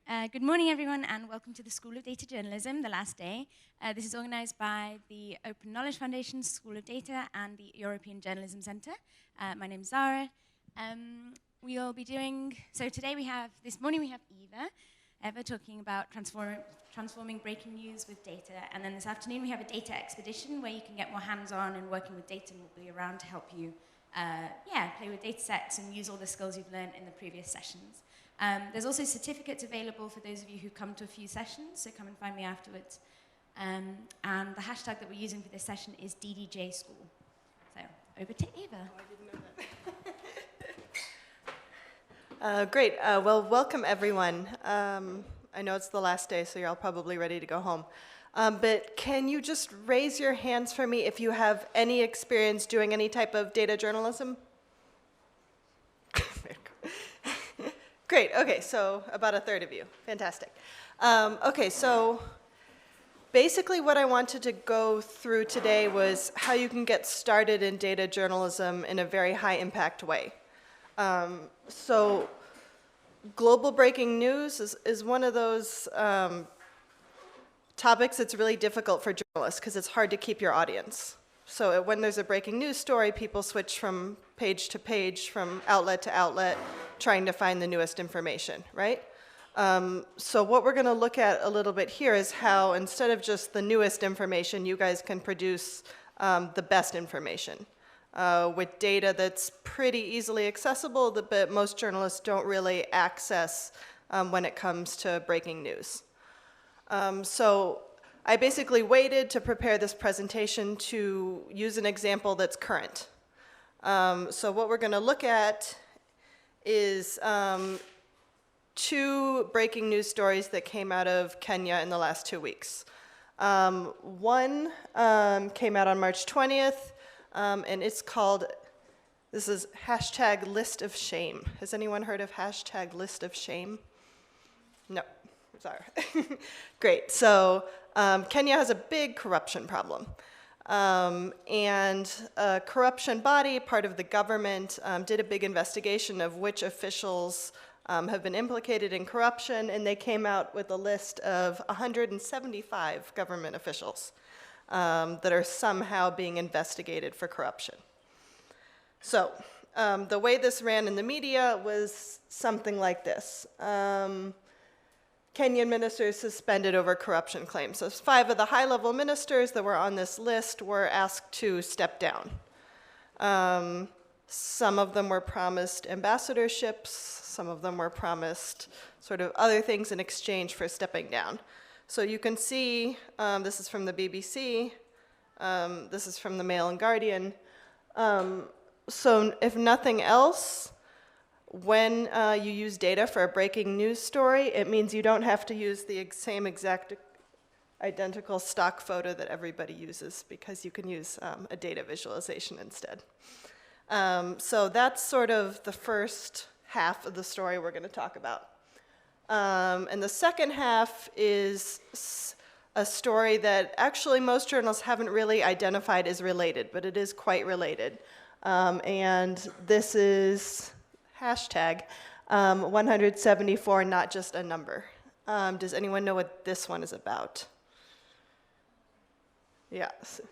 Right. Good morning, everyone, and welcome to the School of Data Journalism, the last day. This is organized by the Open Knowledge Foundation, School of Data, and the European Journalism Center. My name is Zara. We'll be doing, so today this morning we have Eva talking about transforming breaking news with data. And then this afternoon we have a data expedition where you can get more hands-on and working with data, and we'll be around to help you play with data sets and use all the skills you've learned in the previous sessions. There's also certificates available for those of you who come to a few sessions, so come and find me afterwards. And the hashtag that we're using for this session is DDJ School. So over to Eva. Oh, I didn't know that. Great. Well, welcome everyone. I know it's the last day, so you're all probably ready to go home. But can you just raise your hands for me if you have any experience doing any type of data journalism? Great, okay, so about a third of you, fantastic. Okay, so basically what I wanted to go through today was how you can get started in data journalism in a very high impact way. So global breaking news is one of those topics that's really difficult for journalists because it's hard to keep your audience. So when there's a breaking news story, people switch from page to page, from outlet to outlet, trying to find the newest information, right? So what we're going to look at a little bit here is how, instead of just the newest information, you guys can produce the best information with data that's pretty easily accessible, but most journalists don't really access when it comes to breaking news. So I basically waited to prepare this presentation to use an example that's current. So what we're going to look at is two breaking news stories that came out of Kenya in the last 2 weeks. One came out on March 20th, and it's called, this is hashtag list of shame. Has anyone heard of hashtag list of shame? No, sorry. Great, so Kenya has a big corruption problem. And a corruption body, part of the government, did a big investigation of which officials have been implicated in corruption, and they came out with a list of 175 government officials that are somehow being investigated for corruption. So the way this ran in the media was something like this. Kenyan ministers suspended over corruption claims. So 5 of the high-level ministers that were on this list were asked to step down. Some of them were promised ambassadorships, some of them were promised sort of other things in exchange for stepping down. So you can see, this is from the BBC, this is from the Mail and Guardian. So if nothing else, when you use data for a breaking news story, it means you don't have to use the same exact identical stock photo that everybody uses, because you can use a data visualization instead. So that's sort of the first half of the story we're going to talk about. And the second half is a story that actually most journalists haven't really identified as related, but it is quite related. And this is hashtag 174, not just a number. Does anyone know what this one is about? Yeah,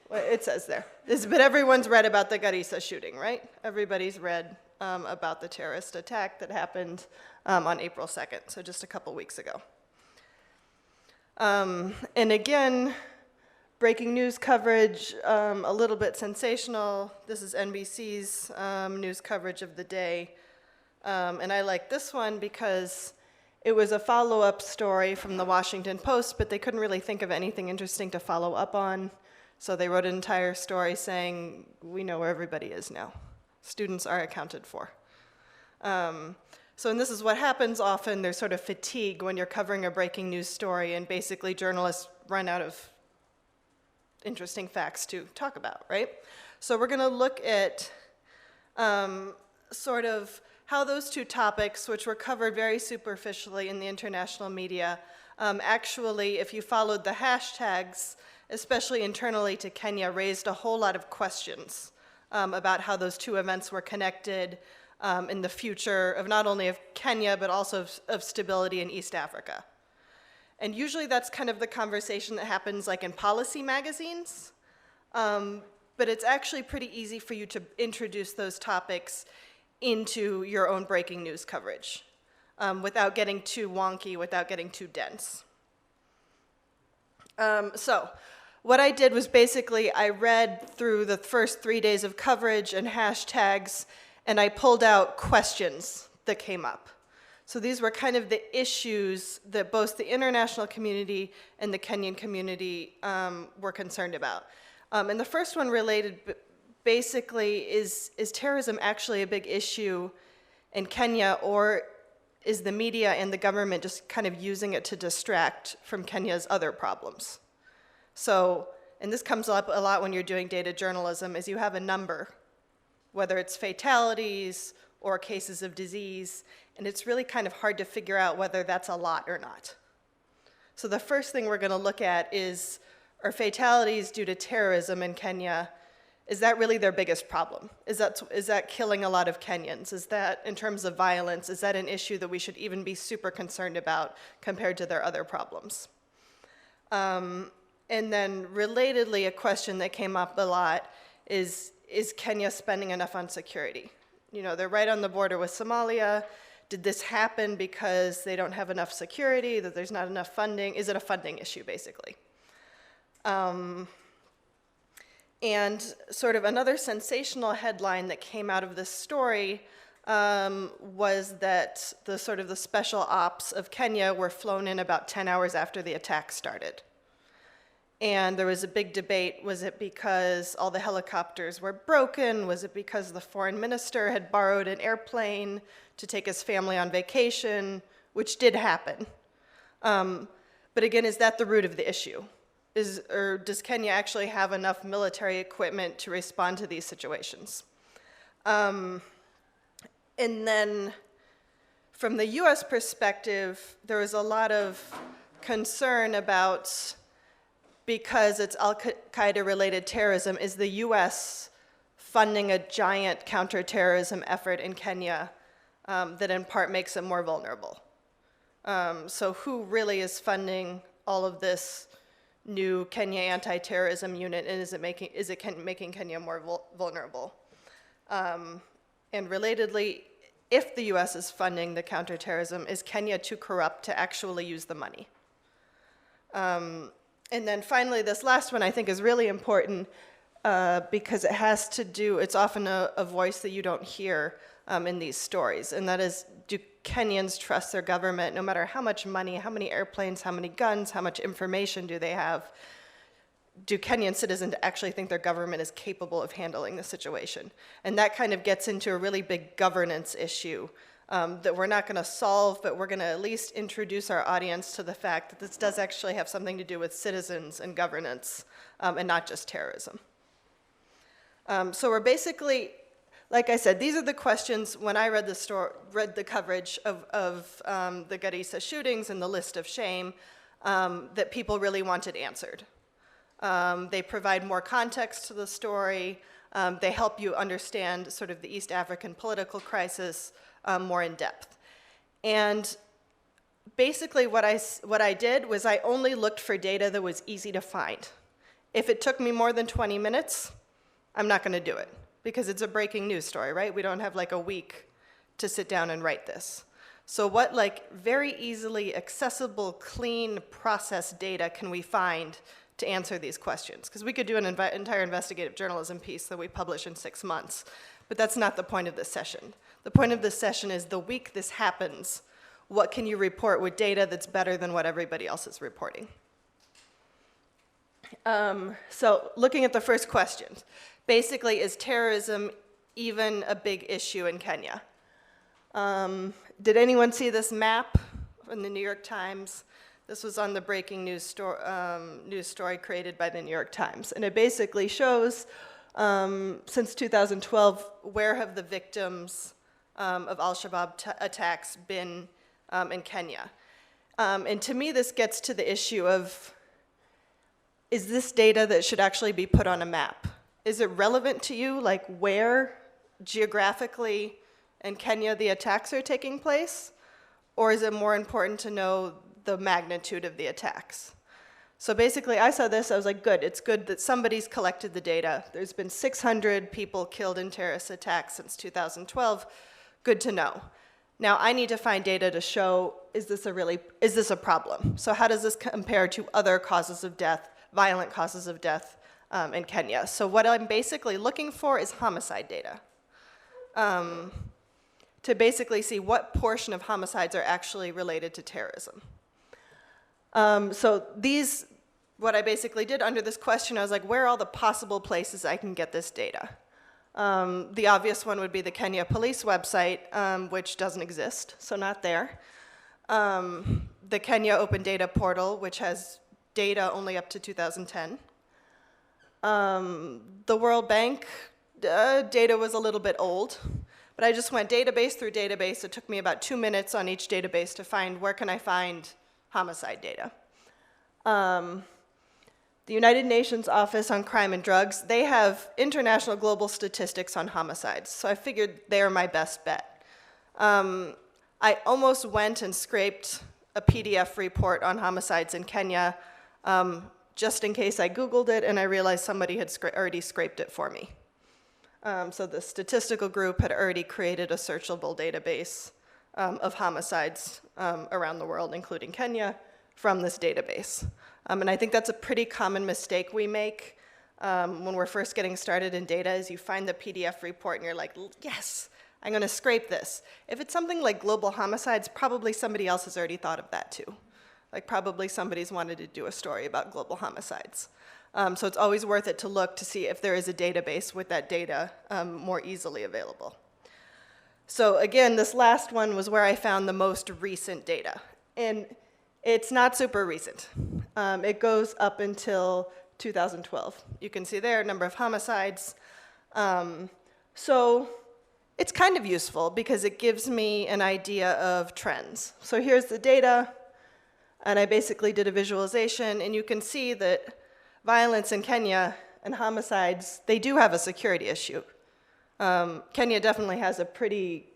it says there. But everyone's read about the Garissa shooting, right? Everybody's read about the terrorist attack that happened on April 2nd, so just a couple weeks ago. And again, breaking news coverage, a little bit sensational. This is NBC's news coverage of the day. And I like this one because it was a follow-up story from the Washington Post, but they couldn't really think of anything interesting to follow up on. So they wrote an entire story saying, we know where everybody is now. Students are accounted for. And this is what happens often. There's sort of fatigue when you're covering a breaking news story, and basically journalists run out of interesting facts to talk about, right? So we're going to look at sort of how those two topics, which were covered very superficially in the international media, actually, if you followed the hashtags, especially internally to Kenya, raised a whole lot of questions about how those two events were connected, in the future of not only of Kenya, but also of stability in East Africa. And usually that's kind of the conversation that happens like in policy magazines, but it's actually pretty easy for you to introduce those topics into your own breaking news coverage without getting too wonky, without getting too dense. So what I did was basically I read through the first 3 days of coverage and hashtags, and I pulled out questions that came up. So these were kind of the issues that both the international community and the Kenyan community were concerned about. And the first one related basically is terrorism actually a big issue in Kenya, or is the media and the government just kind of using it to distract from Kenya's other problems? So, and this comes up a lot when you're doing data journalism, is you have a number, whether it's fatalities or cases of disease, and it's really kind of hard to figure out whether that's a lot or not. So the first thing we're going to look at is, are fatalities due to terrorism in Kenya, is that really their biggest problem? Is that killing a lot of Kenyans? Is that, in terms of violence, is that an issue that we should even be super concerned about compared to their other problems? And then relatedly, a question that came up a lot is Kenya spending enough on security? You know, they're right on the border with Somalia. Did this happen because they don't have enough security, that there's not enough funding? Is it a funding issue, basically? And sort of another sensational headline that came out of this story was that the special ops of Kenya were flown in about 10 hours after the attack started. And there was a big debate, was it because all the helicopters were broken? Was it because the foreign minister had borrowed an airplane to take his family on vacation, which did happen. But again, is that the root of the issue? Or does Kenya actually have enough military equipment to respond to these situations? And then from the US perspective, there was a lot of concern about, because it's Al-Qaeda related terrorism, is the US funding a giant counterterrorism effort in Kenya that in part makes it more vulnerable? So who really is funding all of this new Kenya anti-terrorism unit, and is it making Kenya more vulnerable? And relatedly, if the US is funding the counterterrorism, is Kenya too corrupt to actually use the money? And then finally, this last one I think is really important because it has to do, it's often a voice that you don't hear in these stories, and that is, do Kenyans trust their government no matter how much money, how many airplanes, how many guns, how much information do they have? Do Kenyan citizens actually think their government is capable of handling the situation? And that kind of gets into a really big governance issue that we're not going to solve, but we're going to at least introduce our audience to the fact that this does actually have something to do with citizens and governance and not just terrorism. So we're basically, like I said, these are the questions when I read the coverage of the Garissa shootings and the list of shame that people really wanted answered. They provide more context to the story. They help you understand sort of the East African political crisis more in depth. And basically what I did was I only looked for data that was easy to find. If it took me more than 20 minutes, I'm not going to do it, because it's a breaking news story, right? We don't have like a week to sit down and write this. So what like very easily accessible, clean, processed data can we find to answer these questions? Because we could do an entire investigative journalism piece that we publish in 6 months, but that's not the point of this session. The point of this session is the week this happens, what can you report with data that's better than what everybody else is reporting? So looking at the first question, basically, is terrorism even a big issue in Kenya? Did anyone see this map in the New York Times? This was on the breaking news story created by the New York Times. And it basically shows, since 2012, where have the victims of al-Shabaab attacks been in Kenya? And to me, this gets to the issue of, is this data that should actually be put on a map? Is it relevant to you, like where geographically in Kenya the attacks are taking place? Or is it more important to know the magnitude of the attacks? So basically, I saw this, I was like, good, it's good that somebody's collected the data. There's been 600 people killed in terrorist attacks since 2012. Good to know. Now, I need to find data to show, is this a problem? So how does this compare to other causes of death, violent causes of death in Kenya? So what I'm basically looking for is homicide data. To basically see what portion of homicides are actually related to terrorism. What I basically did under this question, I was like, where are all the possible places I can get this data? The obvious one would be the Kenya police website, which doesn't exist, so not there. The Kenya Open Data Portal, which has data only up to 2010. The World Bank data was a little bit old, but I just went database through database. It took me about 2 minutes on each database to find where can I find homicide data. The United Nations Office on Crime and Drugs, they have international global statistics on homicides, so I figured they're my best bet. I almost went and scraped a PDF report on homicides in Kenya, just in case I Googled it and I realized somebody had already scraped it for me. So the statistical group had already created a searchable database of homicides around the world, including Kenya, from this database. And I think that's a pretty common mistake we make when we're first getting started in data, is you find the PDF report and you're like, yes, I'm gonna scrape this. If it's something like global homicides, probably somebody else has already thought of that too. Like probably somebody's wanted to do a story about global homicides. So it's always worth it to look to see if there is a database with that data more easily available. So again, this last one was where I found the most recent data. And it's not super recent. It goes up until 2012. You can see there, number of homicides. So it's kind of useful because it gives me an idea of trends. So here's the data, and I basically did a visualization, and you can see that violence in Kenya and homicides, they do have a security issue. Kenya definitely has a pretty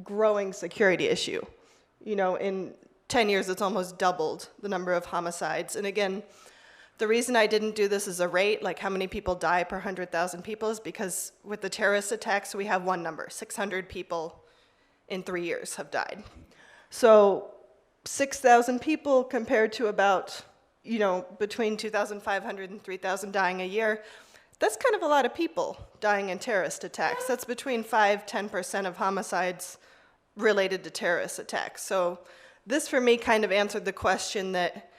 growing security issue. You know, in 10 years, it's almost doubled the number of homicides. And again, the reason I didn't do this as a rate, like how many people die per 100,000 people, is because with the terrorist attacks, we have one number. 600 people in 3 years have died. So 6,000 people compared to about, you know, between 2,500 and 3,000 dying a year, that's kind of a lot of people dying in terrorist attacks. That's between 5–10% of homicides related to terrorist attacks. So this, for me, kind of answered the question that,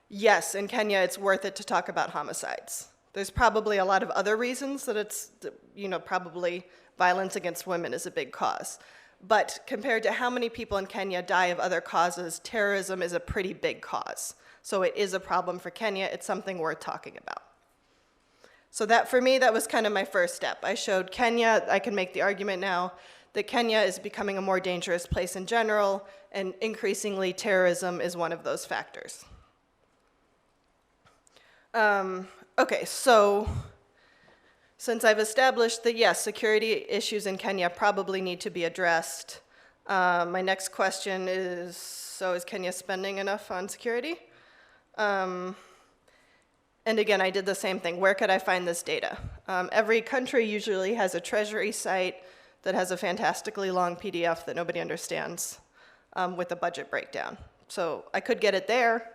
yes, in Kenya, it's worth it to talk about homicides. There's probably a lot of other reasons that it's, you know, probably violence against women is a big cause. But compared to how many people in Kenya die of other causes, terrorism is a pretty big cause. So it is a problem for Kenya. It's something worth talking about. So that, for me, that was kind of my first step. I showed Kenya. I can make the argument now that Kenya is becoming a more dangerous place in general, and increasingly terrorism is one of those factors. Okay, so since I've established that, yes, security issues in Kenya probably need to be addressed, my next question is, so is Kenya spending enough on security? And again, I did the same thing. Where could I find this data? Every country usually has a treasury site that has a fantastically long PDF that nobody understands with a budget breakdown. So I could get it there.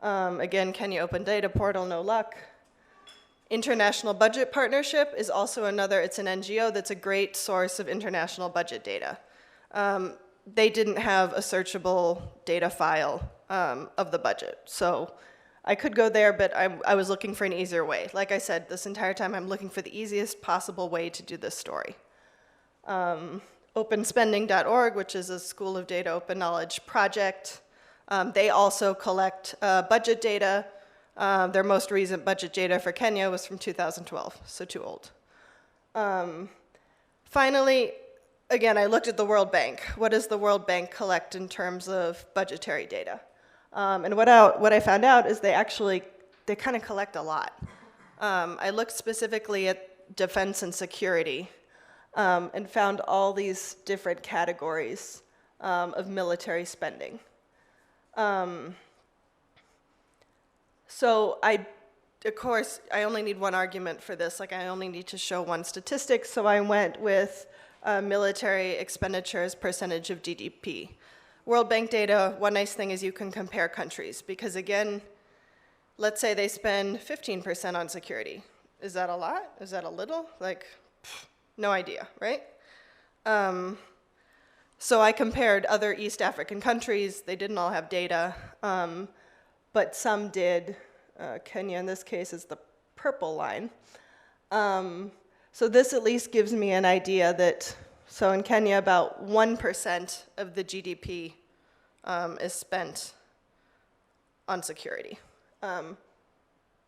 Again, Kenya Open Data Portal, no luck. International Budget Partnership is also another, it's an NGO that's a great source of international budget data. They didn't have a searchable data file of the budget. So I could go there, but I was looking for an easier way. Like I said, this entire time I'm looking for the easiest possible way to do this story. Openspending.org, which is a School of Data Open Knowledge project, they also collect budget data. Their most recent budget data for Kenya was from 2012, so too old. Finally, again, I looked at the World Bank. What does the World Bank collect in terms of budgetary data? And what I found out is they kind of collect a lot. I looked specifically at defense and security. and found all these different categories of military spending. So of course, I only need one argument for this. Like, I only need to show one statistic, so I went with military expenditures percentage of GDP. World Bank data, one nice thing is you can compare countries, because again, let's say they spend 15% on security. Is that a lot? Is that a little? Like, no idea, right? So I compared other East African countries. They didn't all have data, but some did. Kenya, in this case, is the purple line. So this at least gives me an idea that, so in Kenya, about 1% of the GDP is spent on security.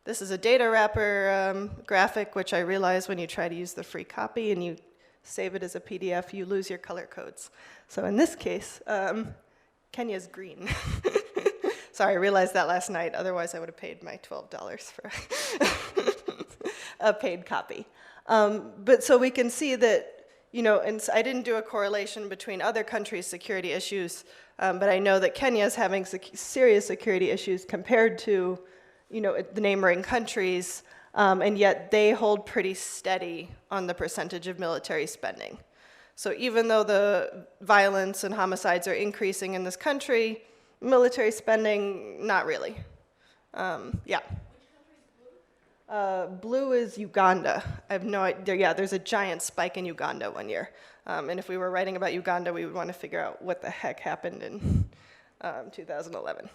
This is a data wrapper graphic, which I realize when you try to use the free copy and you save it as a PDF, you lose your color codes. So in this case, Kenya's green. Sorry, I realized that last night. Otherwise, I would have paid my $12 for a paid copy. But so we can see that, and I didn't do a correlation between other countries' security issues, but I know that Kenya is having serious security issues compared to, the neighboring countries, and yet they hold pretty steady on the percentage of military spending. So even though the violence and homicides are increasing in this country, military spending, not really. Yeah. Blue is Uganda. I have no idea. Yeah, there's a giant spike in Uganda one year. And if we were writing about Uganda, we would want to figure out what the heck happened in 2011.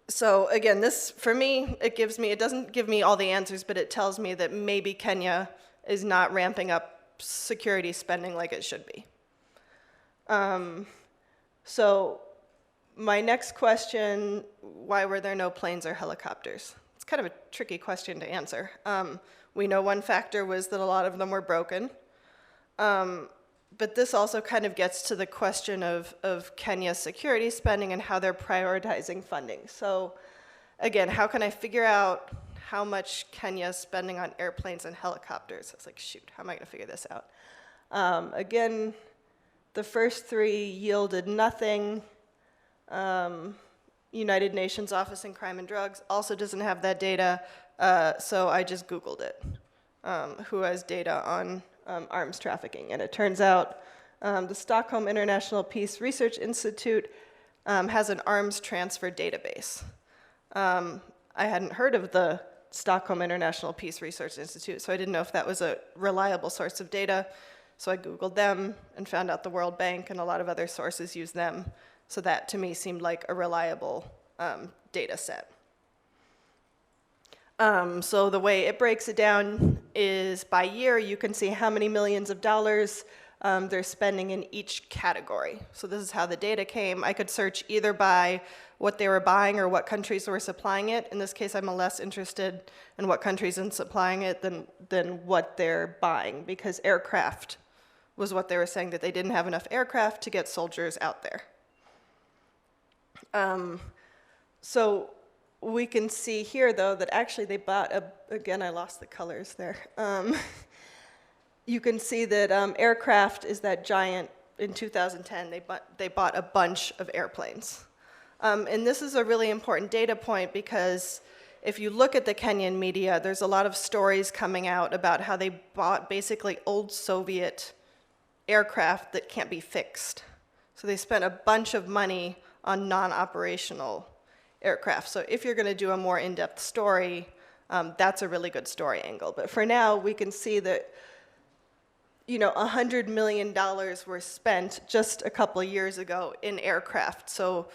So again, this, for me, it doesn't give me all the answers, but it tells me that maybe Kenya is not ramping up security spending like it should be. So my next question, why were there no planes or helicopters? It's kind of a tricky question to answer. We know one factor was that a lot of them were broken. But this also kind of gets to the question of Kenya's security spending and how they're prioritizing funding. So again, how can I figure out how much Kenya's spending on airplanes and helicopters? It's like, shoot, how am I going to figure this out? Again, the first three yielded nothing. United Nations Office on Crime and Drugs also doesn't have that data, so I just Googled it. Who has data on arms trafficking? And it turns out the Stockholm International Peace Research Institute has an arms transfer database. I hadn't heard of the Stockholm International Peace Research Institute, so I didn't know if that was a reliable source of data. So I Googled them and found out the World Bank and a lot of other sources use them. So that, to me, seemed like a reliable data set. So the way it breaks it down is by year, you can see how many millions of dollars they're spending in each category. So this is how the data came. I could search either by what they were buying or what countries were supplying it. In this case, I'm less interested in what countries are supplying it than what they're buying, because aircraft was what they were saying, that they didn't have enough aircraft to get soldiers out there. So we can see here, though, that actually they bought again, I lost the colors there. You can see that aircraft is that giant. In 2010, they bought a bunch of airplanes. And this is a really important data point, because if you look at the Kenyan media, there's a lot of stories coming out about how they bought basically old Soviet aircraft that can't be fixed. So they spent a bunch of money on non-operational aircraft. So if you're going to do a more in-depth story, that's a really good story angle. But for now, we can see that $100 million were spent just a couple of years ago in aircraft. So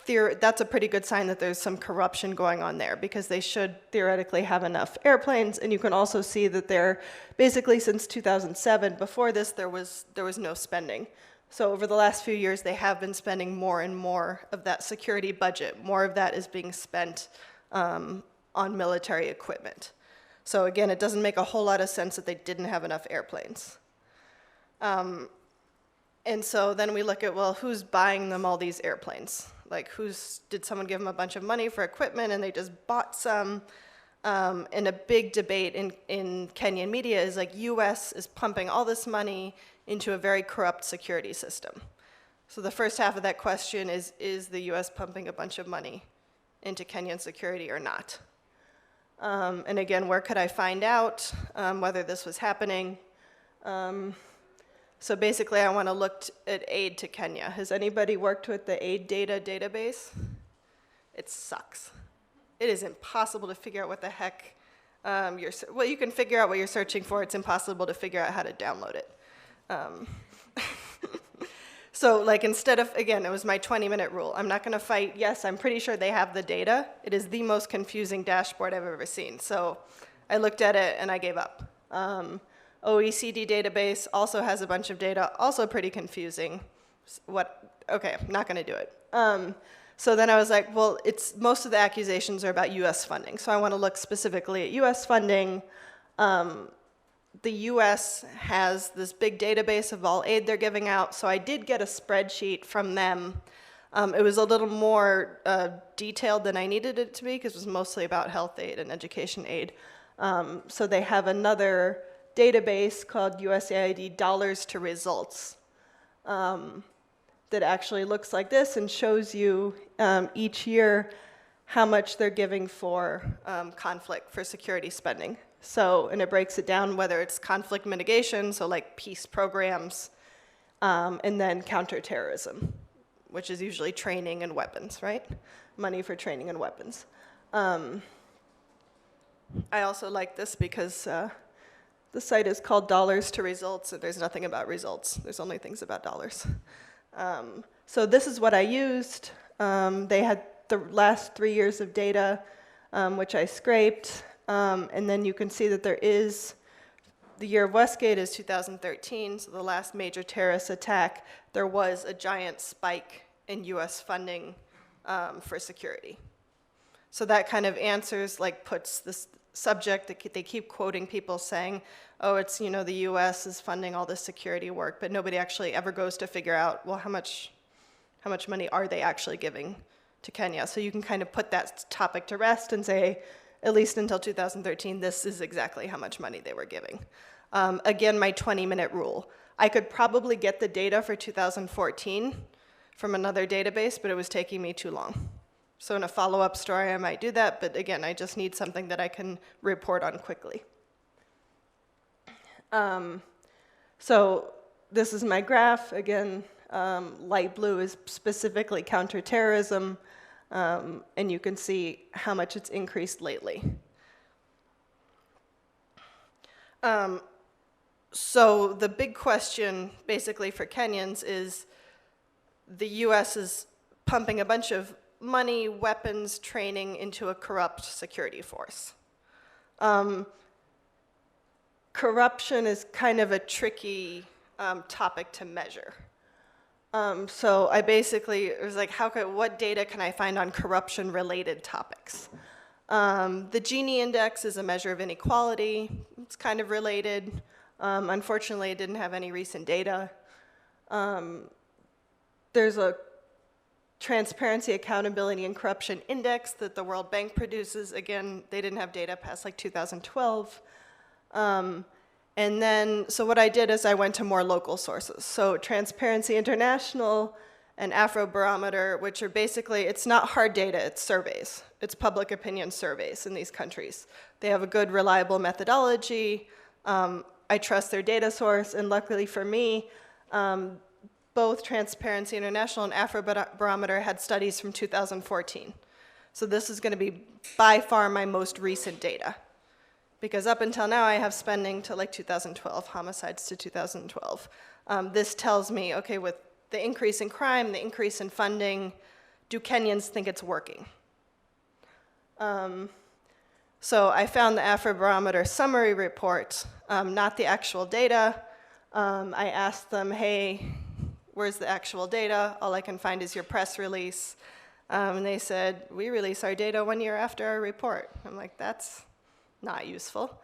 that's a pretty good sign that there's some corruption going on there, because they should theoretically have enough airplanes. And you can also see that they're basically, since 2007, before this, there was no spending. So over the last few years, they have been spending more and more of that security budget. More of that is being spent on military equipment. So again, it doesn't make a whole lot of sense that they didn't have enough airplanes. And so then we look at, well, who's buying them all these airplanes? Like, did someone give them a bunch of money for equipment and they just bought some? And a big debate in Kenyan media is like, US is pumping all this money into a very corrupt security system. So the first half of that question is the US pumping a bunch of money into Kenyan security or not? And again, where could I find out whether this was happening? So basically, I want to look at aid to Kenya. Has anybody worked with the aid data database? It sucks. It is impossible to figure out what the heck well, you can figure out what you're searching for. It's impossible to figure out how to download it. So like instead of, again, it was my 20-minute rule. I'm not going to fight. Yes, I'm pretty sure they have the data. It is the most confusing dashboard I've ever seen. So I looked at it and I gave up. OECD database also has a bunch of data, also pretty confusing. Okay, I'm not going to do it. So then I was like, well, most of the accusations are about US funding. So I want to look specifically at US funding. The US has this big database of all aid they're giving out. So I did get a spreadsheet from them. It was a little more detailed than I needed it to be because it was mostly about health aid and education aid. So they have another database called USAID Dollars to Results that actually looks like this and shows you each year how much they're giving for conflict, for security spending. So, and it breaks it down whether it's conflict mitigation, so like peace programs, and then counterterrorism, which is usually training and weapons, right? Money for training and weapons. I also like this because the site is called Dollars to Results, and there's nothing about results. There's only things about dollars. So this is what I used. They had the last 3 years of data, which I scraped. And then you can see that there is, the year of Westgate is 2013, so the last major terrorist attack, there was a giant spike in US funding for security. So that kind of answers, like puts this subject, they keep quoting people saying, oh, it's, you know, the US is funding all this security work, but nobody actually ever goes to figure out, well, how much money are they actually giving to Kenya? So you can kind of put that topic to rest and say, at least until 2013, this is exactly how much money they were giving. Again, my 20-minute rule. I could probably get the data for 2014 from another database, but it was taking me too long. So in a follow-up story, I might do that, but again, I just need something that I can report on quickly. So this is my graph. Again, light blue is specifically counterterrorism. And you can see how much it's increased lately. So the big question basically for Kenyans is the US is pumping a bunch of money, weapons, training into a corrupt security force. Corruption is kind of a tricky topic to measure. So I basically was like, what data can I find on corruption-related topics? The Gini index is a measure of inequality. It's kind of related. Unfortunately, it didn't have any recent data. There's a Transparency, Accountability, and Corruption Index that the World Bank produces. Again, they didn't have data past like 2012. And then, so what I did is I went to more local sources. So Transparency International and Afrobarometer, which are basically, it's not hard data, it's surveys. It's public opinion surveys in these countries. They have a good, reliable methodology. I trust their data source, and luckily for me, both Transparency International and Afrobarometer had studies from 2014. So this is gonna be by far my most recent data. Because up until now, I have spending to like 2012, homicides to 2012. This tells me, okay, with the increase in crime, the increase in funding, do Kenyans think it's working? So I found the Afrobarometer summary report, not the actual data. I asked them, hey, where's the actual data? All I can find is your press release. And they said, we release our data 1 year after our report. I'm like, that's not useful.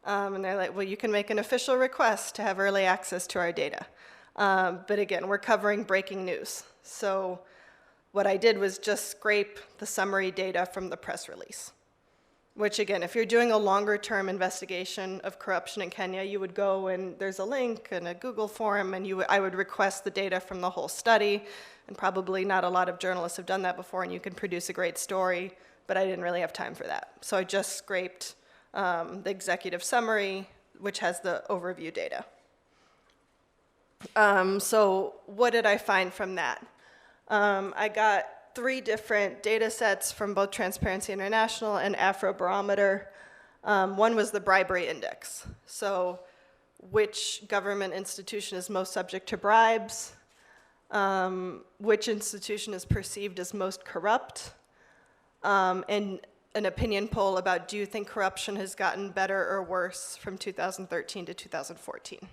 And they're like, well, you can make an official request to have early access to our data. But again, we're covering breaking news. So what I did was just scrape the summary data from the press release. which again, if you're doing a longer term investigation of corruption in Kenya, you would go and there's a link and a Google form, and I would request the data from the whole study, and probably not a lot of journalists have done that before, and you can produce a great story, but I didn't really have time for that. So I just scraped the executive summary, which has the overview data. So what did I find from that? I got 3 different data sets from both Transparency International and Afrobarometer. One was the bribery index. So which government institution is most subject to bribes, which institution is perceived as most corrupt, and an opinion poll about do you think corruption has gotten better or worse from 2013 to 2014.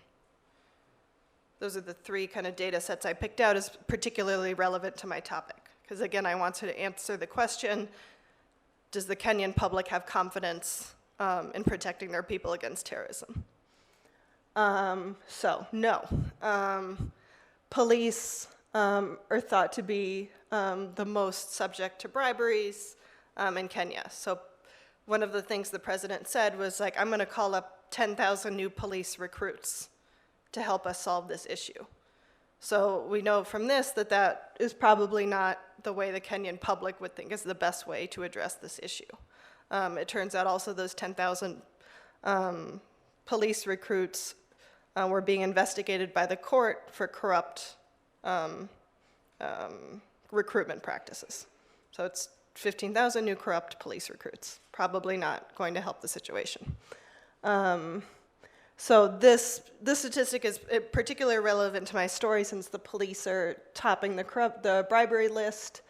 Those are the 3 kind of data sets I picked out as particularly relevant to my topic. Because again, I wanted to answer the question, does the Kenyan public have confidence in protecting their people against terrorism? So, no. Police are thought to be the most subject to briberies in Kenya. So one of the things the president said was like, I'm gonna call up 10,000 new police recruits to help us solve this issue. So we know from this that that is probably not the way the Kenyan public would think is the best way to address this issue. It turns out also those 10,000 police recruits were being investigated by the court for corrupt recruitment practices. So it's 15,000 new corrupt police recruits. Probably not going to help the situation. So this statistic is particularly relevant to my story since the police are topping the bribery list.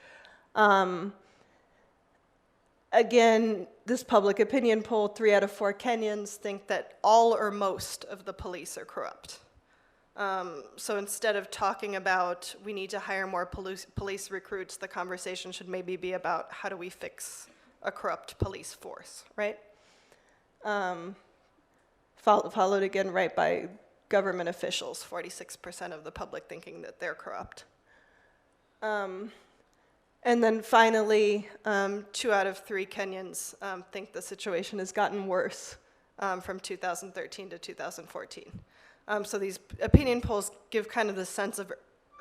Again, this public opinion poll, 3 out of 4 Kenyans think that all or most of the police are corrupt. So instead of talking about we need to hire more police recruits, the conversation should maybe be about how do we fix a corrupt police force, right? Followed again right by government officials, 46% of the public thinking that they're corrupt. And then finally, 2 out of 3 Kenyans think the situation has gotten worse from 2013 to 2014. So these opinion polls give kind of the sense of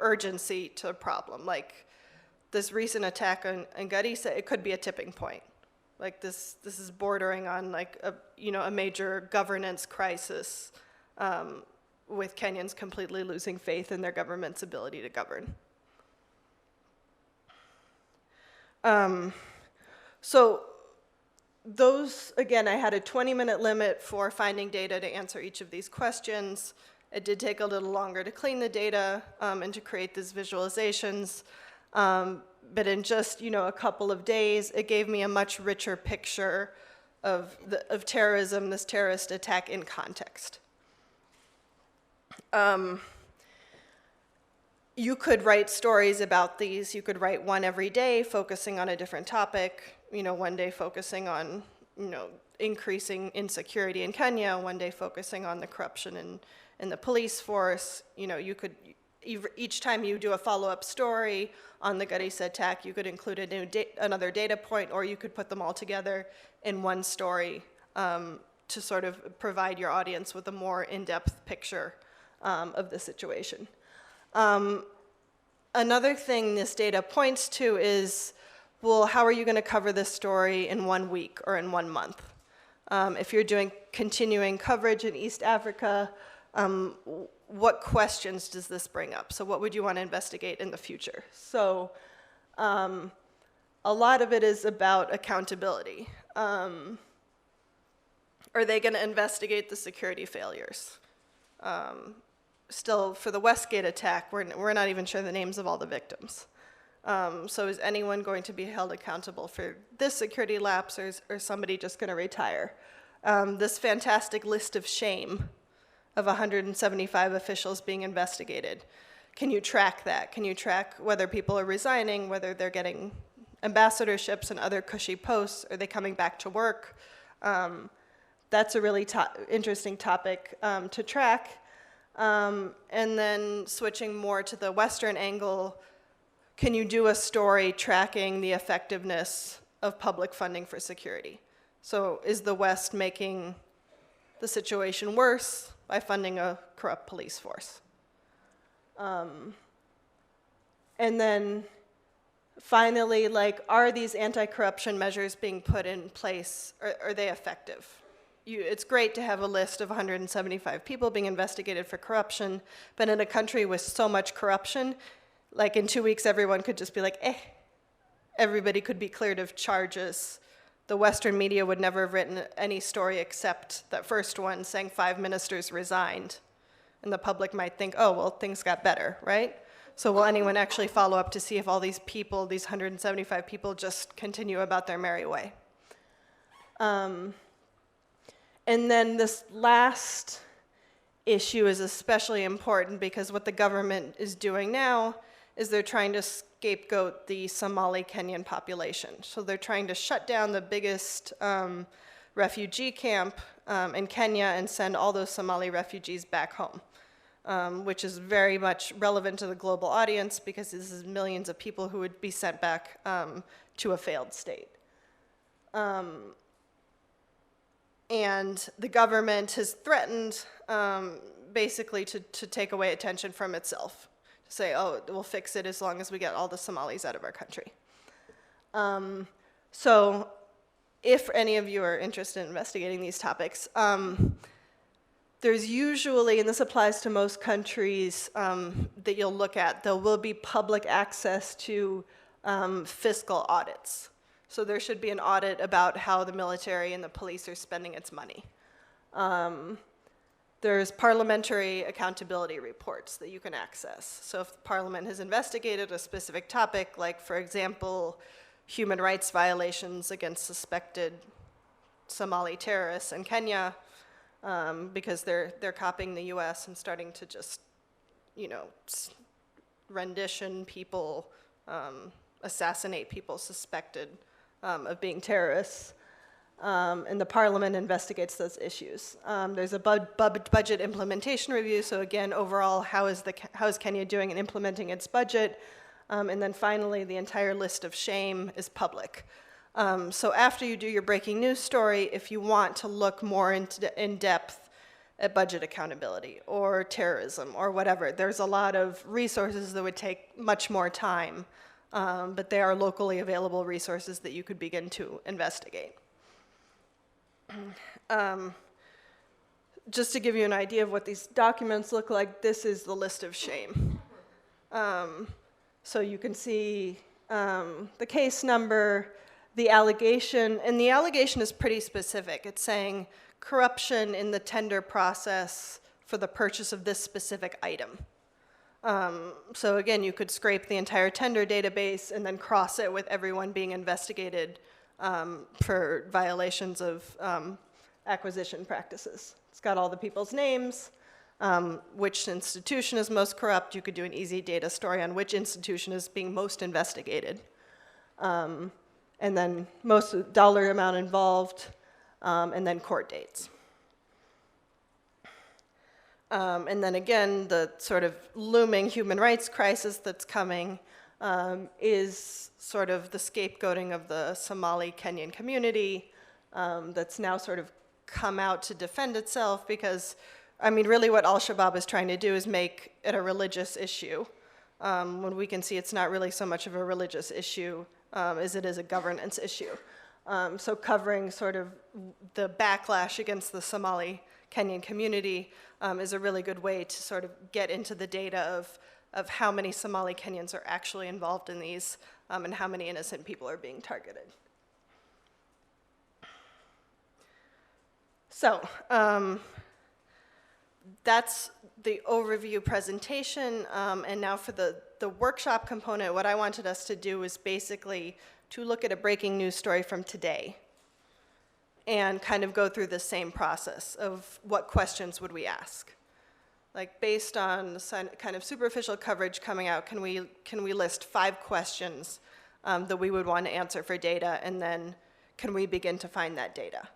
urgency to a problem. Like this recent attack on Garissa, it could be a tipping point. Like this is bordering on like a major governance crisis with Kenyans completely losing faith in their government's ability to govern. So those, again, I had a 20-minute limit for finding data to answer each of these questions. It did take a little longer to clean the data and to create these visualizations. But in just a couple of days, it gave me a much richer picture of terrorism, this terrorist attack in context. You could write stories about these. You could write one every day focusing on a different topic. One day focusing on, increasing insecurity in Kenya, one day focusing on the corruption in the police force. You could, each time you do a follow-up story on the Garissa attack, you could include another data point, or you could put them all together in one story to sort of provide your audience with a more in-depth picture of the situation. Another thing this data points to is, well, how are you going to cover this story in 1 week or in 1 month? If you're doing continuing coverage in East Africa, what questions does this bring up? So what would you want to investigate in the future? So a lot of it is about accountability. Are they going to investigate the security failures? Still, for the Westgate attack, we're not even sure the names of all the victims. So is anyone going to be held accountable for this security lapse, or is somebody just going to retire? This fantastic list of shame of 175 officials being investigated. Can you track that? Can you track whether people are resigning, whether they're getting ambassadorships and other cushy posts? Are they coming back to work? That's a really interesting topic to track. And then switching more to the Western angle, can you do a story tracking the effectiveness of public funding for security? So is the West making the situation worse by funding a corrupt police force? And then finally, like, are these anti-corruption measures being put in place? Are they effective? It's great to have a list of 175 people being investigated for corruption, but in a country with so much corruption, like in 2 weeks, everyone could just be like, everybody could be cleared of charges. The Western media would never have written any story except that first one saying 5 ministers resigned. And the public might think, oh, well, things got better, right? So will anyone actually follow up to see if all these people, these 175 people, just continue about their merry way? And then this last issue is especially important because what the government is doing now is they're trying to scapegoat the Somali Kenyan population. So they're trying to shut down the biggest refugee camp in Kenya and send all those Somali refugees back home. Which is very much relevant to the global audience because this is millions of people who would be sent back to a failed state. And the government has threatened basically to take away attention from itself, to say, oh, we'll fix it as long as we get all the Somalis out of our country. So if any of you are interested in investigating these topics, there's usually, and this applies to most countries that you'll look at, there will be public access to fiscal audits. So there should be an audit about how the military and the police are spending its money. There's parliamentary accountability reports that you can access. So if the parliament has investigated a specific topic, like for example, human rights violations against suspected Somali terrorists in Kenya, because they're copying the US and starting to just, rendition people, assassinate people suspected of being terrorists. And the parliament investigates those issues. There's a budget implementation review. So again, overall, how is Kenya doing in implementing its budget? And then finally, the entire list of shame is public. So after you do your breaking news story, if you want to look more in depth at budget accountability or terrorism or whatever, there's a lot of resources that would take much more time, but they are locally available resources that you could begin to investigate. Just to give you an idea of what these documents look like, this is the list of shame. So you can see the case number, the allegation, and the allegation is pretty specific. It's saying corruption in the tender process for the purchase of this specific item. So again, you could scrape the entire tender database and then cross it with everyone being investigated for violations of acquisition practices. It's got all the people's names, which institution is most corrupt. You could do an easy data story on which institution is being most investigated. And then most dollar amount involved, and then court dates. And then again, the sort of looming human rights crisis that's coming is sort of the scapegoating of the Somali Kenyan community that's now sort of come out to defend itself because, I mean, really what al-Shabaab is trying to do is make it a religious issue, when we can see it's not really so much of a religious issue as it is a governance issue. So covering sort of the backlash against the Somali Kenyan community is a really good way to sort of get into the data of how many Somali Kenyans are actually involved in these and how many innocent people are being targeted. So that's the overview presentation. And now for the workshop component, what I wanted us to do is basically to look at a breaking news story from today and kind of go through the same process of what questions would we ask. Like based on kind of superficial coverage coming out, can we list 5 questions that we would want to answer for data, and then can we begin to find that data?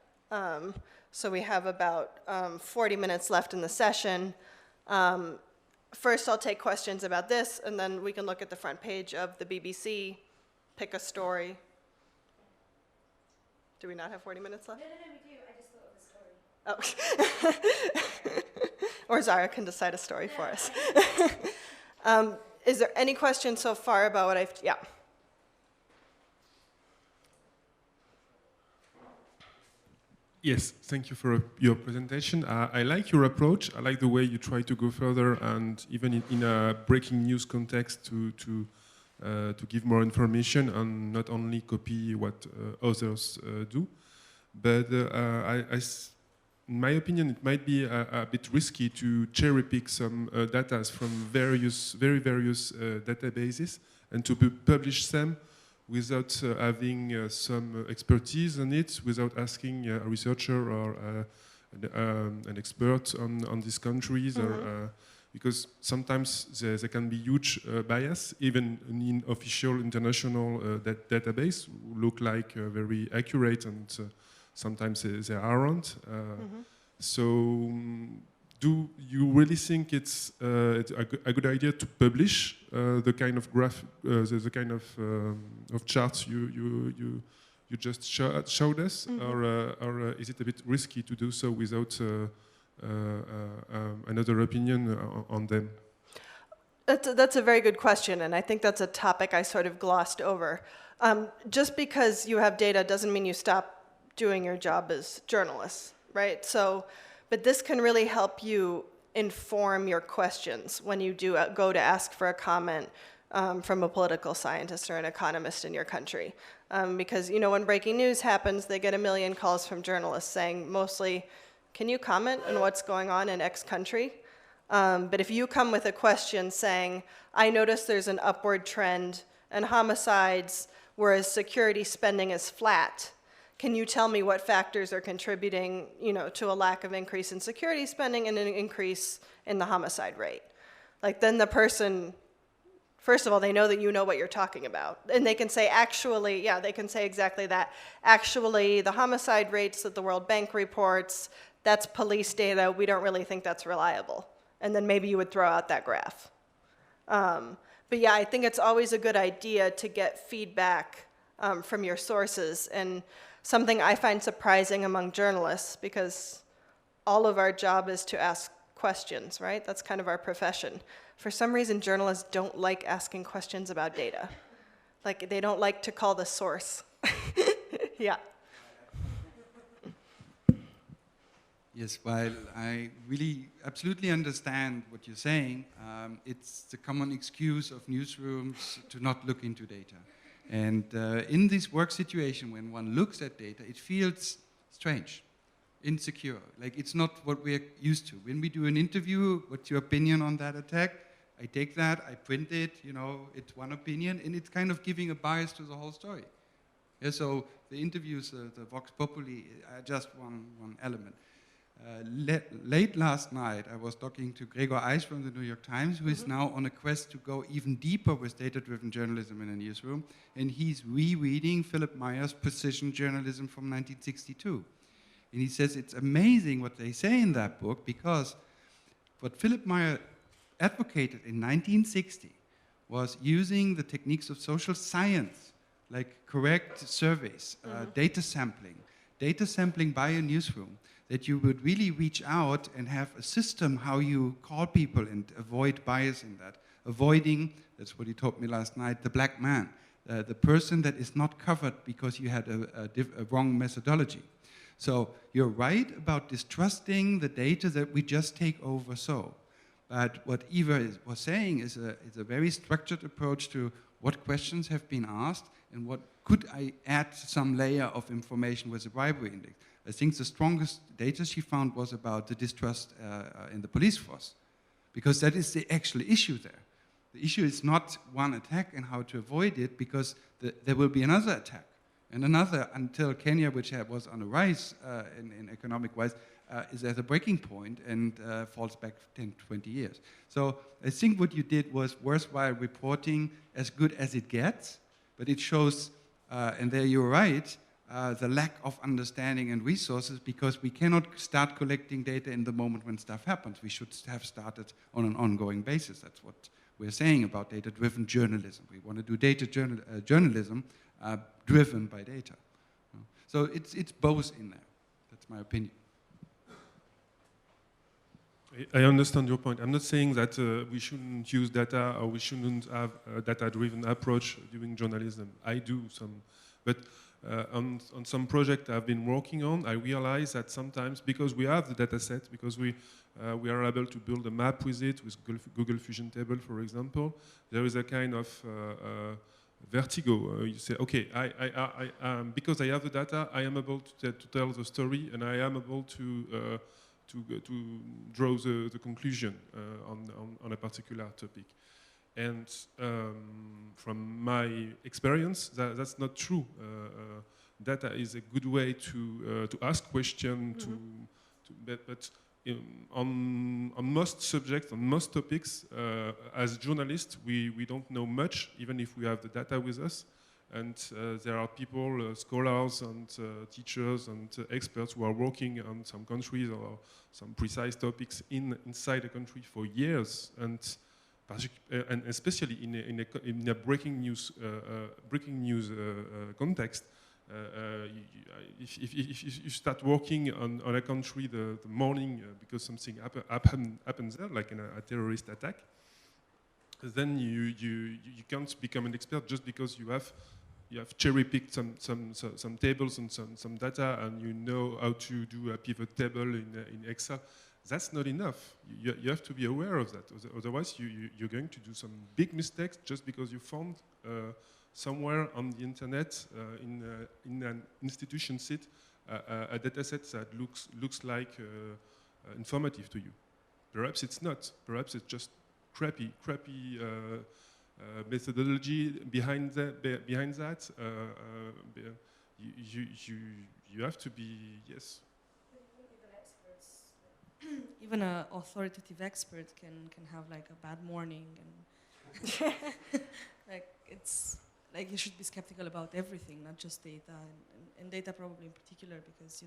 So we have about 40 minutes left in the session. First, I'll take questions about this, and then we can look at the front page of the BBC, pick a story. Do we not have 40 minutes left? No, we do. I just thought of a story. Oh. Or Zara can decide a story for us. Is there any questions so far about what yeah. Yes, thank you for your presentation. I like your approach. I like the way you try to go further, and even in a breaking news context to give more information and not only copy what others do. But in my opinion, it might be a bit risky to cherry pick some data from various databases and to publish them without having some expertise on it, without asking a researcher or an expert on these countries, or because sometimes there can be huge bias, even in official international database, look like very accurate, and sometimes they aren't. So do you really think it's a good idea to publish the kind of graph, the kind of charts you just showed us, or is it a bit risky to do so without another opinion on them? That's a very good question, and I think that's a topic I sort of glossed over. Just because you have data doesn't mean you stop doing your job as journalists, right? So, but this can really help you inform your questions when you do go to ask for a comment from a political scientist or an economist in your country. Because, you know, when breaking news happens, they get a million calls from journalists saying mostly, can you comment on what's going on in X country? But if you come with a question saying, I notice there's an upward trend in homicides, whereas security spending is flat, can you tell me what factors are contributing, you know, to a lack of increase in security spending and an increase in the homicide rate? Like, then the person, first of all, they know that you know what you're talking about. And they can say, actually, yeah, they can say exactly that. Actually, the homicide rates that the World Bank reports, that's police data. We don't really think that's reliable. And then maybe you would throw out that graph. But yeah, I think it's always a good idea to get feedback from your sources. And something I find surprising among journalists, because all of our job is to ask questions, right? That's kind of our profession. For some reason, journalists don't like asking questions about data. Like, they don't like to call the source. Yeah. Yes, while I really absolutely understand what you're saying, it's the common excuse of newsrooms to not look into data. And in this work situation, when one looks at data, it feels strange, insecure. Like, it's not what we're used to. When we do an interview, what's your opinion on that attack? I take that, I print it, you know, it's one opinion, and it's kind of giving a bias to the whole story. Yeah, so the interviews, the Vox Populi, are just one element. Late last night, I was talking to Gregor Eisch from the New York Times, who is now on a quest to go even deeper with data-driven journalism in a newsroom, and he's rereading Philip Meyer's Precision Journalism from 1962. And he says it's amazing what they say in that book, because what Philip Meyer advocated in 1960 was using the techniques of social science, like correct surveys, data sampling by a newsroom, that you would really reach out and have a system how you call people and avoid bias in that. Avoiding, that's what he told me last night, the black man, the person that is not covered because you had a wrong methodology. So you're right about distrusting the data that we just take over so. But what Eva was saying is a very structured approach to what questions have been asked and what could I add some layer of information with the bribery index. I think the strongest data she found was about the distrust in the police force, because that is the actual issue there. The issue is not one attack and how to avoid it, because there will be another attack and another until Kenya, which was on a rise in economic-wise, is at a breaking point and falls back 10, 20 years. So I think what you did was worthwhile reporting, as good as it gets, but it shows, and there you're right, the lack of understanding and resources, because we cannot start collecting data in the moment when stuff happens. We should have started on an ongoing basis. That's what we're saying about data-driven journalism. We want to do data journalism driven by data. So it's both in there. That's my opinion. I understand your point. I'm not saying that we shouldn't use data or we shouldn't have a data-driven approach doing journalism. I do some, but on some project I've been working on, I realize that sometimes, because we have the data set, because we are able to build a map with it, with Google Fusion Table, for example, there is a kind of vertigo. You say, okay, because I have the data, I am able to tell the story, and I am able to draw the conclusion on a particular topic. And from my experience, that's not true. Data is a good way to ask questions, but on most subjects, on most topics, as journalists, we don't know much, even if we have the data with us. And there are people, scholars and teachers and experts who are working on some countries or some precise topics inside a country for years, and especially in a breaking news context. If you start working on a country the morning because something happens there, like a terrorist attack, then you can't become an expert just because you have cherry-picked some tables and some data, and you know how to do a pivot table in Excel. That's not enough. You have to be aware of that. Otherwise, you're going to do some big mistakes just because you found somewhere on the internet in an institution site a data set that looks like informative to you. Perhaps it's not. Perhaps it's just crappy methodology behind that. You have to be, yes. Even an authoritative expert can have like a bad morning, and like it's like you should be skeptical about everything, not just data, and data probably in particular, because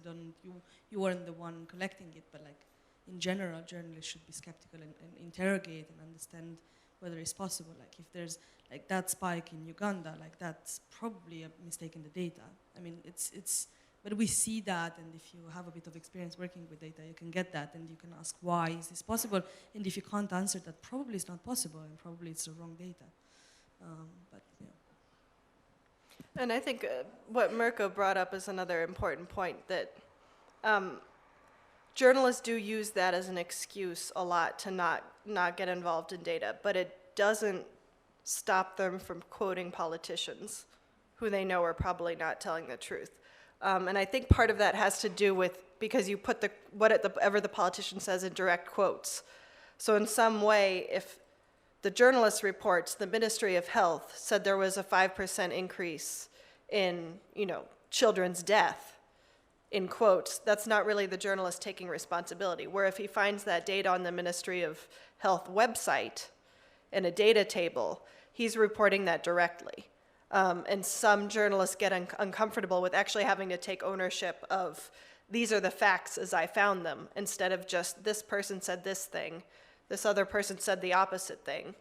you weren't the one collecting it, but like in general, journalists should be skeptical and interrogate and understand whether it's possible. Like if there's like that spike in Uganda, like that's probably a mistake in the data. I mean, but we see that, and if you have a bit of experience working with data, you can get that, and you can ask, why is this possible? And if you can't answer that, probably it's not possible, and probably it's the wrong data. But yeah. And I think what Mirko brought up is another important point, that journalists do use that as an excuse a lot to not get involved in data, but it doesn't stop them from quoting politicians who they know are probably not telling the truth. And I think part of that has to do with, because you put whatever the politician says in direct quotes. So in some way, if the journalist reports the Ministry of Health said there was a 5% increase in, children's death, in quotes, that's not really the journalist taking responsibility. Where if he finds that data on the Ministry of Health website in a data table, he's reporting that directly. And some journalists get uncomfortable with actually having to take ownership of, these are the facts as I found them, instead of just, this person said this thing, this other person said the opposite thing,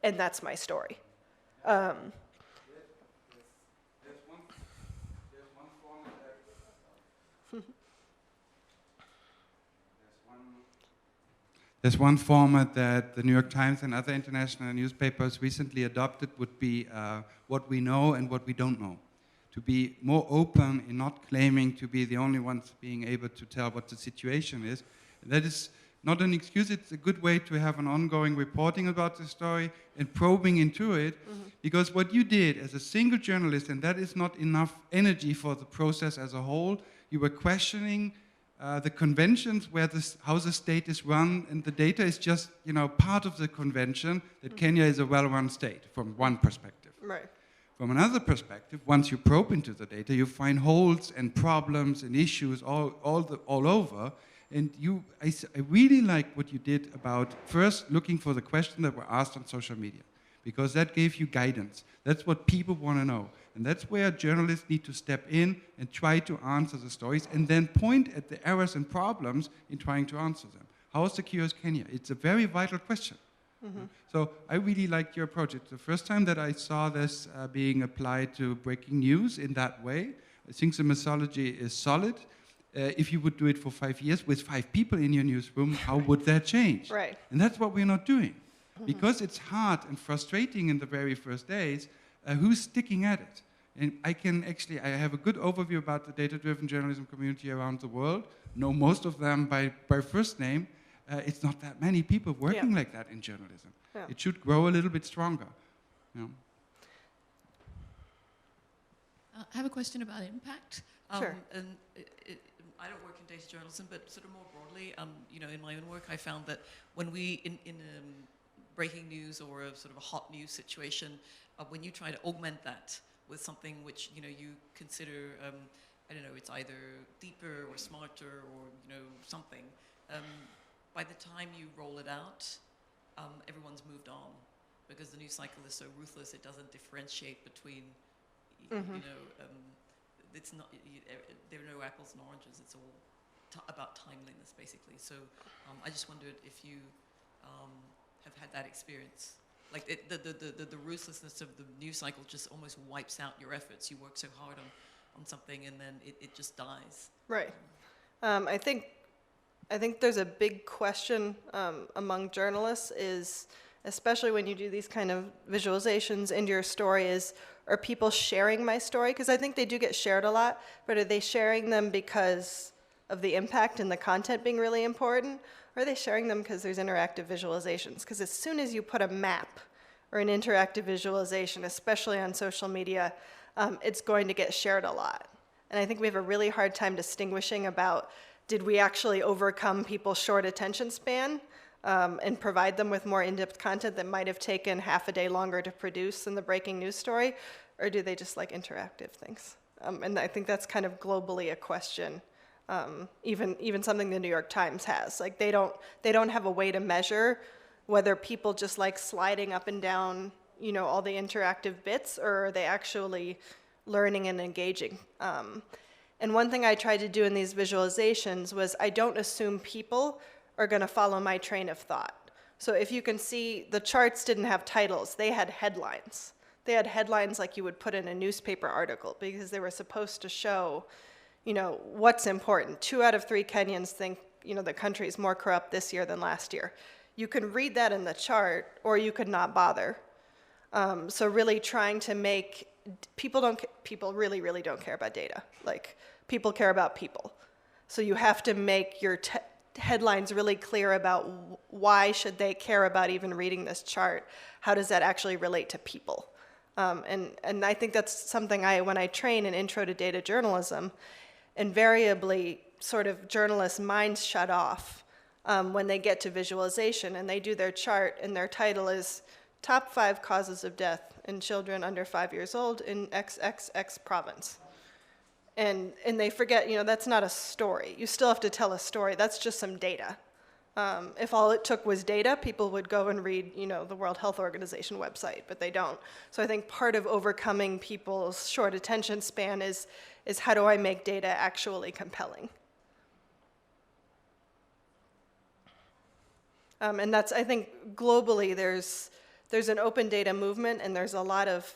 and that's my story. There's one format that the New York Times and other international newspapers recently adopted, would be what we know and what we don't know. To be more open in not claiming to be the only ones being able to tell what the situation is. That is not an excuse, it's a good way to have an ongoing reporting about the story and probing into it. Mm-hmm. Because what you did as a single journalist, and that is not enough energy for the process as a whole, you were questioning the conventions where how the state is run, and the data is just part of the convention that Kenya is a well-run state from one perspective. Right. From another perspective, once you probe into the data, you find holes and problems and issues all over. And I really like what you did about first looking for the questions that were asked on social media, because that gave you guidance. That's what people want to know. And that's where journalists need to step in and try to answer the stories, and then point at the errors and problems in trying to answer them. How secure is Kenya? It's a very vital question. Mm-hmm. So I really liked your approach. It's the first time that I saw this being applied to breaking news in that way. I think the methodology is solid. If you would do it for 5 years with 5 people in your newsroom, how would that change? Right. And that's what we're not doing. Because it's hard and frustrating in the very first days, who's sticking at it? And I have a good overview about the data-driven journalism community around the world, know most of them by first name. It's not that many people working like that in journalism. Yeah. It should grow a little bit stronger. You know? I have a question about impact. Sure. And I don't work in data journalism, but sort of more broadly, in my own work, I found that when we, in breaking news or a sort of a hot news situation, when you try to augment that with something which, you consider, I don't know, it's either deeper or smarter or, something, by the time you roll it out, everyone's moved on because the news cycle is so ruthless, it doesn't differentiate between, it's not, there are no apples and oranges, it's all about timeliness, basically. So I just wondered if you have had that experience. Like the ruthlessness of the news cycle just almost wipes out your efforts. You work so hard on something and then it just dies. Right. I think there's a big question among journalists is, especially when you do these kind of visualizations into your story, is, are people sharing my story? Because I think they do get shared a lot, but are they sharing them because of the impact and the content being really important? Or are they sharing them because there's interactive visualizations? Because as soon as you put a map or an interactive visualization, especially on social media, it's going to get shared a lot. And I think we have a really hard time distinguishing about, did we actually overcome people's short attention span and provide them with more in-depth content that might have taken half a day longer to produce than the breaking news story? Or do they just like interactive things? And I think that's kind of globally a question. Even something the New York Times has. Like they don't have a way to measure whether people just like sliding up and down, all the interactive bits, or are they actually learning and engaging. And one thing I tried to do in these visualizations was I don't assume people are going to follow my train of thought. So if you can see, the charts didn't have titles, they had headlines. They had headlines like you would put in a newspaper article because they were supposed to show what's important. 2 out of 3 Kenyans think, the country is more corrupt this year than last year. You can read that in the chart, or you could not bother. So really trying to make, people really, really don't care about data. Like, people care about people. So you have to make your headlines really clear about why should they care about even reading this chart? How does that actually relate to people? And I think that's something when I train in Intro to Data Journalism, invariably sort of journalists' minds shut off when they get to visualization and they do their chart and their title is Top 5 Causes of Death in Children Under 5 Years Old in XXX Province. And they forget, that's not a story. You still have to tell a story. That's just some data. If all it took was data, people would go and read, the World Health Organization website, but they don't. So I think part of overcoming people's short attention span is how do I make data actually compelling? And that's, I think, globally there's an open data movement, and there's a lot of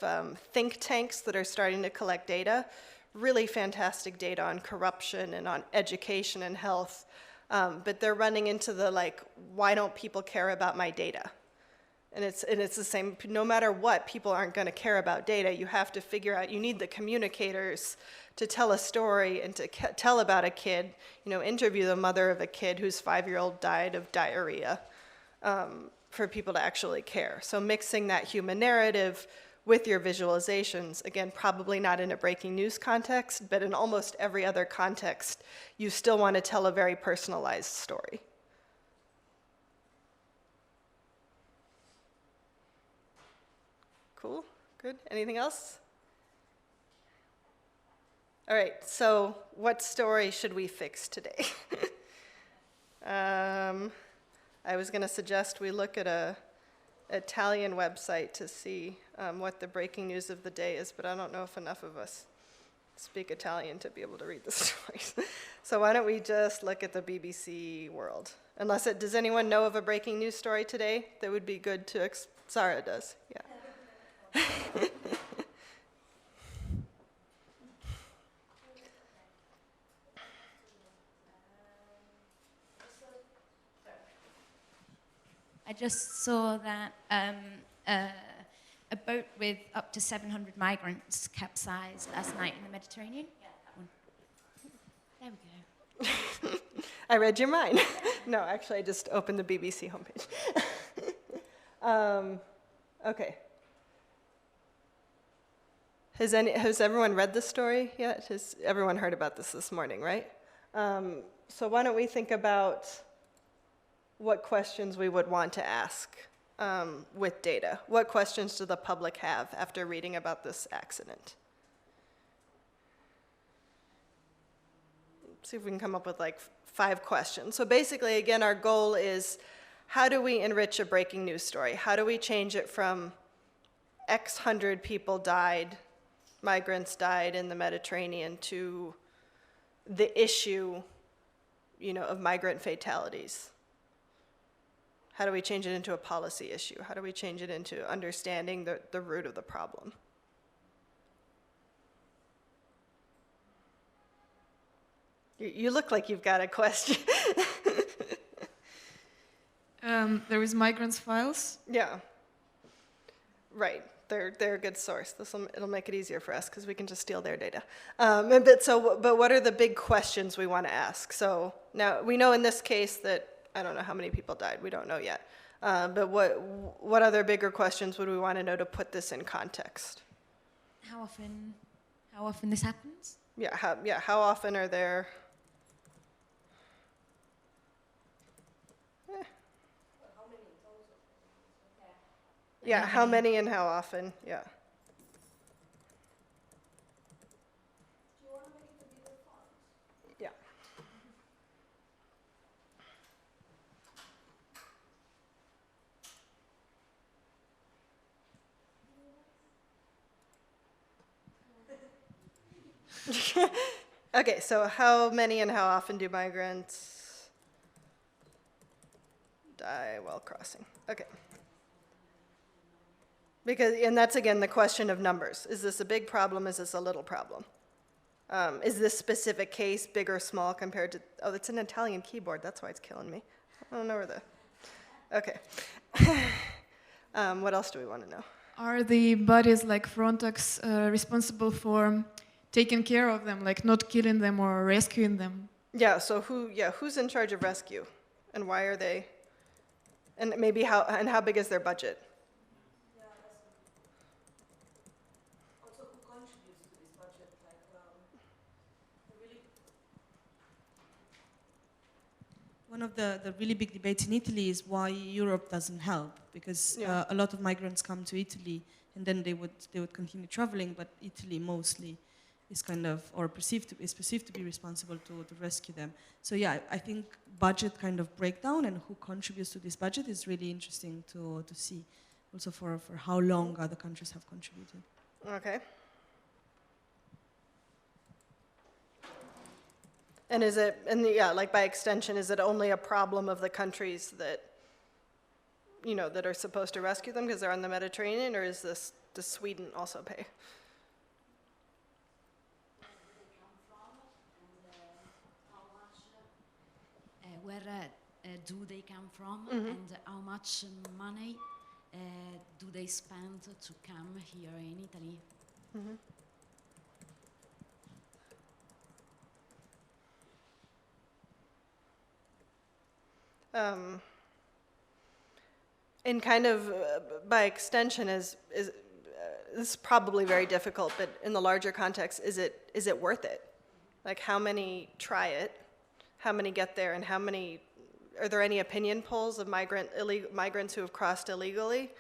think tanks that are starting to collect data, really fantastic data on corruption and on education and health. But they're running into the, why don't people care about my data? And it's the same, no matter what, people aren't going to care about data. You have to figure out, you need the communicators to tell a story and to tell about a kid, interview the mother of a kid whose 5-year-old died of diarrhea for people to actually care. So mixing that human narrative with your visualizations, again, probably not in a breaking news context, but in almost every other context, you still want to tell a very personalized story. Cool, good. Anything else? All right, so what story should we fix today? I was going to suggest we look at a Italian website to see what the breaking news of the day is, but I don't know if enough of us speak Italian to be able to read the stories. So why don't we just look at the BBC World? Does anyone know of a breaking news story today that would be good to, Zara does, yeah. I just saw that a boat with up to 700 migrants capsized last night in the Mediterranean. Yeah, that one. There we go. I read your mind. No, actually, I just opened the BBC homepage. Okay. Has everyone read this story yet? Has everyone heard about this morning, right? So why don't we think about what questions we would want to ask with data? What questions do the public have after reading about this accident? See if we can come up with like 5 questions. So basically, again, our goal is, how do we enrich a breaking news story? How do we change it from X hundred people died, migrants died in the Mediterranean, to the issue, of migrant fatalities? How do we change it into a policy issue? How do we change it into understanding the root of the problem? You look like you've got a question. There is migrants files. Yeah. Right. They're a good source. It'll make it easier for us because we can just steal their data. But what are the big questions we want to ask? So now we know in this case that I don't know how many people died. We don't know yet. But what other bigger questions would we want to know to put this in context? How often this happens? How often are there? Yeah, how many and how often? Yeah. Yeah. Okay, so how many and how often do migrants die while crossing? Okay. And that's again the question of numbers. Is this a big problem? Is this a little problem? Is this specific case big or small compared to, oh, it's an Italian keyboard, that's why it's killing me. I don't know where okay. What else do we want to know? Are the bodies like Frontex responsible for taking care of them, like not killing them or rescuing them? Yeah, so who's in charge of rescue? And why are they, and maybe how big is their budget? One of the really big debates in Italy is why Europe doesn't help, because a lot of migrants come to Italy and then they would continue traveling, but Italy mostly is perceived to be responsible to rescue them. So yeah, I think budget kind of breakdown and who contributes to this budget is really interesting to see, also for how long other countries have contributed. Okay. And like by extension, is it only a problem of the countries that, that are supposed to rescue them because they're on the Mediterranean, or does Sweden also pay? Where do they come from, and how much money do they spend to come here in Italy? Mm-hmm. And kind of by extension this is probably very difficult, but in the larger context, is it worth it? Like, how many try it? How many get there? And are there any opinion polls of migrants who have crossed illegally?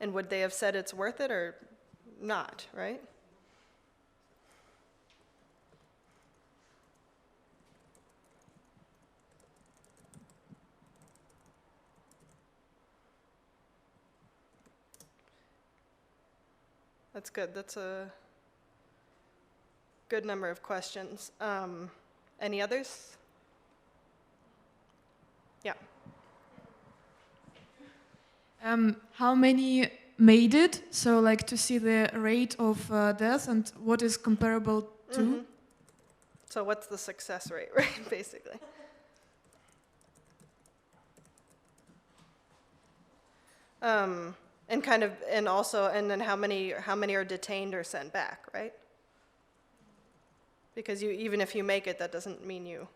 And would they have said it's worth it or not, right? That's good. That's a good number of questions. Any others? Yeah. How many made it? So like to see the rate of death and what is comparable to? Mm-hmm. So what's the success rate, right, basically? And kind of, and also, and then how many are detained or sent back, right? Because even if you make it, that doesn't mean you.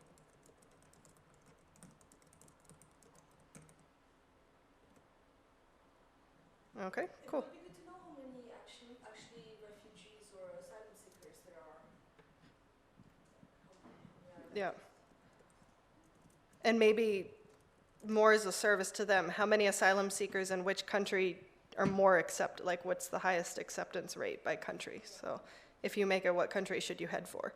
Okay, cool. It would be good to know how many actually refugees or asylum seekers there are. Yeah. And maybe more as a service to them, how many asylum seekers in which country are more accepted, like what's the highest acceptance rate by country? So if you make it, what country should you head for?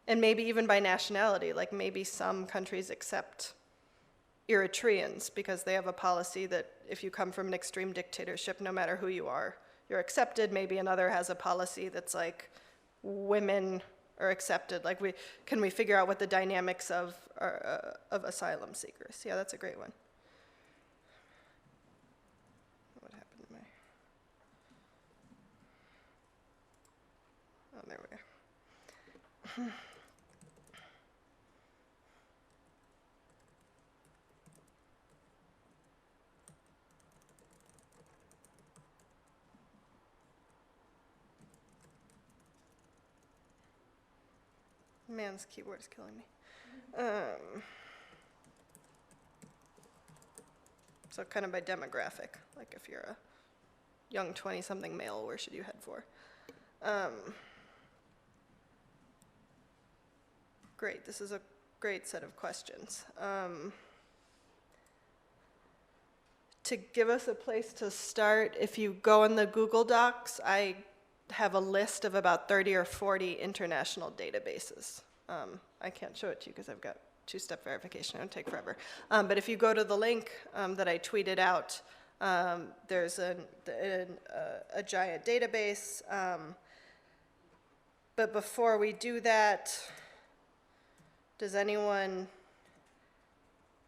And maybe even by nationality, like maybe some countries accept Eritreans because they have a policy that if you come from an extreme dictatorship, no matter who you are, you're accepted. Maybe another has a policy that's like women are accepted. Like can we figure out what the dynamics of asylum seekers? Yeah, that's a great one. What happened to my? Oh, there we go. Man's keyboard is killing me. So kind of by demographic, like if you're a young 20-something male, where should you head for? Great, this is a great set of questions. To give us a place to start, if you go in the Google Docs, I have a list of about 30 or 40 international databases. I can't show it to you because I've got two-step verification. It would take forever. But if you go to the link that I tweeted out, there's a giant database. But before we do that, does anyone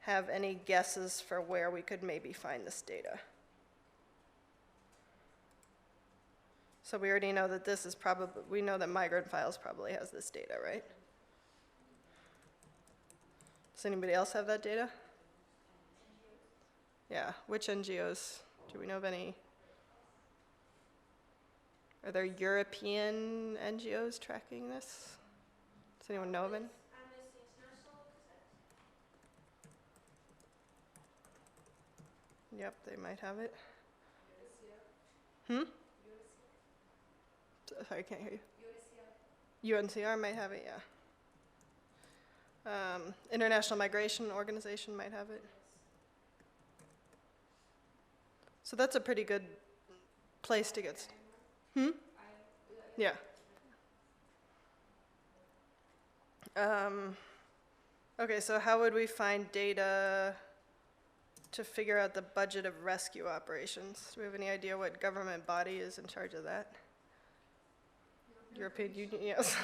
have any guesses for where we could maybe find this data? So we already know that this is probably, we know that Migrant Files probably has this data, right? Does anybody else have that data? Yeah, which NGOs? Do we know of any? Are there European NGOs tracking this? Does anyone know of any? Yep, they might have it. Sorry, I can't hear you. UNCR might have it, yeah. International Migration Organization might have it. So that's a pretty good place to get. Yeah. Okay, so how would we find data to figure out the budget of rescue operations? Do we have any idea what government body is in charge of that? European Union, yes.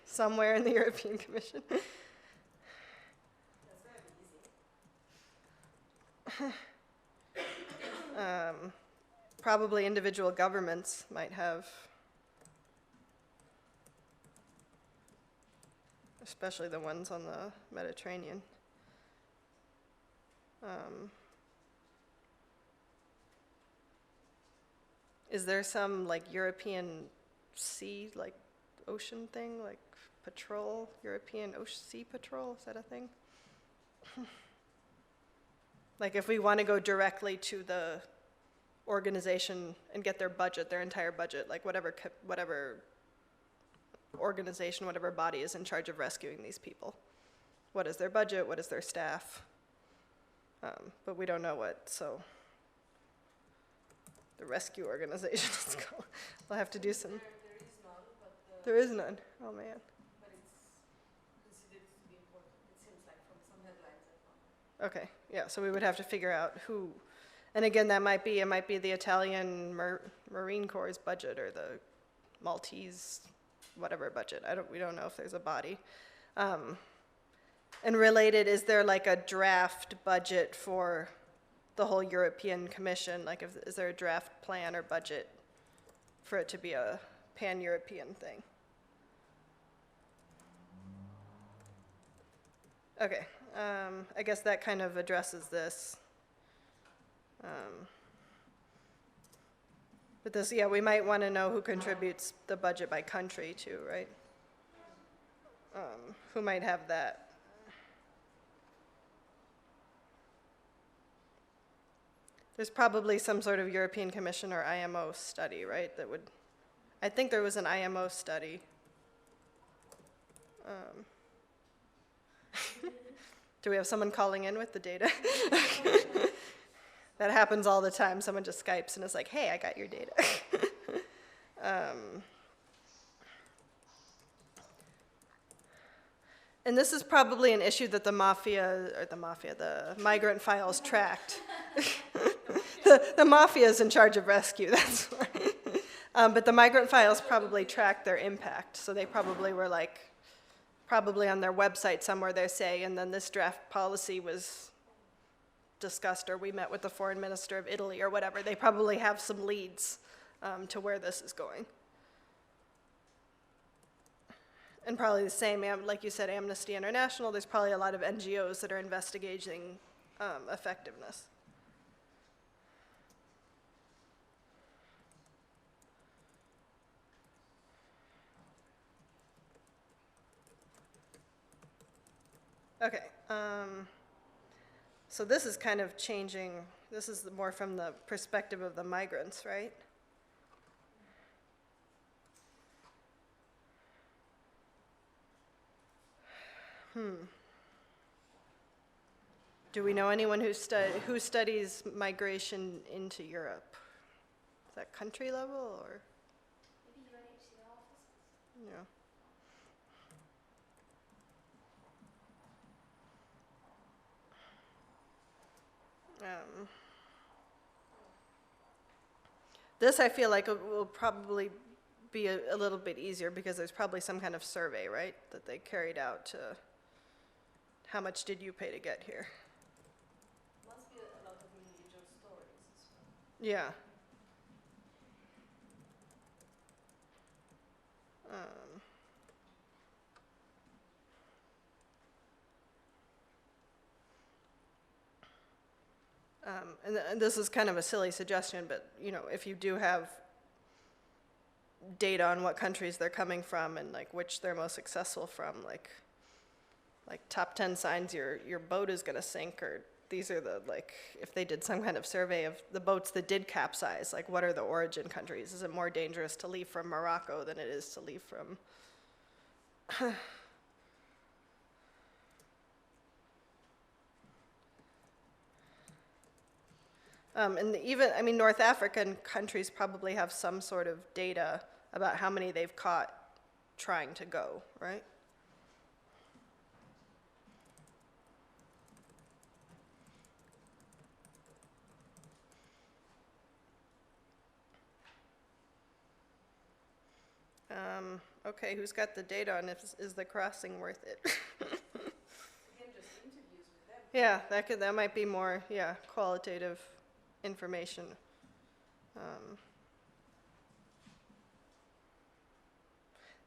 Somewhere in the European Commission. Probably individual governments might have, especially the ones on the Mediterranean. Is there some like European sea, like ocean thing, like patrol, European Sea Patrol, is that a thing? Like if we want to go directly to the organization and get their budget, their entire budget, like whatever organization, whatever body is in charge of rescuing these people. What is their budget? What is their staff? But we don't know what, so the rescue organization is called. We'll have to do some. There is none, but There is none. Oh man. but it's considered to be important. It seems like from some headlines I found. Okay, yeah, so we would have to figure out who, and again, it might be the Italian Marine Corps' budget or the Maltese whatever budget. We don't know if there's a body. And related, is there like a draft budget for the whole European Commission? Like, is there a draft plan or budget for it to be a pan-European thing? Okay, I guess that kind of addresses this. But this, yeah, we might want to know who contributes the budget by country too, right? Who might have that? There's probably some sort of European Commission or IMO study, right? That would, I think there was an IMO study. Do we have someone calling in with the data? That happens all the time. Someone just Skypes and is like, hey, I got your data. And this is probably an issue that the migrant files tracked. The mafia is in charge of rescue, that's why. But the migrant files probably tracked their impact. So they probably were like, probably on their website somewhere they say, and then this draft policy was discussed, or we met with the foreign minister of Italy or whatever. They probably have some leads to where this is going. And probably the same, like you said, Amnesty International, there's probably a lot of NGOs that are investigating effectiveness. Okay, so this is kind of changing, this is more from the perspective of the migrants, right? Do we know anyone who studies migration into Europe? Is that country level or? Maybe UNHCR officers? Yeah. This I feel like will probably be a little bit easier because there's probably some kind of survey, right, that they carried out to how much did you pay to get here? Must be a lot of individual stories as well. Yeah. And this is kind of a silly suggestion, but you know, if you do have data on what countries they're coming from and like which they're most successful from, like top 10 signs your boat is going to sink, or these are the, like, if they did some kind of survey of the boats that did capsize, like what are the origin countries? Is it more dangerous to leave from Morocco than it is to leave from and even, I mean, North African countries probably have some sort of data about how many they've caught trying to go, right? Okay, who's got the data on is the crossing worth it? Yeah, that might be more, yeah, qualitative information.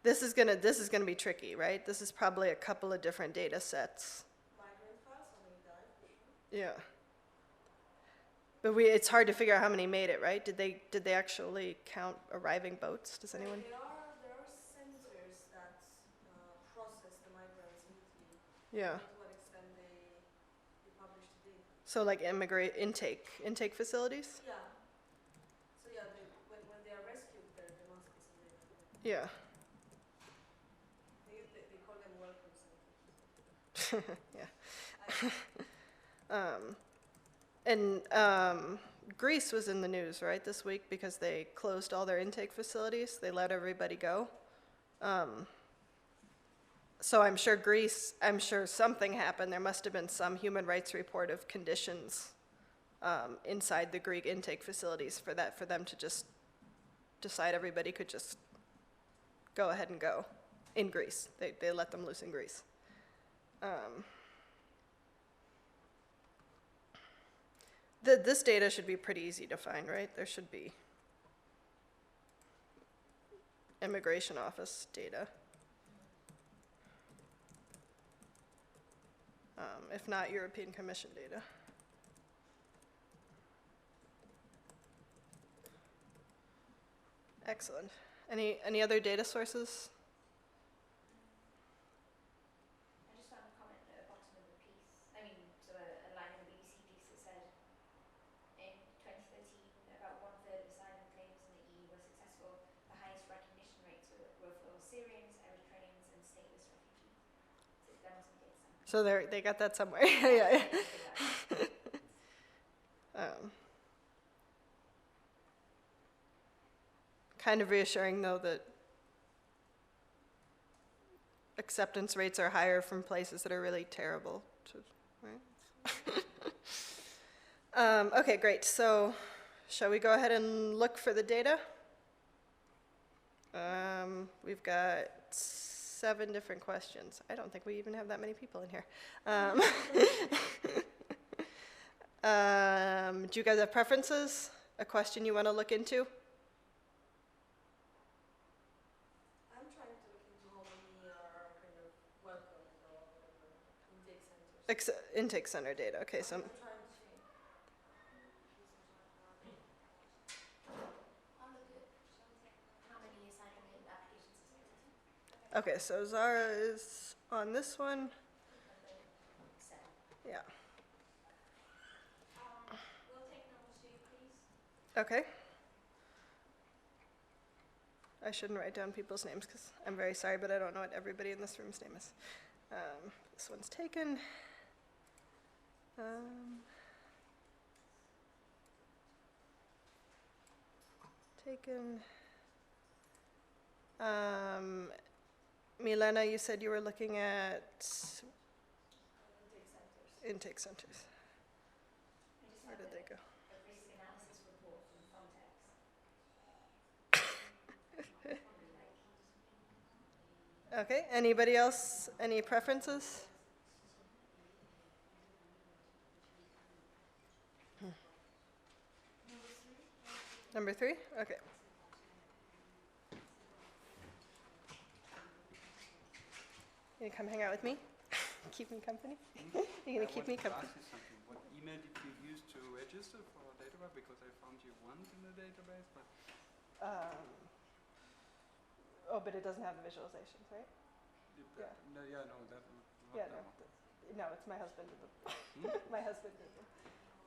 This is gonna be tricky, right? This is probably a couple of different data sets. Migrant files, how many died for sure. Yeah. But it's hard to figure out how many made it, right? Did they actually count arriving boats? Does anyone? There are centers that process the migrants in Italy. Yeah. To what extent they publish the data. So like intake facilities? Yeah. So yeah, when they are rescued, there must be some data. Yeah. They call them welcome centers. Yeah. And Greece was in the news, right, this week because they closed all their intake facilities. They let everybody go. So I'm sure something happened. There must have been some human rights report of conditions inside the Greek intake facilities for them to just decide everybody could just go ahead and go in Greece. They let them loose in Greece. This data should be pretty easy to find, right? There should be immigration office data. If not, European Commission data. Excellent. Any other data sources? I just found a comment at the bottom of the piece. So a line in the BBC piece that said, in 2013, about one-third of asylum claims in the EU were successful. The highest recognition rates were for Syrians, Eritreans, and stateless refugees. So there must be data somewhere. So they got that somewhere. Yeah. Kind of reassuring, though, that acceptance rates are higher from places that are really terrible. Right? Okay, great. So shall we go ahead and look for the data? We've got 7 different questions. I don't think we even have that many people in here. Do you guys have preferences? A question you want to look into? I'm trying to look into how many are kind of welcomed or whatever, intake centers. Intake center data. Okay, so I'm trying to see. I'll look at, shall we say, how many asylum applications are submitted? okay, so Zara is on this one. Yeah. We'll take number 2, please. Okay. I shouldn't write down people's names because I'm very sorry, but I don't know what everybody in this room's name is. This one's taken. Taken. Milena, you said you were looking at intake centers. Where did they go? A risk analysis report from Frontex. Okay, anybody else? Any preferences? Number 3? Okay. You gonna come hang out with me? Keep me company? You gonna keep me company? Ask you something. What email did you use to register for database? Because I found you once in the database, but Oh, but it doesn't have the visualizations, right? Yeah. No, that one. Yeah, no, it's my husband did them. My husband did them.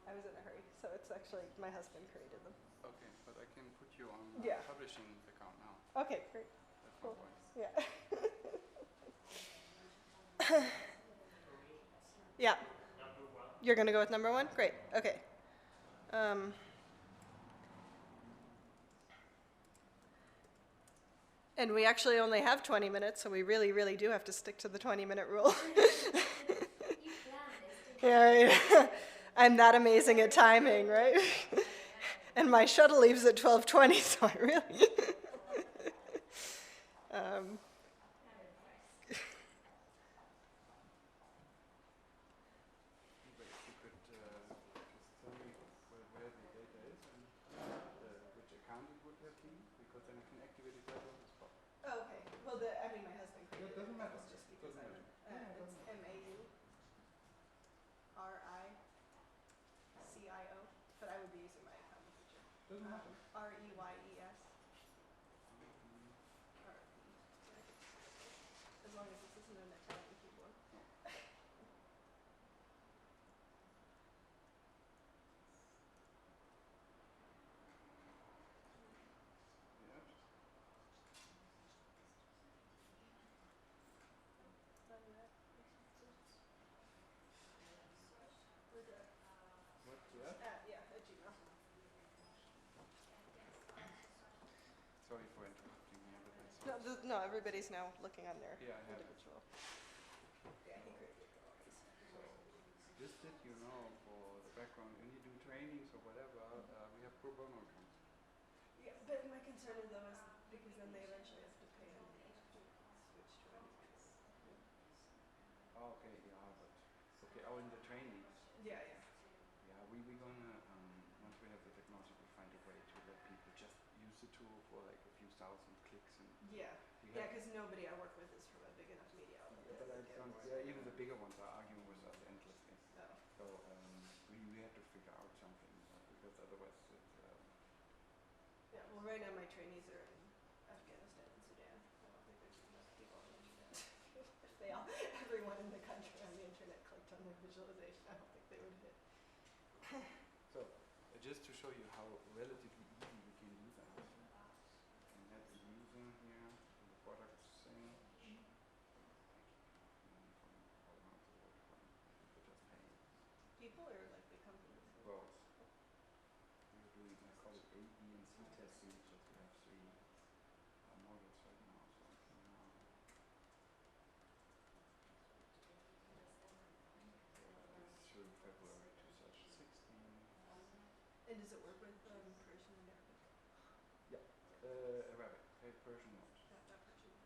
I was in a hurry, so it's actually my husband created them. Okay, but I can put you on Yeah. publishing account now. Okay, great. That's Cool. my point. Yeah. Yeah. You're gonna go with number 1? Great. Okay. And we actually only have 20 minutes, so we really, really do have to stick to the 20-minute rule. Yeah, right. I'm that amazing at timing, right? And my shuttle leaves at 12:20, so I really. But if you could just tell me where the data is and which account it would have been, because then I can activate it right on the spot. Oh, okay. Well, my husband created It doesn't it. matter. It's just because Doesn't matter. it's MAURICIO, but I would be using my account in the future. Doesn't matter. REYES. As long as this isn't an Italian keyboard. Yeah. What? Yeah. Yeah, at Gmail. Sorry for interrupting you, but that's No, no, everybody's now looking on their Yeah, I have it. individual. Yeah, he created all these. This did you know for the background when you do trainings or whatever, we have pro bono accounts. Yeah, but my concern is though is because then they eventually have to pay and they have to switch to anything. Oh, okay, yeah, but okay. Oh, in the trainings. Yeah, yeah. Yeah, we gonna once we have the technology, we find a way to let people just use the tool for like a few thousand clicks and. Yeah, we yeah, have- because nobody I work with is from a big enough media outlet. Yeah, but I don't. Yeah, even the bigger ones are arguing with us endlessly. No. So we have to figure out something because otherwise it. Yeah, well, right now my trainees are in visualization. I don't think they would hit. So, just to show you how relatively easy we can do that. We can add the user here, the product thing. People or like the companies? Both. We're doing, I call it A, B, and C testing because we have three models right now. So through February 2016. And does it work with Persian and Arabic? Arabic, Persian not. That Persian.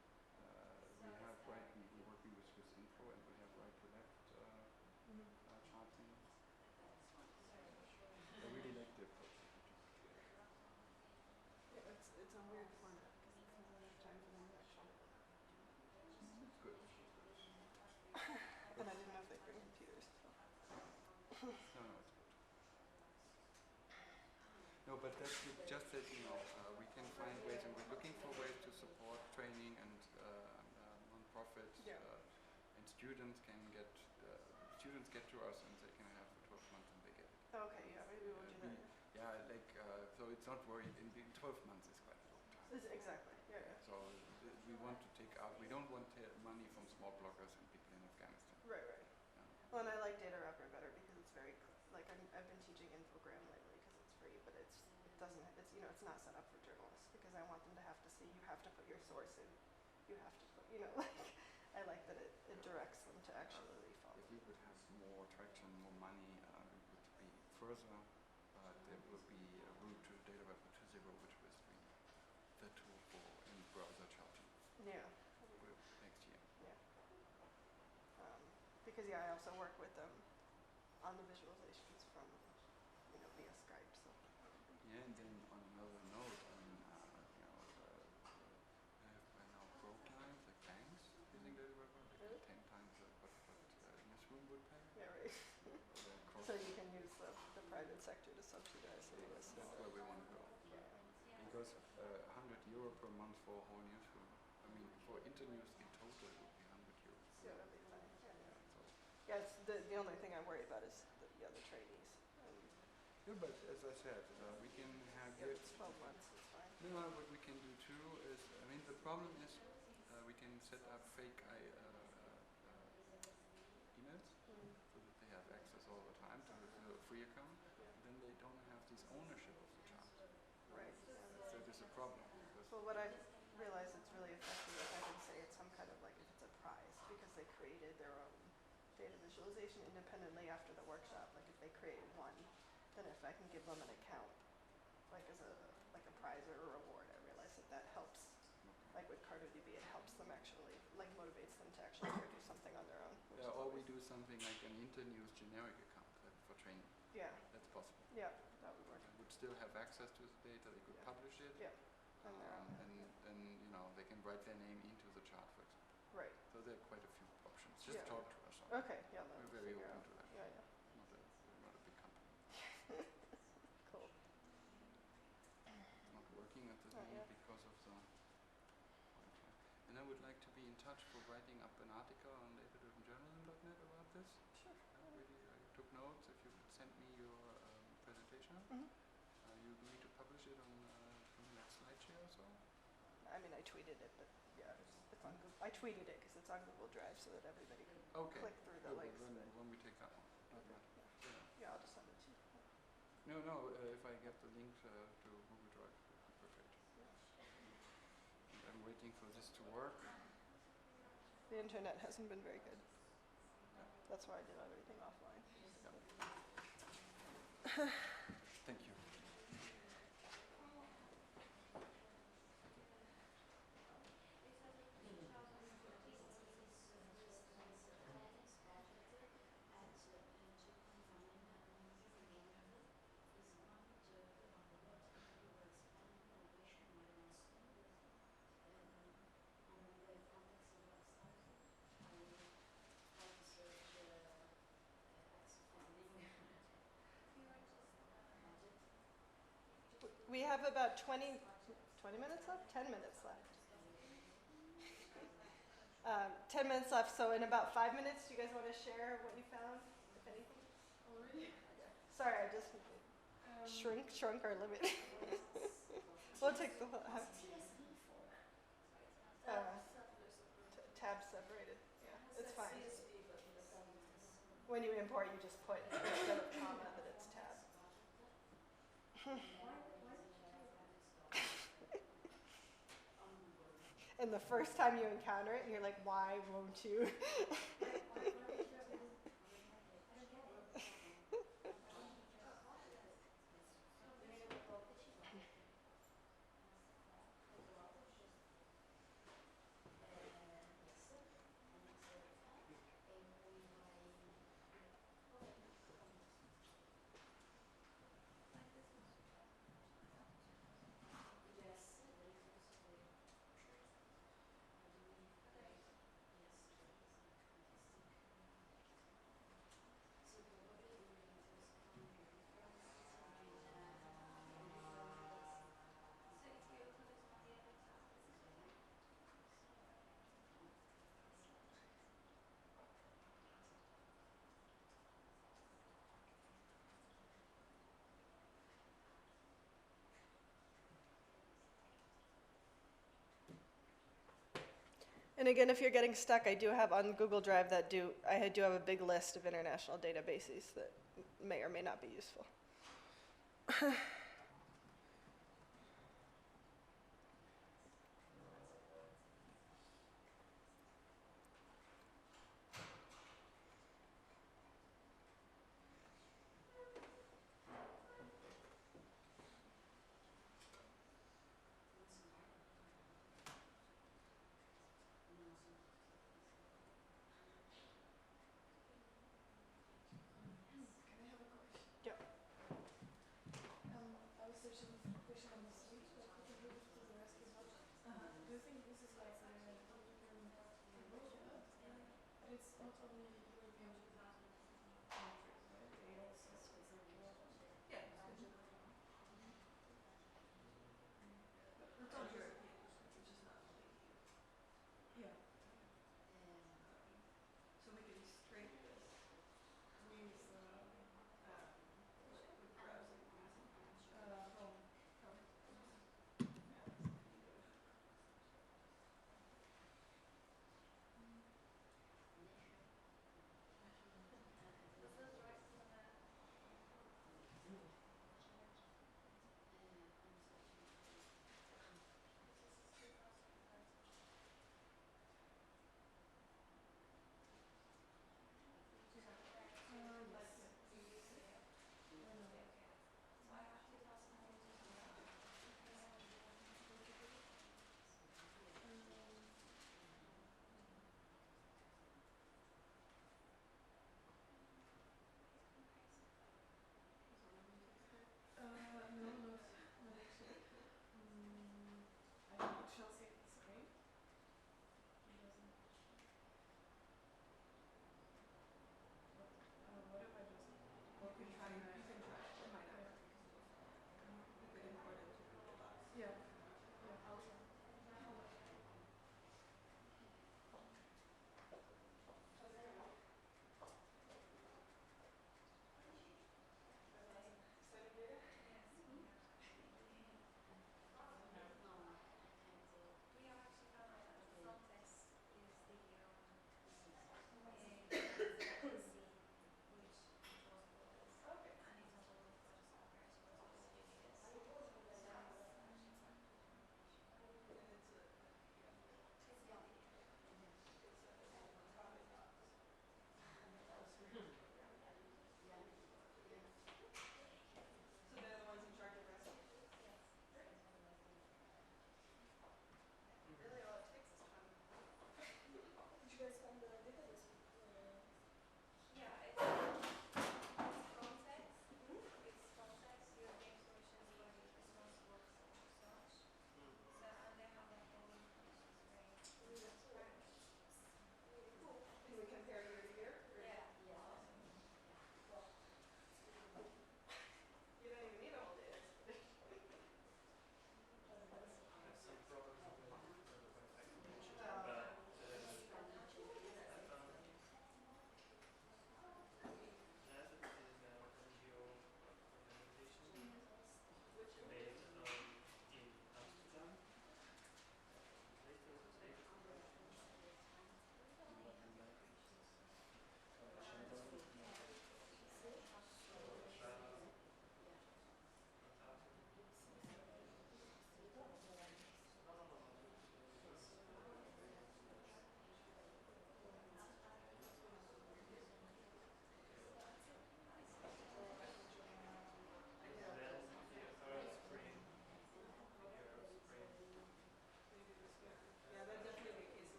We have we're working with Swiss Info and we have right to left charting. I really like the approach. Yeah, it's a weird format because it doesn't have enough time for them to actually. It's good. And I didn't know if they bring computers. So. No, it's good. No, but that's just that, we can find ways, and we're looking for ways to support training and non-profit, and students get to us and they can have for 12 months and they get it. Okay, yeah, maybe we'll do that. So it's not worried, in 12 months is quite a long time. Exactly, yeah. So we want to take out, we don't want money from small bloggers and people in Afghanistan. Right. Yeah. Well, and I like Data Wrapper better because it's very, I've been teaching Infogram lately because it's free, but it's not set up for journalists because I want them to have to see, you have to put your source in, you have to put, I like that it directs them to actually follow. If we would have more traction, more money, it would be further, but there will be a route to Data Wrapper 2.0, which was the tool for in-browser charting. Yeah. Next year. Yeah. Because I also work with them on the visualizations from, via Skype. So. Yeah, and then on another note, I mean, I have by now broke lines like banks using Data Wrapper. They Really? pay 10 times what Newsroom would pay. Yeah, right. So you can use the private sector to subsidize some of this. That's where we want to go. Because €100 per month for a whole newsroom. I mean, for internews in total, it would be €100. Yeah, that'd be fine. Yeah, it's the only thing I worry about is the trainees. Yeah, but as I said, we can have It's 12 months, it's fine. No, what we can do too is, the problem is we can set up fake emails so that they have access all the time to the free account. Then they don't have this ownership of the chart. Right. So this is a problem. Well, what I've realized it's really effective is I can say it's some kind of if it's a prize because they created their own data visualization independently after the workshop. Like if they create one, then if I can give them an account, as a prize or a reward, I realize that helps. Like with CartoDB, it helps them actually, motivates them to actually go do something on their own. Or we do something like an internews generic account for training. Yeah. That's possible. Yeah, that would work. They would still have access to the data, they could publish it. Yeah. And they can write their name into the chart, for example. Right. So there are quite a few options. Just talk to us. Okay, yeah. We're very open to that. Yeah. We're not a big company. Cool. It's not working at this moment because of the Wi-Fi. And I would like to be in touch for writing up an article on data-driven-journalism.net about this. Sure. I took notes. If you could send me your presentation, you need to publish it on something like SlideShare or so? I mean, I tweeted it, but it's on Google. I tweeted it because it's on Google Drive so that everybody can click through the links. When we take that one. Okay. Yeah, I'll just send it to you. No, if I get the link to Google Drive, it would be perfect. And I'm waiting for this to work. The internet hasn't been very good. That's why I did everything offline. Thank you. We have about 20 minutes left? 10 minutes left. 10 minutes left, so in about 5 minutes, do you guys want to share what you found? If Sorry, I just shrunk our limit. We'll take the tab separated. Yeah, it's fine. When you import, you just put instead of comma that it's tab. And the first time you encounter it, you're like, why won't you? And again, if you're getting stuck, I do have on Google Drive I do have a big list of international databases that may or may not be useful.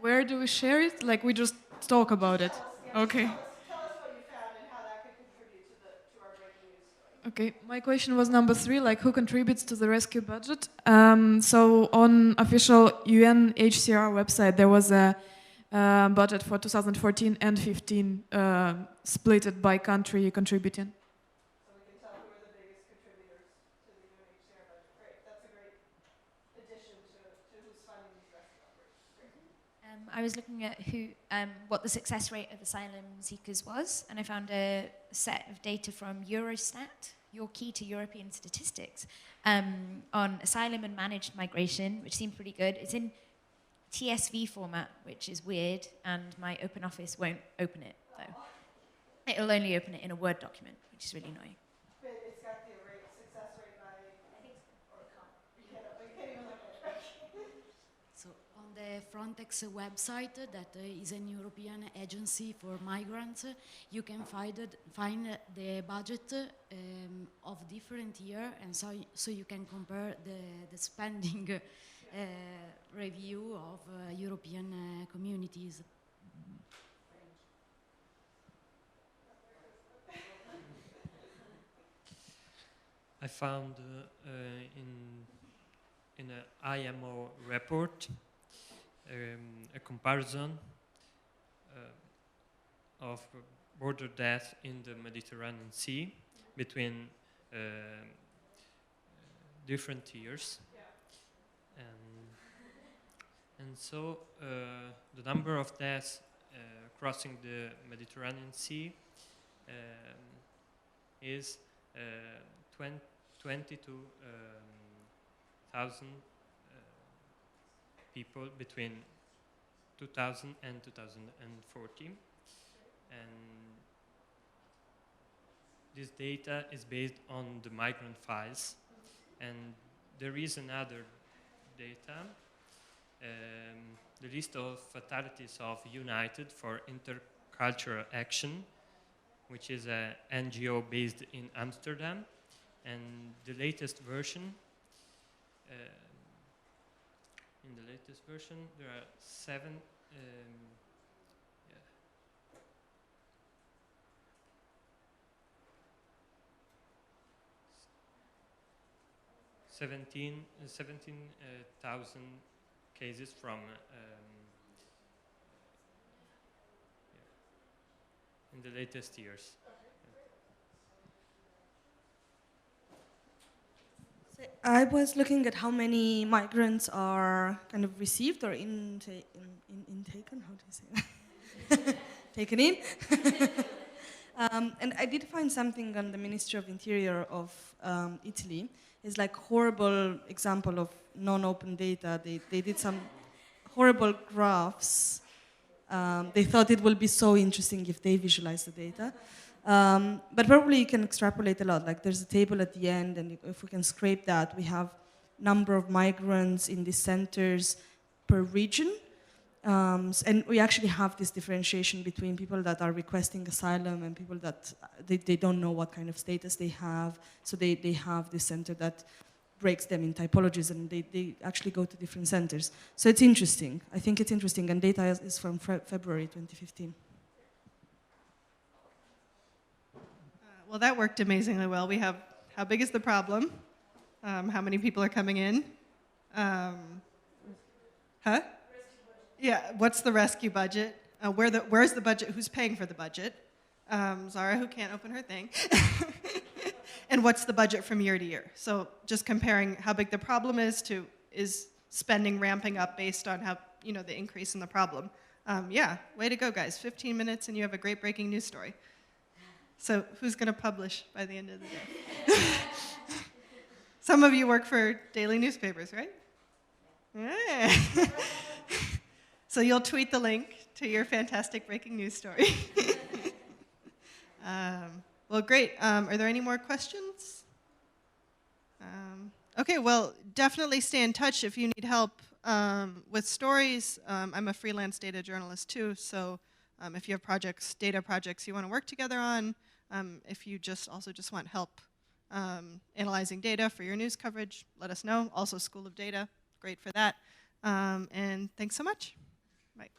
where do we share it? Like we just talk about it. Okay. Tell us what you found and how that could contribute to our breaking news story. Okay, my question was number 3, like who contributes to the rescue budget? So on official UNHCR website, there was a budget for 2014 and 15 split it by country contributing. So we can tell who are the biggest contributors to the UNHCR budget. Great, that's a great addition to who's funding these rescue operations. Great. I was looking at what the success rate of asylum seekers was, and I found a set of data from Eurostat, your key to European statistics, on asylum and managed migration, which seemed pretty good. It's in TSV format, which is weird, and my OpenOffice won't open it, though. It'll only open it in a Word document, which is really annoying. But it's got the success rate by, I think, or you can't even look at it. So on the Frontex website, that is an European agency for migrants, you can find the budget of different year, and so you can compare the spending review of European communities. I found in an IMO report a comparison of border death in the Mediterranean Sea between different years. And so the number of deaths crossing the Mediterranean Sea is 22,000 people between 2000 and 2014. And this data is based on the migrant files. And there is another data, the list of fatalities of United for Intercultural Action, which is an NGO based in Amsterdam. And the latest version, there are 17,000 cases from in the latest years. I was looking at how many migrants are kind of received or taken. How do you say that? Taken in. And I did find something on the Ministry of Interior of Italy. It's like horrible example of non-open data. They did some horrible graphs. They thought it will be so interesting if they visualize the data. But probably you can extrapolate a lot. Like there's a table at the end, and if we can scrape that, we have number of migrants in these centers per region. And we actually have this differentiation between people that are requesting asylum and people that they don't know what kind of status they have. So they have this center that breaks them in typologies, and they actually go to different centers. So it's interesting. I think it's interesting, and data is from February 2015. Well, that worked amazingly well. We have how big is the problem? How many people are coming in? Yeah, what's the rescue budget? Where's the budget? Who's paying for the budget? Zara, who can't open her thing. And what's the budget from year to year? So just comparing how big the problem is to is spending ramping up based on how, the increase in the problem. Yeah, way to go, guys. 15 minutes and you have a great breaking news story. So who's going to publish by the end of the day? Some of you work for daily newspapers, right? Yeah. So you'll tweet the link to your fantastic breaking news story. Well, great. Are there any more questions? Okay, well, definitely stay in touch if you need help with stories. I'm a freelance data journalist too, so if you have data projects you want to work together on, if you just want help analyzing data for your news coverage, let us know. Also, School of Data, great for that. And thanks so much. Bye.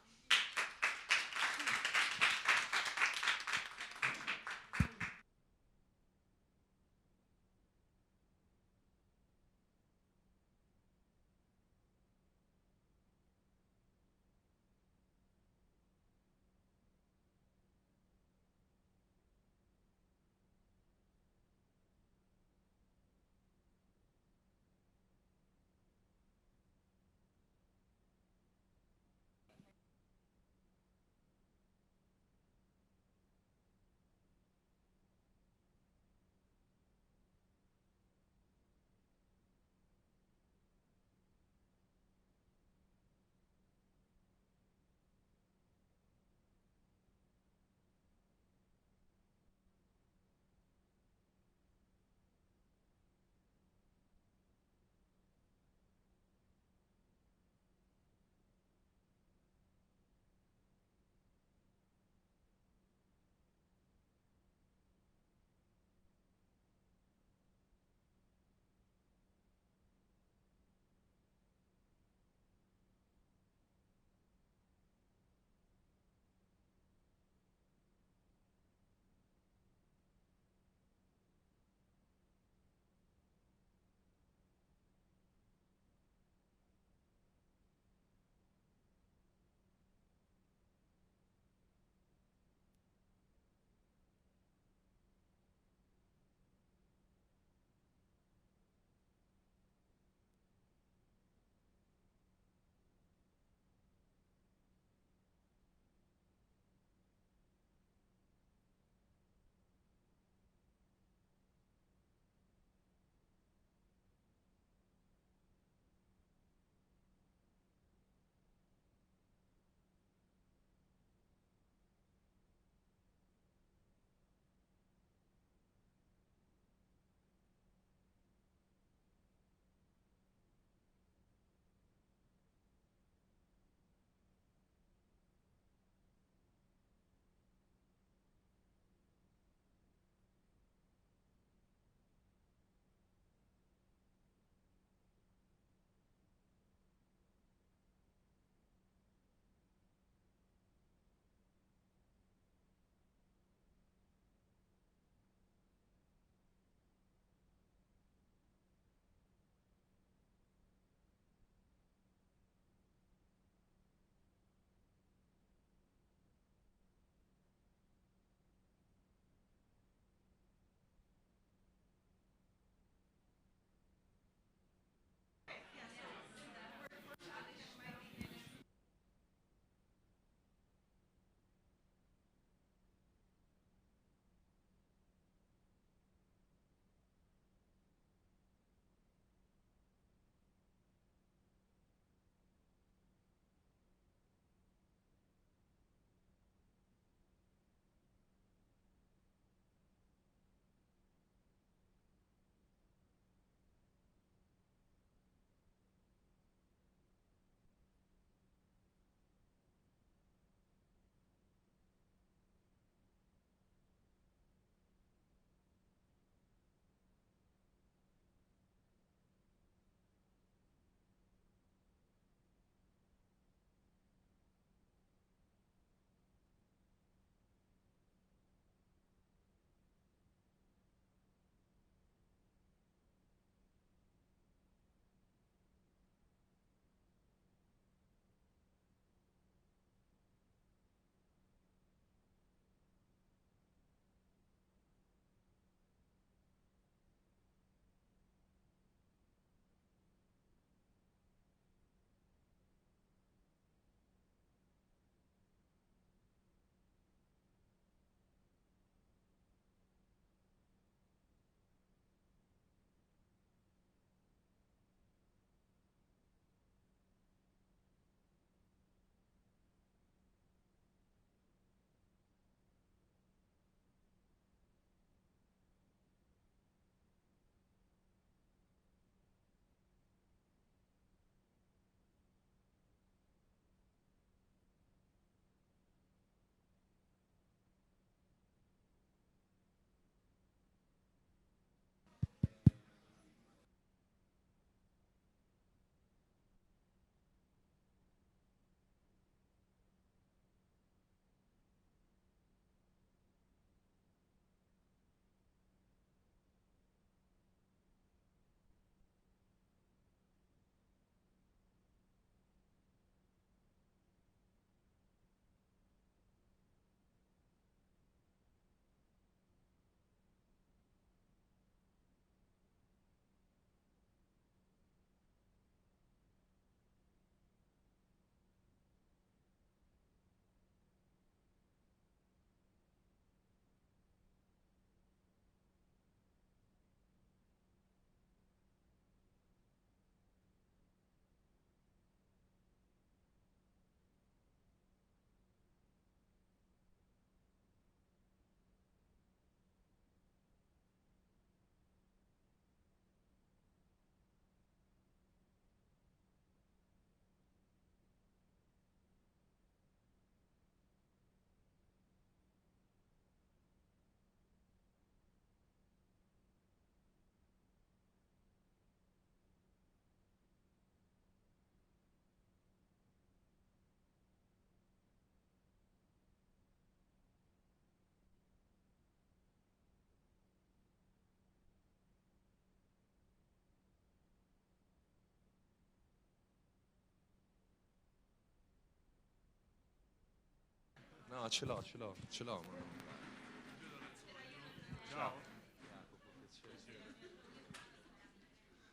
No, ce l'ho.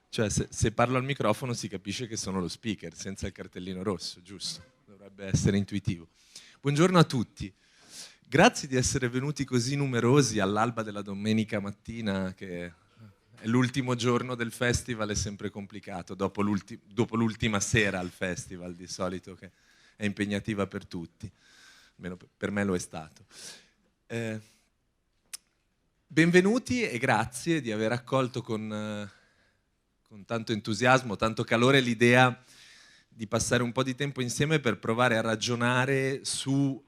Cioè, se parlo al microfono si capisce che sono lo speaker, senza il cartellino rosso, giusto? Dovrebbe essere intuitivo. Buongiorno a tutti. Grazie di essere venuti così numerosi all'alba della domenica mattina, che è l'ultimo giorno del festival, è sempre complicato, dopo l'ultima sera al festival di solito, che è impegnativa per tutti, almeno per me lo è stato. Benvenuti e grazie di aver accolto con tanto entusiasmo, tanto calore l'idea di passare un po' di tempo insieme per provare a ragionare su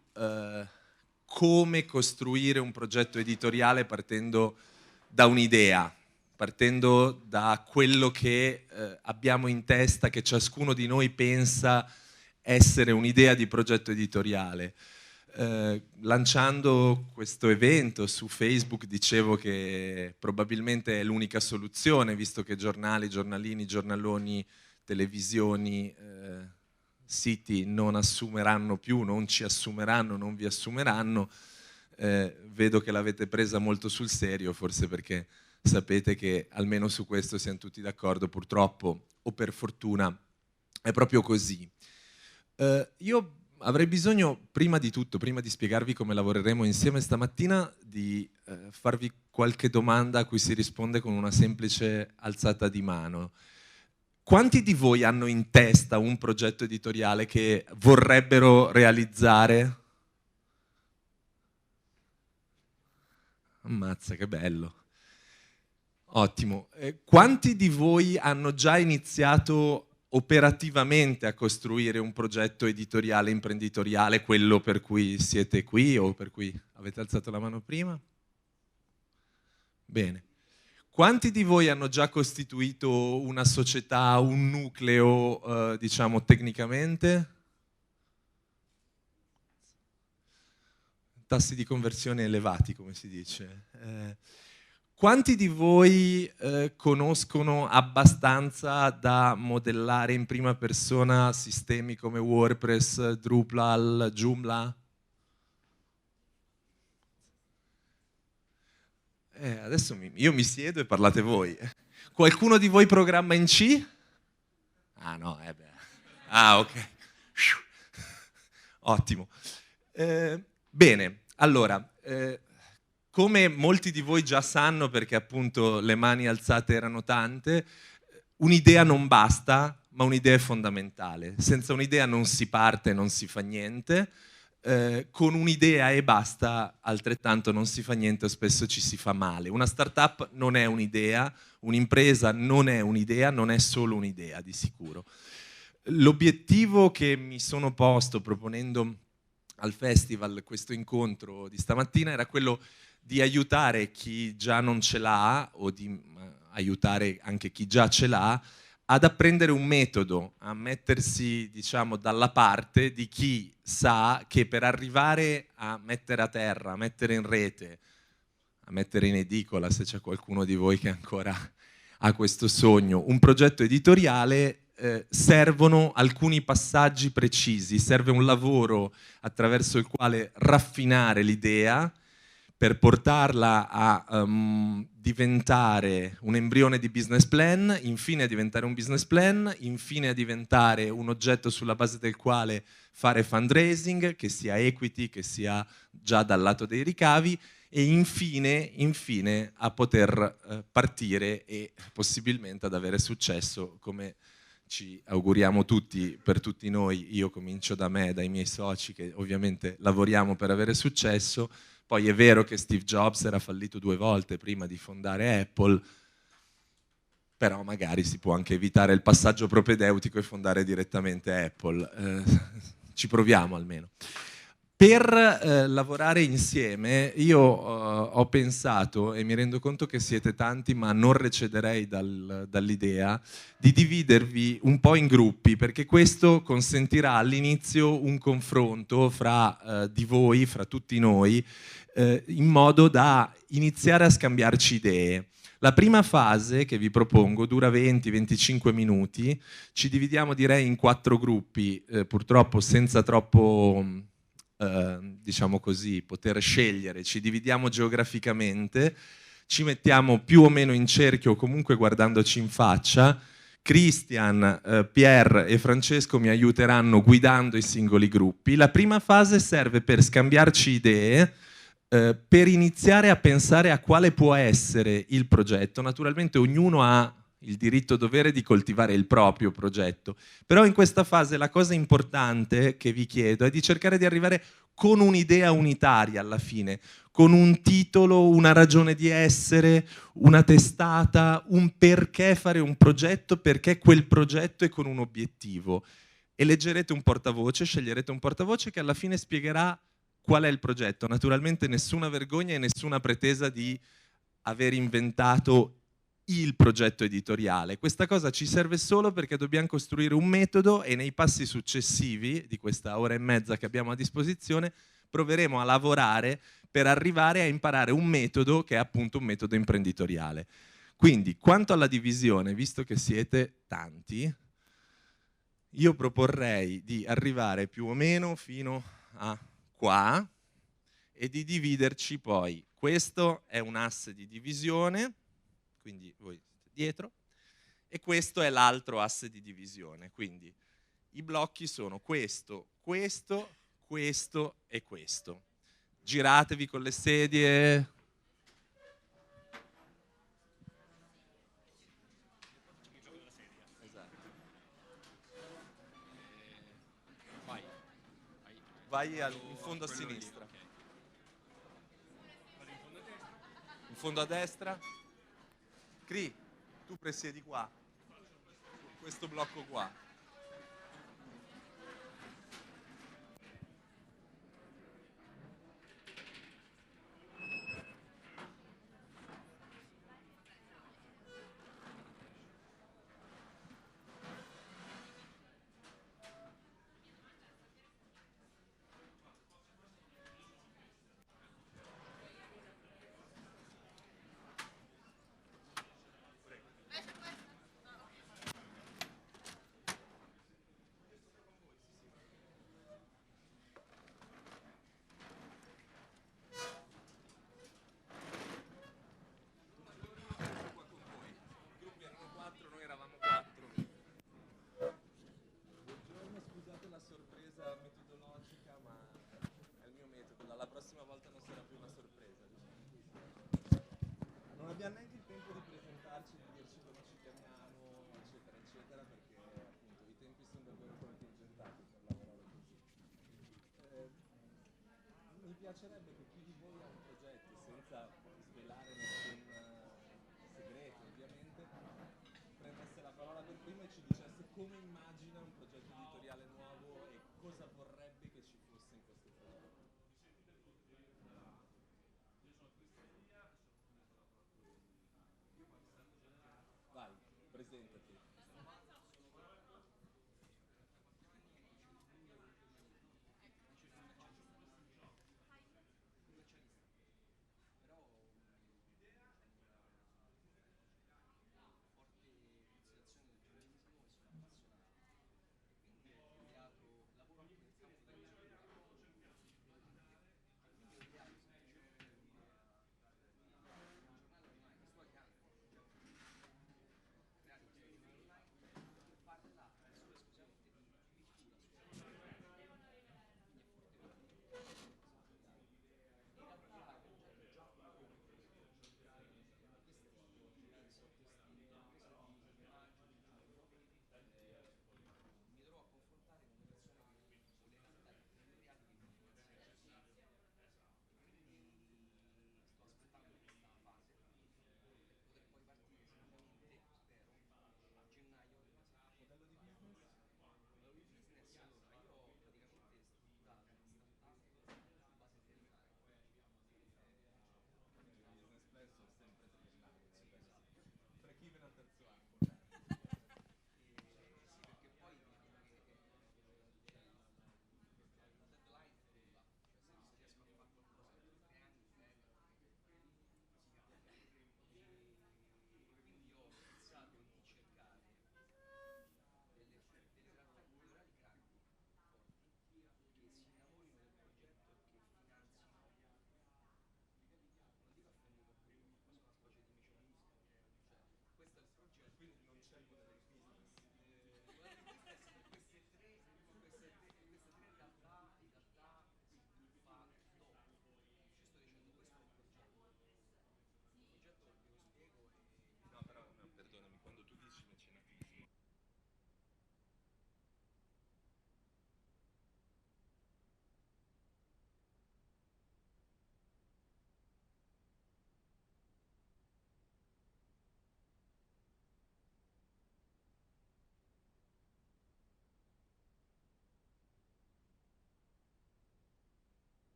come costruire un progetto editoriale partendo da un'idea, partendo da quello che abbiamo in testa, che ciascuno di noi pensa essere un'idea di progetto editoriale. Lanciando questo evento su Facebook dicevo che probabilmente è l'unica soluzione, visto che giornali, giornalini, giornaloni, televisioni, siti non assumeranno più, non ci assumeranno, non vi assumeranno. Vedo che l'avete presa molto sul serio, forse perché sapete che almeno su questo siamo tutti d'accordo, purtroppo o per fortuna è proprio così. Io avrei bisogno, prima di tutto, prima di spiegarvi come lavoreremo insieme stamattina, di farvi qualche domanda a cui si risponde con una semplice alzata di mano. Quanti di voi hanno in testa un progetto editoriale che vorrebbero realizzare? Ammazza, che bello. Ottimo. Quanti di voi hanno già iniziato operativamente a costruire un progetto editoriale, imprenditoriale, quello per cui siete qui o per cui avete alzato la mano prima? Bene. Quanti di voi hanno già costituito una società, un nucleo, diciamo, tecnicamente? Tassi di conversione elevati, come si dice. Quanti di voi conoscono abbastanza da modellare in prima persona sistemi come WordPress, Drupal, Joomla? Adesso io mi siedo e parlate voi. Qualcuno di voi programma in C? Ah no, beh. Ah, ok. Ottimo. Bene, allora, come molti di voi già sanno, perché appunto le mani alzate erano tante, un'idea non basta, ma un'idea è fondamentale. Senza un'idea non si parte, non si fa niente. Con un'idea e basta, altrettanto non si fa niente o spesso ci si fa male. Una startup non è un'idea, un'impresa non è un'idea, non è solo un'idea di sicuro. L'obiettivo che mi sono posto proponendo al festival questo incontro di stamattina era quello di aiutare chi già non ce l'ha o di aiutare anche chi già ce l'ha ad apprendere un metodo, a mettersi, diciamo, dalla parte di chi sa che per arrivare a mettere a terra, a mettere in rete, a mettere in edicola, se c'è qualcuno di voi che ancora ha questo sogno, un progetto editoriale, servono alcuni passaggi precisi, serve un lavoro attraverso il quale raffinare l'idea per portarla a diventare un embrione di business plan, infine a diventare un business plan, infine a diventare un oggetto sulla base del quale fare fundraising, che sia equity, che sia già dal lato dei ricavi, e infine a poter partire e possibilmente ad avere successo, come ci auguriamo tutti, per tutti noi. Io comincio da me, dai miei soci, che ovviamente lavoriamo per avere successo. Poi è vero che Steve Jobs era fallito 2 volte prima di fondare Apple, però magari si può anche evitare il passaggio propedeutico e fondare direttamente Apple. Ci proviamo almeno. Per lavorare insieme io ho pensato, e mi rendo conto che siete tanti, ma non recederei dall'idea, di dividervi un po' in gruppi, perché questo consentirà all'inizio un confronto fra di voi, fra tutti noi, in modo da iniziare a scambiarci idee. La prima fase che vi propongo dura 20-25 minuti, ci dividiamo direi in 4 gruppi, purtroppo senza troppo diciamo così, poter scegliere, ci dividiamo geograficamente, ci mettiamo più o meno in cerchio, comunque guardandoci in faccia. Christian, Pierre e Francesco mi aiuteranno guidando i singoli gruppi. La prima fase serve per scambiarci idee, per iniziare a pensare a quale può essere il progetto. Naturalmente ognuno ha il diritto-dovere di coltivare il proprio progetto, però in questa fase la cosa importante che vi chiedo è di cercare di arrivare con un'idea unitaria alla fine, con un titolo, una ragione di essere, una testata, un perché fare un progetto, perché quel progetto è con un obiettivo. Eleggerete un portavoce, sceglierete un portavoce che alla fine spiegherà qual è il progetto. Naturalmente nessuna vergogna e nessuna pretesa di aver inventato il progetto editoriale. Questa cosa ci serve solo perché dobbiamo costruire un metodo e nei passi successivi di questa ora e mezza che abbiamo a disposizione proveremo a lavorare per arrivare a imparare un metodo che è appunto un metodo imprenditoriale. Quindi, quanto alla divisione, visto che siete tanti, io proporrei di arrivare più o meno fino a qua e di dividerci poi. Questo è un asse di divisione, quindi voi siete dietro, e questo è l'altro asse di divisione. Quindi i blocchi sono questo, questo, questo e questo. Giratevi con le sedie. Vai in fondo a sinistra. In fondo a destra. Cri, tu presiedi qua. Questo blocco qua. Non abbiamo neanche il tempo di presentarci, di dirci come ci chiamiamo, eccetera, eccetera, perché appunto i tempi sono davvero contingentati per lavorare così. Mi piacerebbe che chi di voi ha un progetto, senza svelare nessun segreto ovviamente, prendesse la parola per primo e ci dicesse come immagina un progetto editoriale nuovo e cosa vorrebbe che ci fosse in questo progetto. Vai, presentati.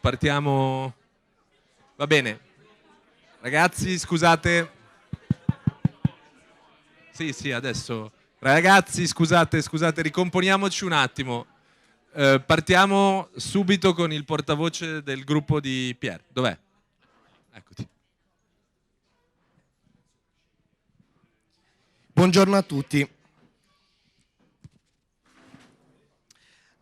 partiamo. Va bene. Ragazzi, scusate. Sì, adesso. Ragazzi, scusate, ricomponiamoci un attimo. Partiamo subito con il portavoce del gruppo di Pier. Dov'è? Eccoti. Buongiorno a tutti.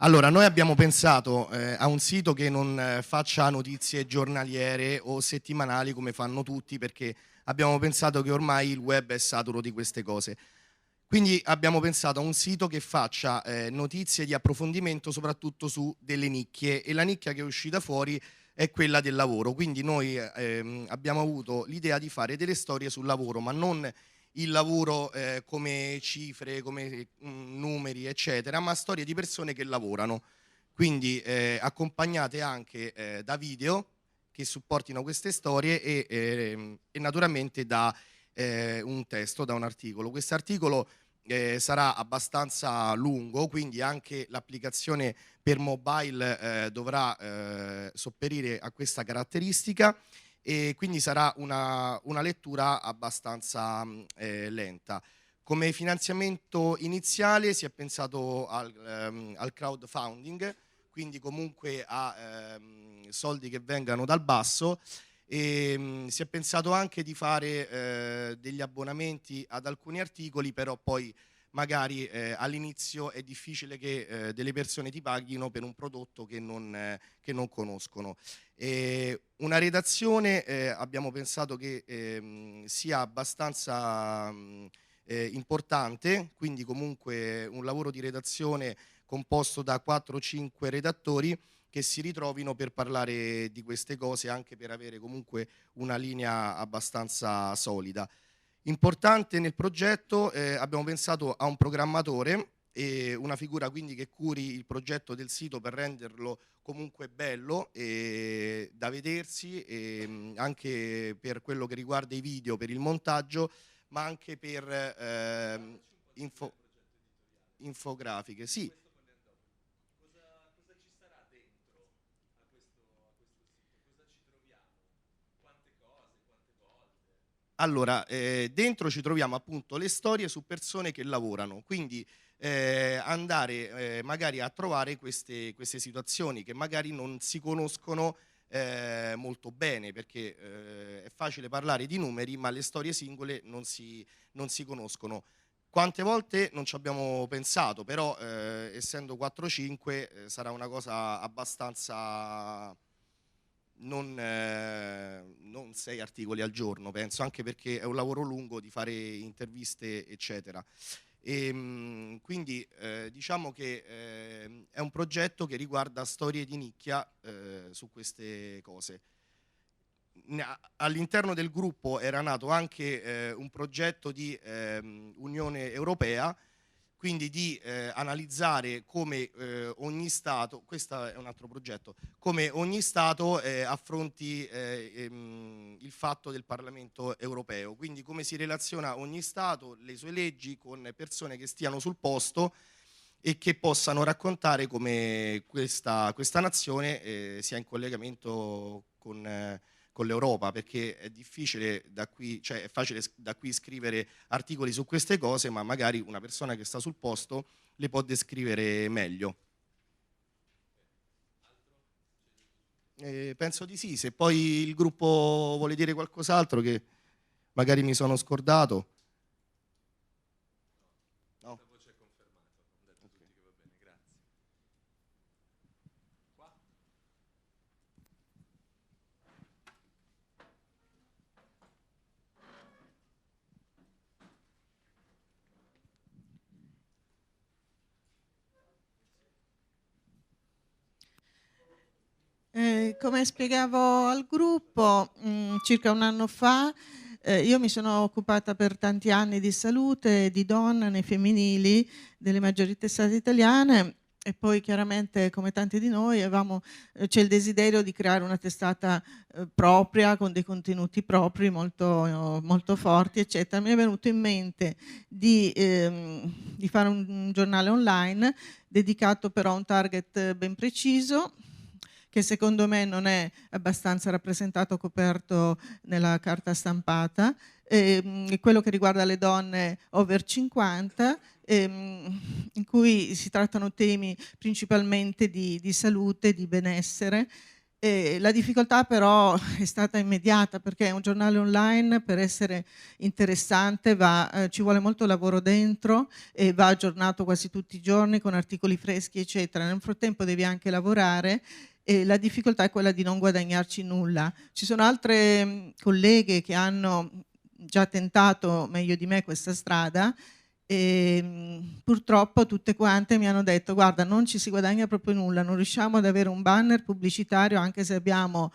Allora, noi abbiamo pensato a un sito che non faccia notizie giornaliere o settimanali come fanno tutti, perché abbiamo pensato che ormai il web è saturo di queste cose. Quindi abbiamo pensato a un sito che faccia notizie di approfondimento soprattutto su delle nicchie, e la nicchia che è uscita fuori è quella del lavoro. Quindi noi abbiamo avuto l'idea di fare delle storie sul lavoro, ma non il lavoro come cifre, come numeri, eccetera, ma storie di persone che lavorano. Quindi accompagnate anche da video che supportino queste storie e naturalmente da un testo, da un articolo. Questo articolo sarà abbastanza lungo, quindi anche l'applicazione per mobile dovrà sopperire a questa caratteristica, e quindi sarà una lettura abbastanza lenta. Come finanziamento iniziale si è pensato al crowdfunding, quindi comunque a soldi che vengano dal basso, e si è pensato anche di fare degli abbonamenti ad alcuni articoli, però poi magari all'inizio è difficile che delle persone ti paghino per un prodotto che non conoscono. Una redazione abbiamo pensato che sia abbastanza importante, quindi comunque un lavoro di redazione composto da 4-5 redattori che si ritrovino per parlare di queste cose, anche per avere comunque una linea abbastanza solida. Importante nel progetto abbiamo pensato a un programmatore e una figura quindi che curi il progetto del sito per renderlo comunque bello e da vedersi, e anche per quello che riguarda i video, per il montaggio, ma anche per infografiche. Sì. Allora, dentro ci troviamo appunto le storie su persone che lavorano, quindi andare magari a trovare queste situazioni che magari non si conoscono molto bene, perché è facile parlare di numeri, ma le storie singole non si conoscono. Quante volte non ci abbiamo pensato, però essendo 4-5 sarà una cosa abbastanza... Non 6 articoli al giorno, penso, anche perché è un lavoro lungo di fare interviste, eccetera. Quindi diciamo che è un progetto che riguarda storie di nicchia su queste cose. All'interno del gruppo era nato anche un progetto di Unione Europea, quindi di analizzare come ogni Stato, questo è un altro progetto, come ogni Stato affronti il fatto del Parlamento europeo, quindi come si relaziona ogni Stato, le sue leggi, con persone che stiano sul posto e che possano raccontare come questa nazione sia in collegamento con l'Europa, perché è difficile da qui, cioè è facile da qui scrivere articoli su queste cose, ma magari una persona che sta sul posto le può descrivere meglio. Penso di sì, se poi il gruppo vuole dire qualcos'altro che magari mi sono scordato. No. Come spiegavo al gruppo, circa un anno fa, io mi sono occupata per tanti anni di salute, di donne nei femminili delle maggiori testate italiane, e poi chiaramente, come tanti di noi, c'è il desiderio di creare una testata propria, con dei contenuti propri molto forti, eccetera. Mi è venuto in mente di fare un giornale online dedicato però a un target ben preciso, che secondo me non è abbastanza rappresentato o coperto nella carta stampata, quello che riguarda le donne over 50, in cui si trattano temi principalmente di salute, di benessere. La difficoltà però è stata immediata, perché è un giornale online, per essere interessante ci vuole molto lavoro dentro e va aggiornato quasi tutti i giorni con articoli freschi eccetera. Nel frattempo devi anche lavorare e la difficoltà è quella di non guadagnarci nulla. Ci sono altre colleghe che hanno già tentato meglio di me questa strada e purtroppo tutte quante mi hanno detto: guarda, non ci si guadagna proprio nulla, non riusciamo ad avere un banner pubblicitario anche se abbiamo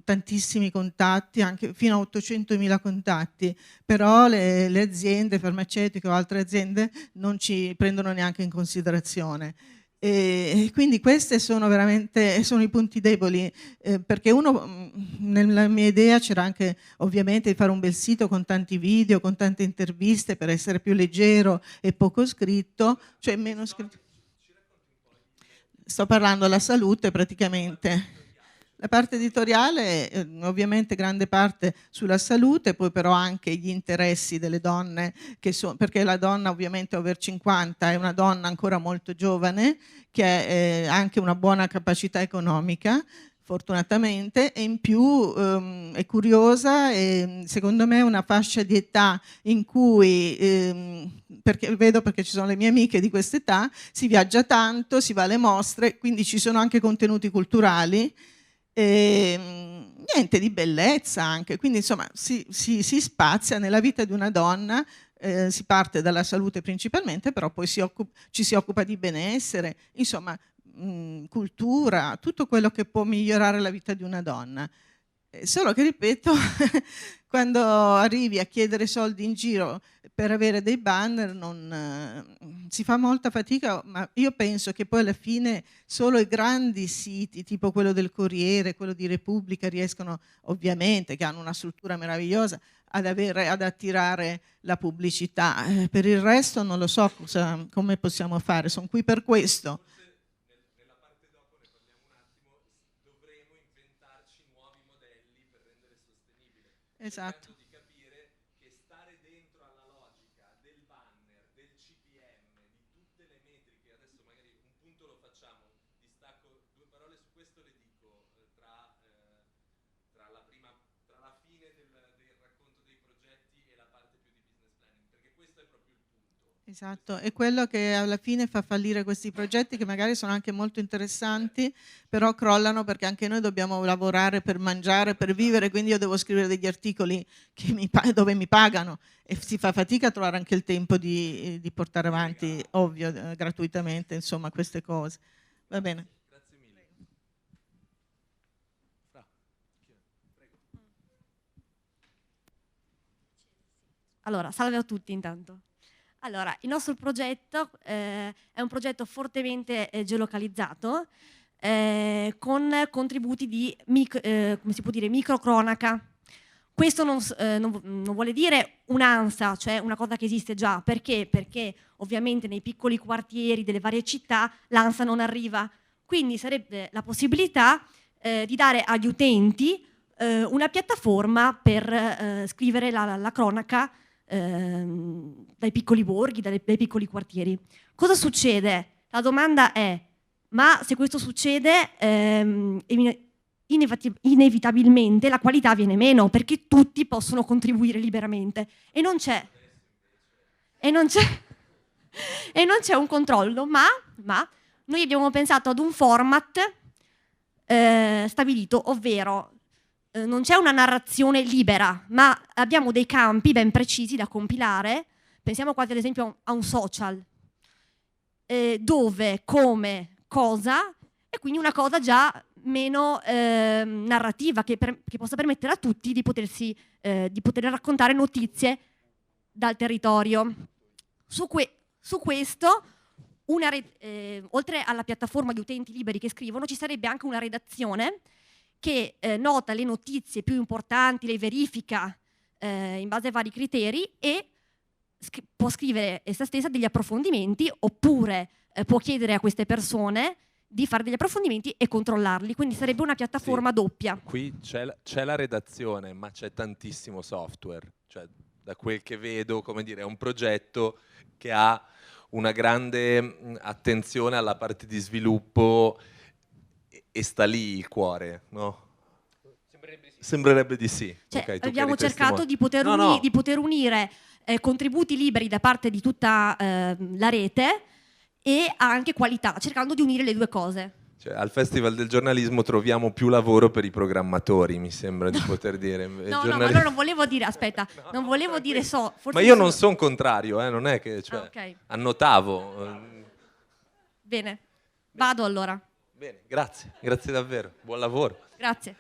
tantissimi contatti, anche fino a 800.000 contatti, però le aziende farmaceutiche o altre aziende non ci prendono neanche in considerazione. E quindi questi sono veramente i punti deboli, perché nella mia idea c'era anche ovviamente di fare un bel sito con tanti video, con tante interviste per essere più leggero e poco scritto, cioè meno scritto. Sto parlando della salute praticamente. La parte editoriale, ovviamente grande parte sulla salute, poi però anche gli interessi delle donne, perché la donna ovviamente over 50 è una donna ancora molto giovane, che ha anche una buona capacità economica, fortunatamente, e in più è curiosa e secondo me è una fascia di età in cui, perché ci sono le mie amiche di quest'età, si viaggia tanto, si va alle mostre, quindi ci sono anche contenuti culturali, niente di bellezza anche, quindi insomma si spazia nella vita di una donna, si parte dalla salute principalmente, però poi ci si occupa di benessere, insomma cultura, tutto quello che può migliorare la vita di una donna. Solo che, ripeto, quando arrivi a chiedere soldi in giro per avere dei banner si fa molta fatica, ma io penso che poi alla fine solo i grandi siti, tipo quello del Corriere, quello di Repubblica, riescono, ovviamente, che hanno una struttura meravigliosa, ad attirare la pubblicità. Per il resto non lo so come possiamo fare, sono qui per questo. Esatto. Cercando di capire che stare dentro alla logica del banner, del CPM, di tutte le metriche, adesso magari un punto lo facciamo, distacco 2 parole su questo, le dico tra la fine del racconto dei progetti e la parte più di business planning, perché questo è proprio il punto. Esatto, è quello che alla fine fa fallire questi progetti, che magari sono anche molto interessanti, però crollano perché anche noi dobbiamo lavorare per mangiare, per vivere, quindi io devo scrivere degli articoli dove mi pagano e si fa fatica a trovare anche il tempo di portare avanti, ovvio, gratuitamente, insomma, queste cose. Va bene. Grazie mille. Allora, salve a tutti intanto. Allora, il nostro progetto è un progetto fortemente geolocalizzato, con contributi di come si può dire, microcronaca. Questo non vuole dire un'ANSA, cioè una cosa che esiste già. Perché? Perché ovviamente nei piccoli quartieri delle varie città l'ANSA non arriva. Quindi sarebbe la possibilità di dare agli utenti una piattaforma per scrivere la cronaca dai piccoli borghi, dai piccoli quartieri. Cosa succede? La domanda è: ma se questo succede, inevitabilmente la qualità viene meno, perché tutti possono contribuire liberamente e non c'è un controllo, ma noi abbiamo pensato ad un format stabilito, ovvero non c'è una narrazione libera, ma abbiamo dei campi ben precisi da compilare. Pensiamo quasi ad esempio a un social, dove, come, cosa, e quindi una cosa già meno narrativa, che possa permettere a tutti di poter raccontare notizie dal territorio. Su questo, oltre alla piattaforma di utenti liberi che scrivono, ci sarebbe anche una redazione che nota le notizie più importanti, le verifica in base a vari criteri e può scrivere essa stessa degli approfondimenti, oppure può chiedere a queste persone di fare degli approfondimenti e controllarli, quindi sarebbe una piattaforma doppia. Qui c'è la redazione, ma c'è tantissimo software, cioè da quel che vedo, come dire, è un progetto che ha una grande attenzione alla parte di sviluppo e sta lì il cuore, no? Sembrerebbe di sì. Cioè, Okay, tu abbiamo che eri cercato di poter, di poter unire contributi liberi da parte di tutta la rete e anche qualità, cercando di unire le due cose. Cioè, al Festival del giornalismo troviamo più lavoro per i programmatori, mi sembra di poter dire. No, ma allora non volevo dire, aspetta, non volevo dire forse ma io non sono contrario, non è che, cioè, okay. annotavo. Bene, vado allora. Bene, grazie davvero, buon lavoro. Grazie.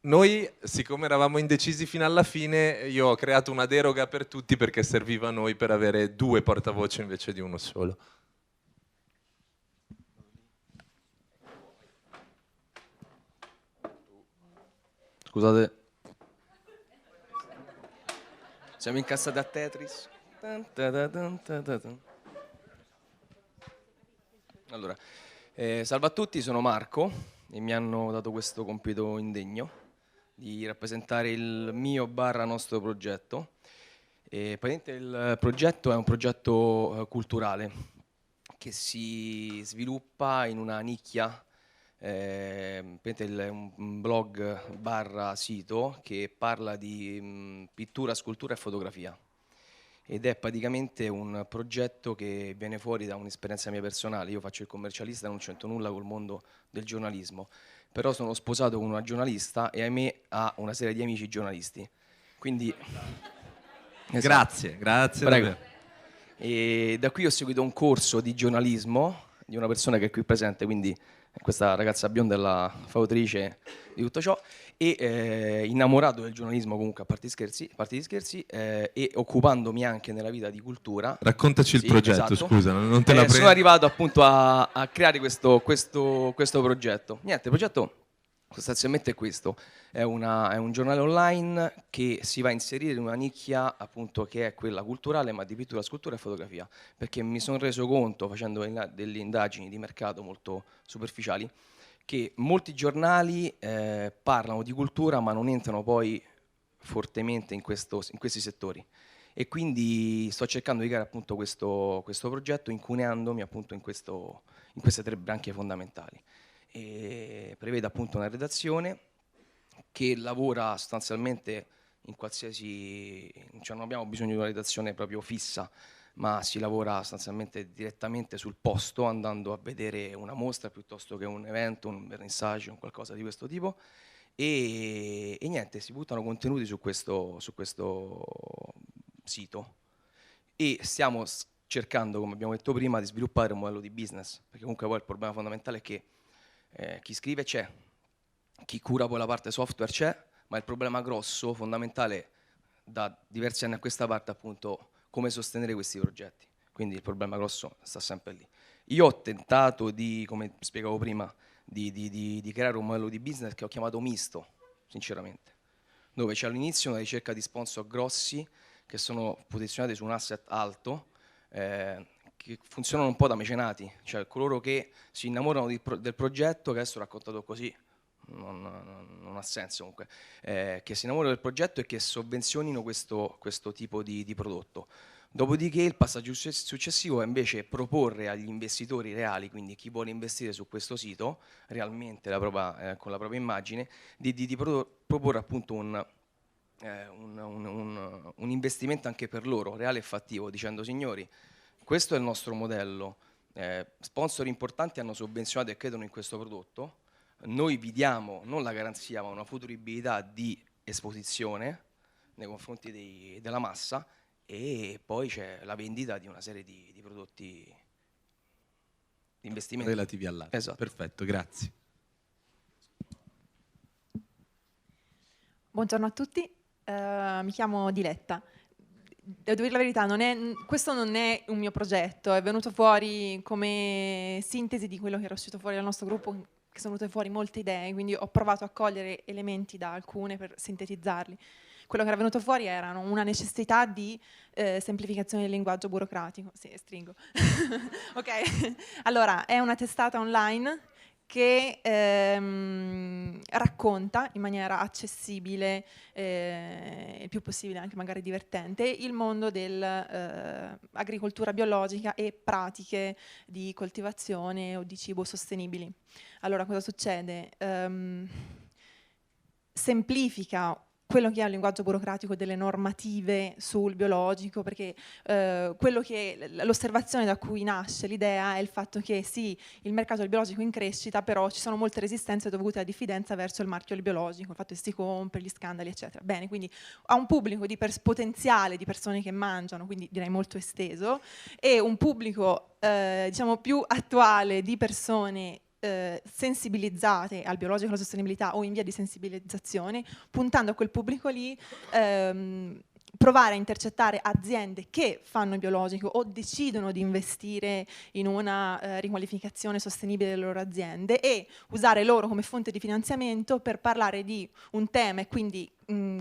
Noi, siccome eravamo indecisi fino alla fine, io ho creato una deroga per tutti perché serviva a noi per avere 2 portavoce invece di uno solo. Scusate, siamo incassati a Tetris. Allora, salve a tutti, sono Marco e mi hanno dato questo compito indegno di rappresentare il mio / nostro progetto. Praticamente il progetto è un progetto culturale che si sviluppa in una nicchia. È un blog / sito che parla di pittura, scultura e fotografia ed è praticamente un progetto che viene fuori da un'esperienza mia personale. Io faccio il commercialista, non c'entro nulla col mondo del giornalismo, però sono sposato con una giornalista e ahimè ha una serie di amici giornalisti, quindi grazie prego. E da qui ho seguito un corso di giornalismo di una persona che è qui presente, quindi questa ragazza bionda è la fautrice di tutto ciò, e innamorato del giornalismo comunque a parte gli scherzi, e occupandomi anche nella vita di cultura. Raccontaci il progetto, esatto. Scusa, non te la prendo. Sono arrivato appunto a creare questo progetto. Niente, il progetto sostanzialmente è questo, è un giornale online che si va a inserire in una nicchia appunto che è quella culturale, ma di pittura, scultura e fotografia, perché mi sono reso conto, facendo delle indagini di mercato molto superficiali, che molti giornali parlano di cultura ma non entrano poi fortemente in questi settori, e quindi sto cercando di creare appunto questo progetto incuneandomi appunto in queste 3 branche fondamentali. E prevede appunto una redazione che lavora sostanzialmente in qualsiasi, cioè non abbiamo bisogno di una redazione proprio fissa, ma si lavora sostanzialmente direttamente sul posto, andando a vedere una mostra piuttosto che un evento, un vernissage, un qualcosa di questo tipo, e niente, si buttano contenuti su questo sito, e stiamo cercando, come abbiamo detto prima, di sviluppare un modello di business, perché comunque poi il problema fondamentale è che chi scrive c'è, chi cura poi la parte software c'è, ma il problema grosso, fondamentale da diversi anni a questa parte, appunto, come sostenere questi progetti. Quindi il problema grosso sta sempre lì. Io ho tentato di, come spiegavo prima, di creare un modello di business che ho chiamato misto, sinceramente, dove c'è all'inizio una ricerca di sponsor grossi che sono posizionati su un asset alto, che funzionano un po' da mecenati, cioè coloro che si innamorano del progetto, che adesso raccontato così non ha senso comunque, che si innamorano del progetto e che sovvenzionino questo tipo di prodotto. Dopodiché il passaggio successivo è invece proporre agli investitori reali, quindi chi vuole investire su questo sito realmente con la propria immagine, di proporre appunto un investimento anche per loro, reale e fattivo, dicendo: signori, questo è il nostro modello, sponsor importanti hanno sovvenzionato e credono in questo prodotto, noi vi diamo non la garanzia ma una futuribilità di esposizione nei confronti della massa, e poi c'è la vendita di una serie di prodotti di investimento relativi all'arte. Esatto. Perfetto, grazie. Buongiorno a tutti, mi chiamo Diletta. Devo dire la verità, questo non è un mio progetto, è venuto fuori come sintesi di quello che era uscito fuori dal nostro gruppo, che sono venute fuori molte idee, quindi ho provato a cogliere elementi da alcune per sintetizzarli. quello che era venuto fuori era una necessità di semplificazione del linguaggio burocratico. Sì, stringo. Ok, allora è una testata online che racconta in maniera accessibile, il più possibile anche magari divertente, il mondo dell'agricoltura biologica e pratiche di coltivazione o di cibo sostenibili. Allora, cosa succede? Semplifica quello che è un linguaggio burocratico delle normative sul biologico, perché l'osservazione da cui nasce l'idea è il fatto che sì, il mercato del biologico è in crescita, però ci sono molte resistenze dovute alla diffidenza verso il marchio del biologico, il fatto che si compri, gli scandali, eccetera. Bene, quindi ha un pubblico potenziale di persone che mangiano, quindi direi molto esteso, e un pubblico diciamo più attuale di persone sensibilizzate al biologico e alla sostenibilità o in via di sensibilizzazione, puntando a quel pubblico lì, provare a intercettare aziende che fanno il biologico o decidono di investire in una riqualificazione sostenibile delle loro aziende e usare loro come fonte di finanziamento per parlare di un tema e quindi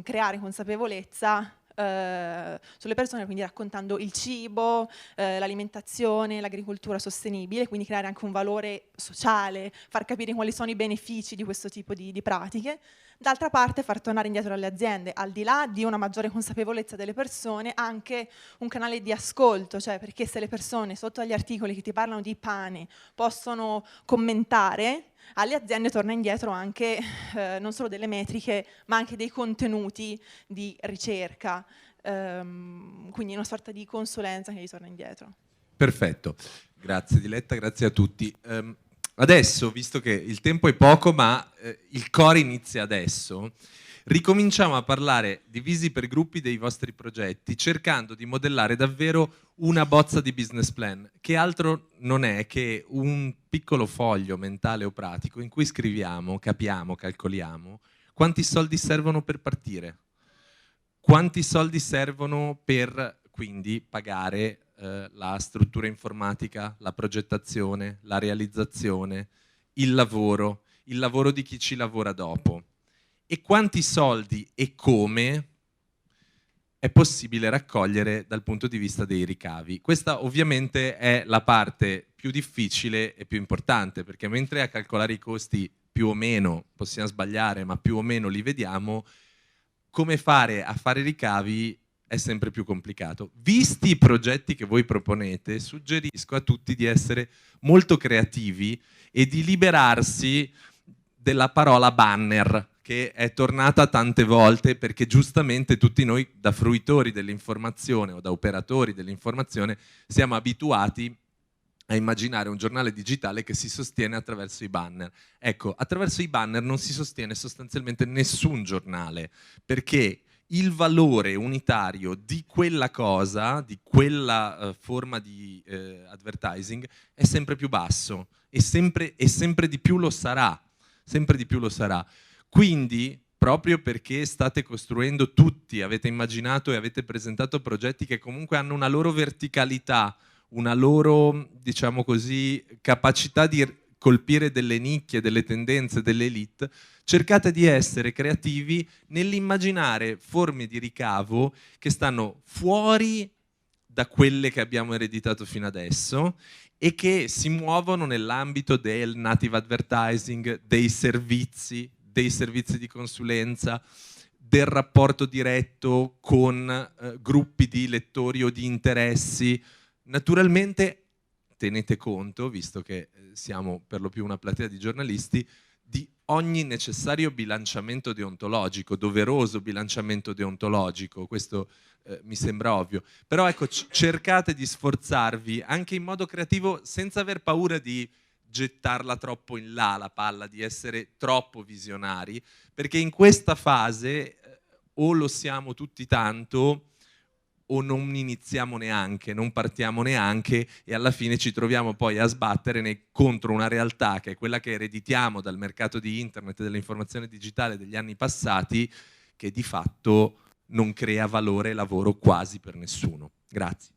creare consapevolezza sulle persone, quindi raccontando il cibo, l'alimentazione, l'agricoltura sostenibile, quindi creare anche un valore sociale, far capire quali sono i benefici di questo tipo di pratiche. D'altra parte far tornare indietro alle aziende, al di là di una maggiore consapevolezza delle persone, anche un canale di ascolto, cioè perché se le persone sotto agli articoli che ti parlano di pane possono commentare, alle aziende torna indietro anche non solo delle metriche, ma anche dei contenuti di ricerca, quindi una sorta di consulenza che gli torna indietro. Perfetto, grazie Diletta, grazie a tutti. Adesso, visto che il tempo è poco, ma il core inizia adesso, ricominciamo a parlare, divisi per gruppi, dei vostri progetti, cercando di modellare davvero una bozza di business plan, che altro non è che un piccolo foglio mentale o pratico in cui scriviamo, capiamo, calcoliamo quanti soldi servono per partire, quanti soldi servono per quindi pagare la struttura informatica, la progettazione, la realizzazione, il lavoro di chi ci lavora dopo, e quanti soldi e come è possibile raccogliere dal punto di vista dei ricavi. Questa ovviamente è la parte più difficile e più importante, perché mentre a calcolare i costi più o meno possiamo sbagliare, ma più o meno li vediamo, come fare a fare ricavi è sempre più complicato. Visti i progetti che voi proponete, suggerisco a tutti di essere molto creativi e di liberarsi della parola banner, che è tornata tante volte, perché giustamente tutti noi, da fruitori dell'informazione o da operatori dell'informazione, siamo abituati a immaginare un giornale digitale che si sostiene attraverso i banner. Ecco, attraverso i banner non si sostiene sostanzialmente nessun giornale, perché il valore unitario di quella cosa, di quella forma di advertising, è sempre più basso e sempre di più lo sarà, sempre di più lo sarà. Quindi, proprio perché state costruendo tutti, avete immaginato e avete presentato progetti che comunque hanno una loro verticalità, una loro, diciamo così, capacità di colpire delle nicchie, delle tendenze, delle elite, cercate di essere creativi nell'immaginare forme di ricavo che stanno fuori da quelle che abbiamo ereditato fino adesso e che si muovono nell'ambito del native advertising, dei servizi di consulenza, del rapporto diretto con gruppi di lettori o di interessi. Naturalmente tenete conto, visto che siamo per lo più una platea di giornalisti, di ogni necessario bilanciamento deontologico, doveroso bilanciamento deontologico, questo mi sembra ovvio. Però ecco, cercate di sforzarvi anche in modo creativo, senza aver paura di gettarla troppo in là la palla, di essere troppo visionari, perché in questa fase o lo siamo tutti tanto o non iniziamo neanche, non partiamo neanche e alla fine ci troviamo poi a sbattere contro una realtà che è quella che ereditiamo dal mercato di internet e dell'informazione digitale degli anni passati, che di fatto non crea valore e lavoro quasi per nessuno. Grazie.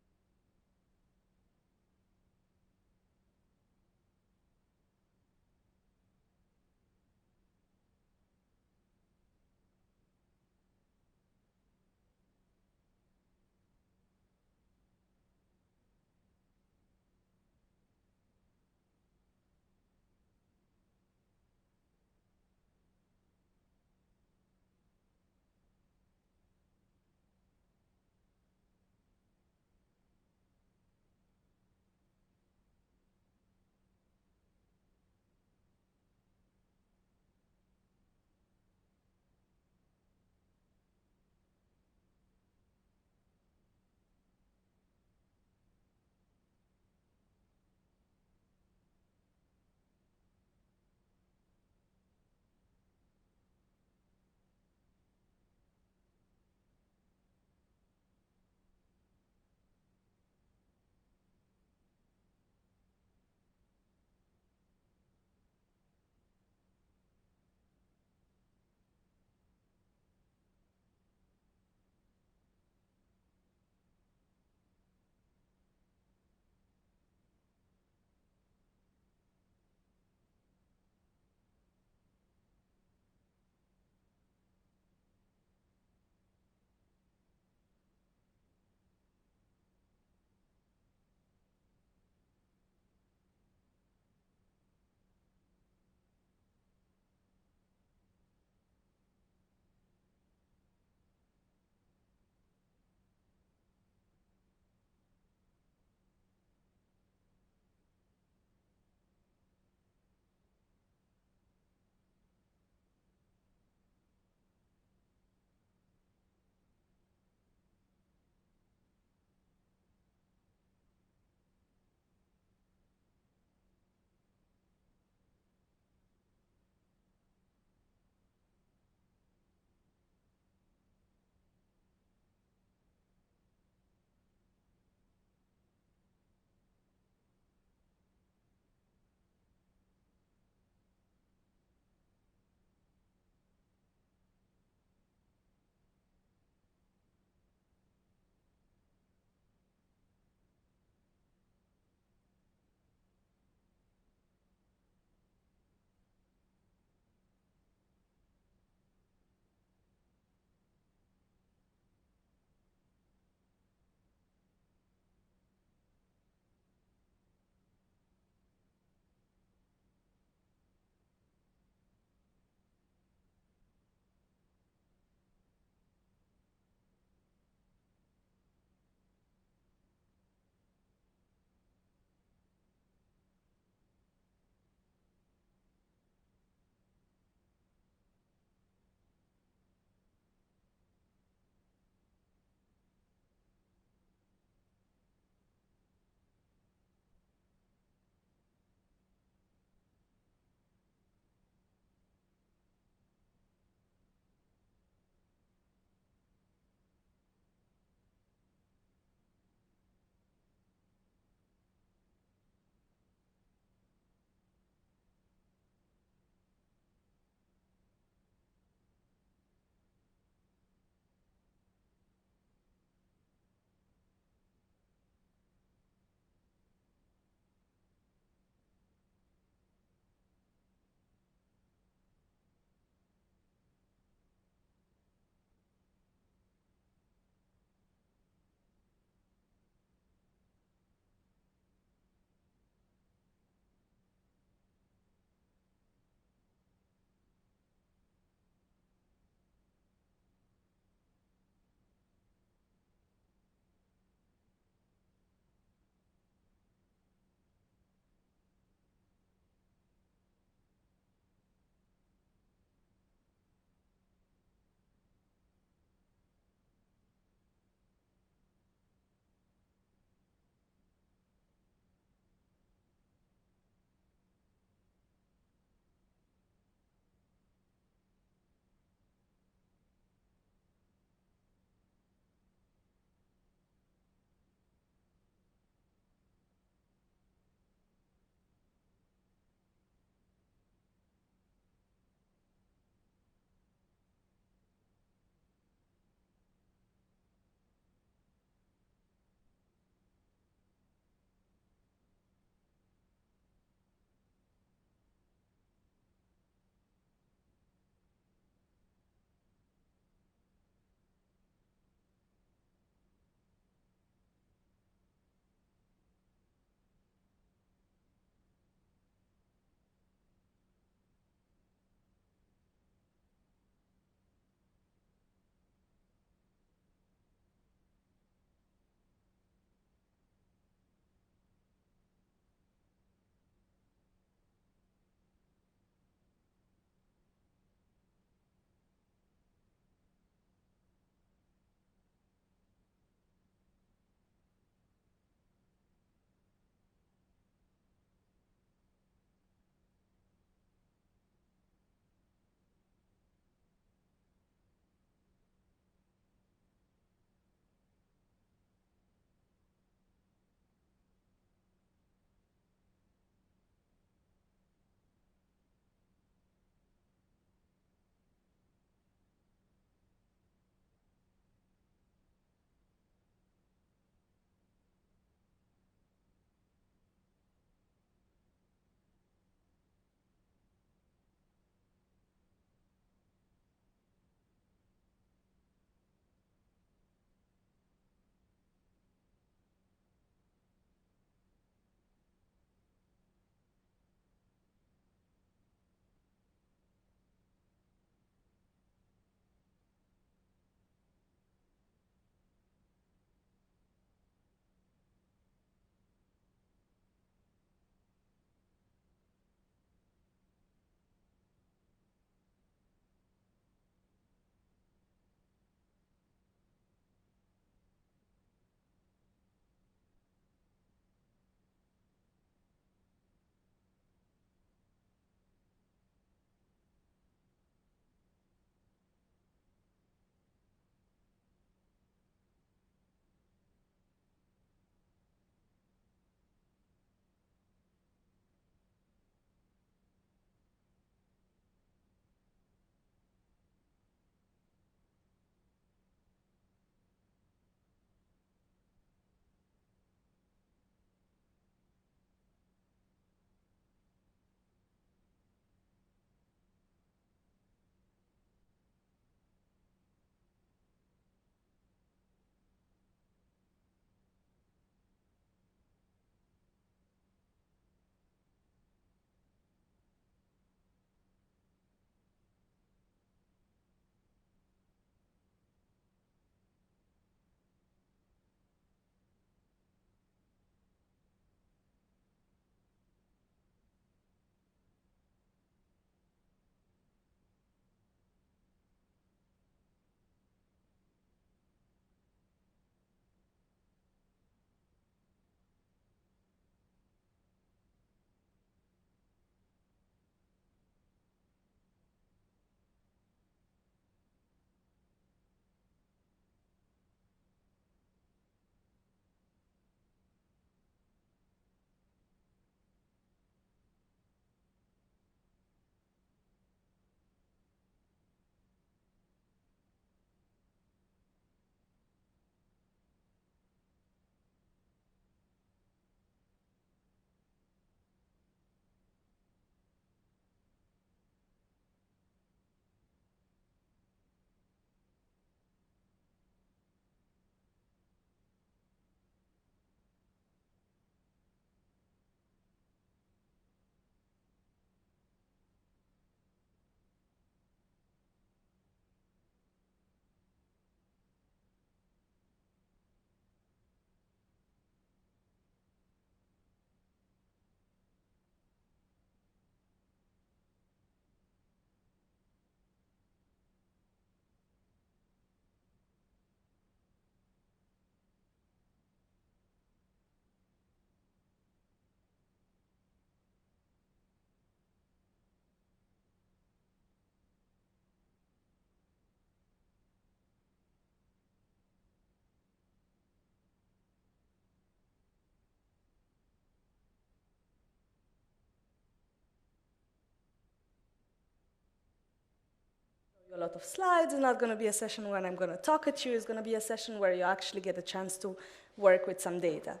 a lot of slides. It's not going to be a session when I'm going to talk at you. It's going to be a session where you actually get a chance to work with some data.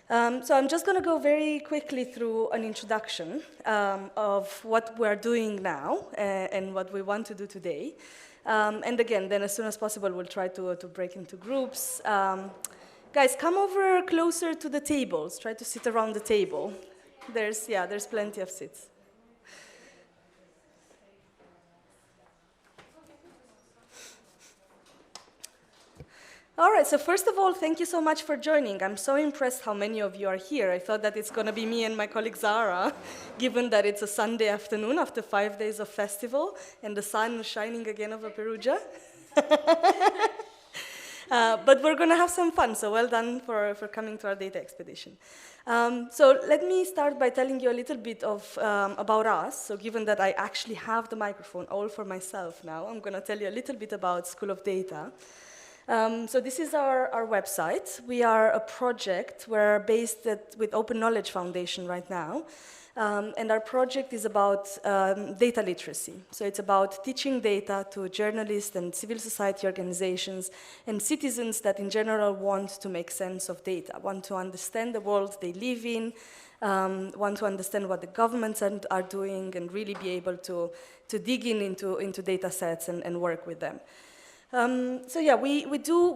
So I'm just going to go very quickly through an introduction of what we're doing now and what we want to do today. And again, then as soon as possible, we'll try to break into groups. Guys, come over closer to the tables. Try to sit around the table. There's plenty of seats. All right, so first of all, thank you so much for joining. I'm so impressed how many of you are here. I thought that it's going to be me and my colleague Zara, given that it's a Sunday afternoon after 5 days of festival and the sun is shining again over Perugia. But we're going to have some fun, so well done for coming to our data expedition. So let me start by telling you a little bit about us. So given that I actually have the microphone all for myself now, I'm going to tell you a little bit about School of Data. So this is our website. We are a project. We're based with Open Knowledge Foundation right now. And our project is about data literacy. So it's about teaching data to journalists and civil society organizations and citizens that in general want to make sense of data, want to understand the world they live in, want to understand what the governments are doing and really be able to dig into data sets and work with them. So yeah, we do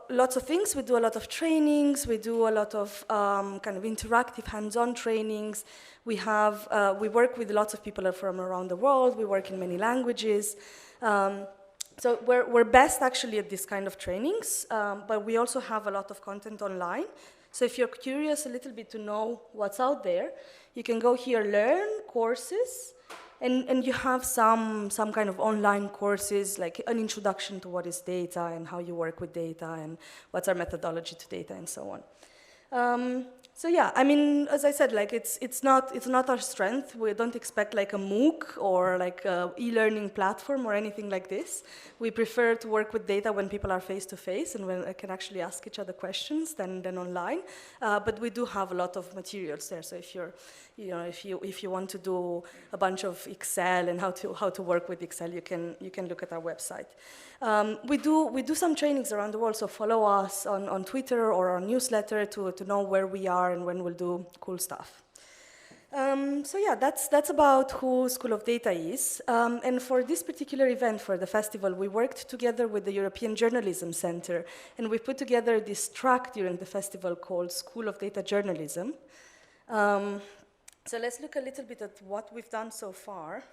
lots of things. We do a lot of trainings. We do a lot of kind of interactive, hands-on trainings. We work with lots of people from around the world. We work in many languages. So we're best actually at this kind of trainings, but we also have a lot of content online. So if you're curious a little bit to know what's out there, you can go here, learn courses. And you have some kind of online courses, like an introduction to what is data and how you work with data and what's our methodology to data and so on. So yeah, I mean, as I said, like it's not our strength. We don't expect like a MOOC or like a e-learning platform or anything like this. We prefer to work with data when people are face to face and when I can actually ask each other questions than online. But we do have a lot of materials there. So if you want to do a bunch of Excel and how to work with Excel, you can look at our website. We do some trainings around the world, so follow us on Twitter or our newsletter to know where we are and when we'll do cool stuff. So yeah, that's about who School of Data is. And for this particular event, for the festival, we worked together with the European Journalism Center, and we put together this track during the festival called School of Data Journalism. So let's look a little bit at what we've done so far.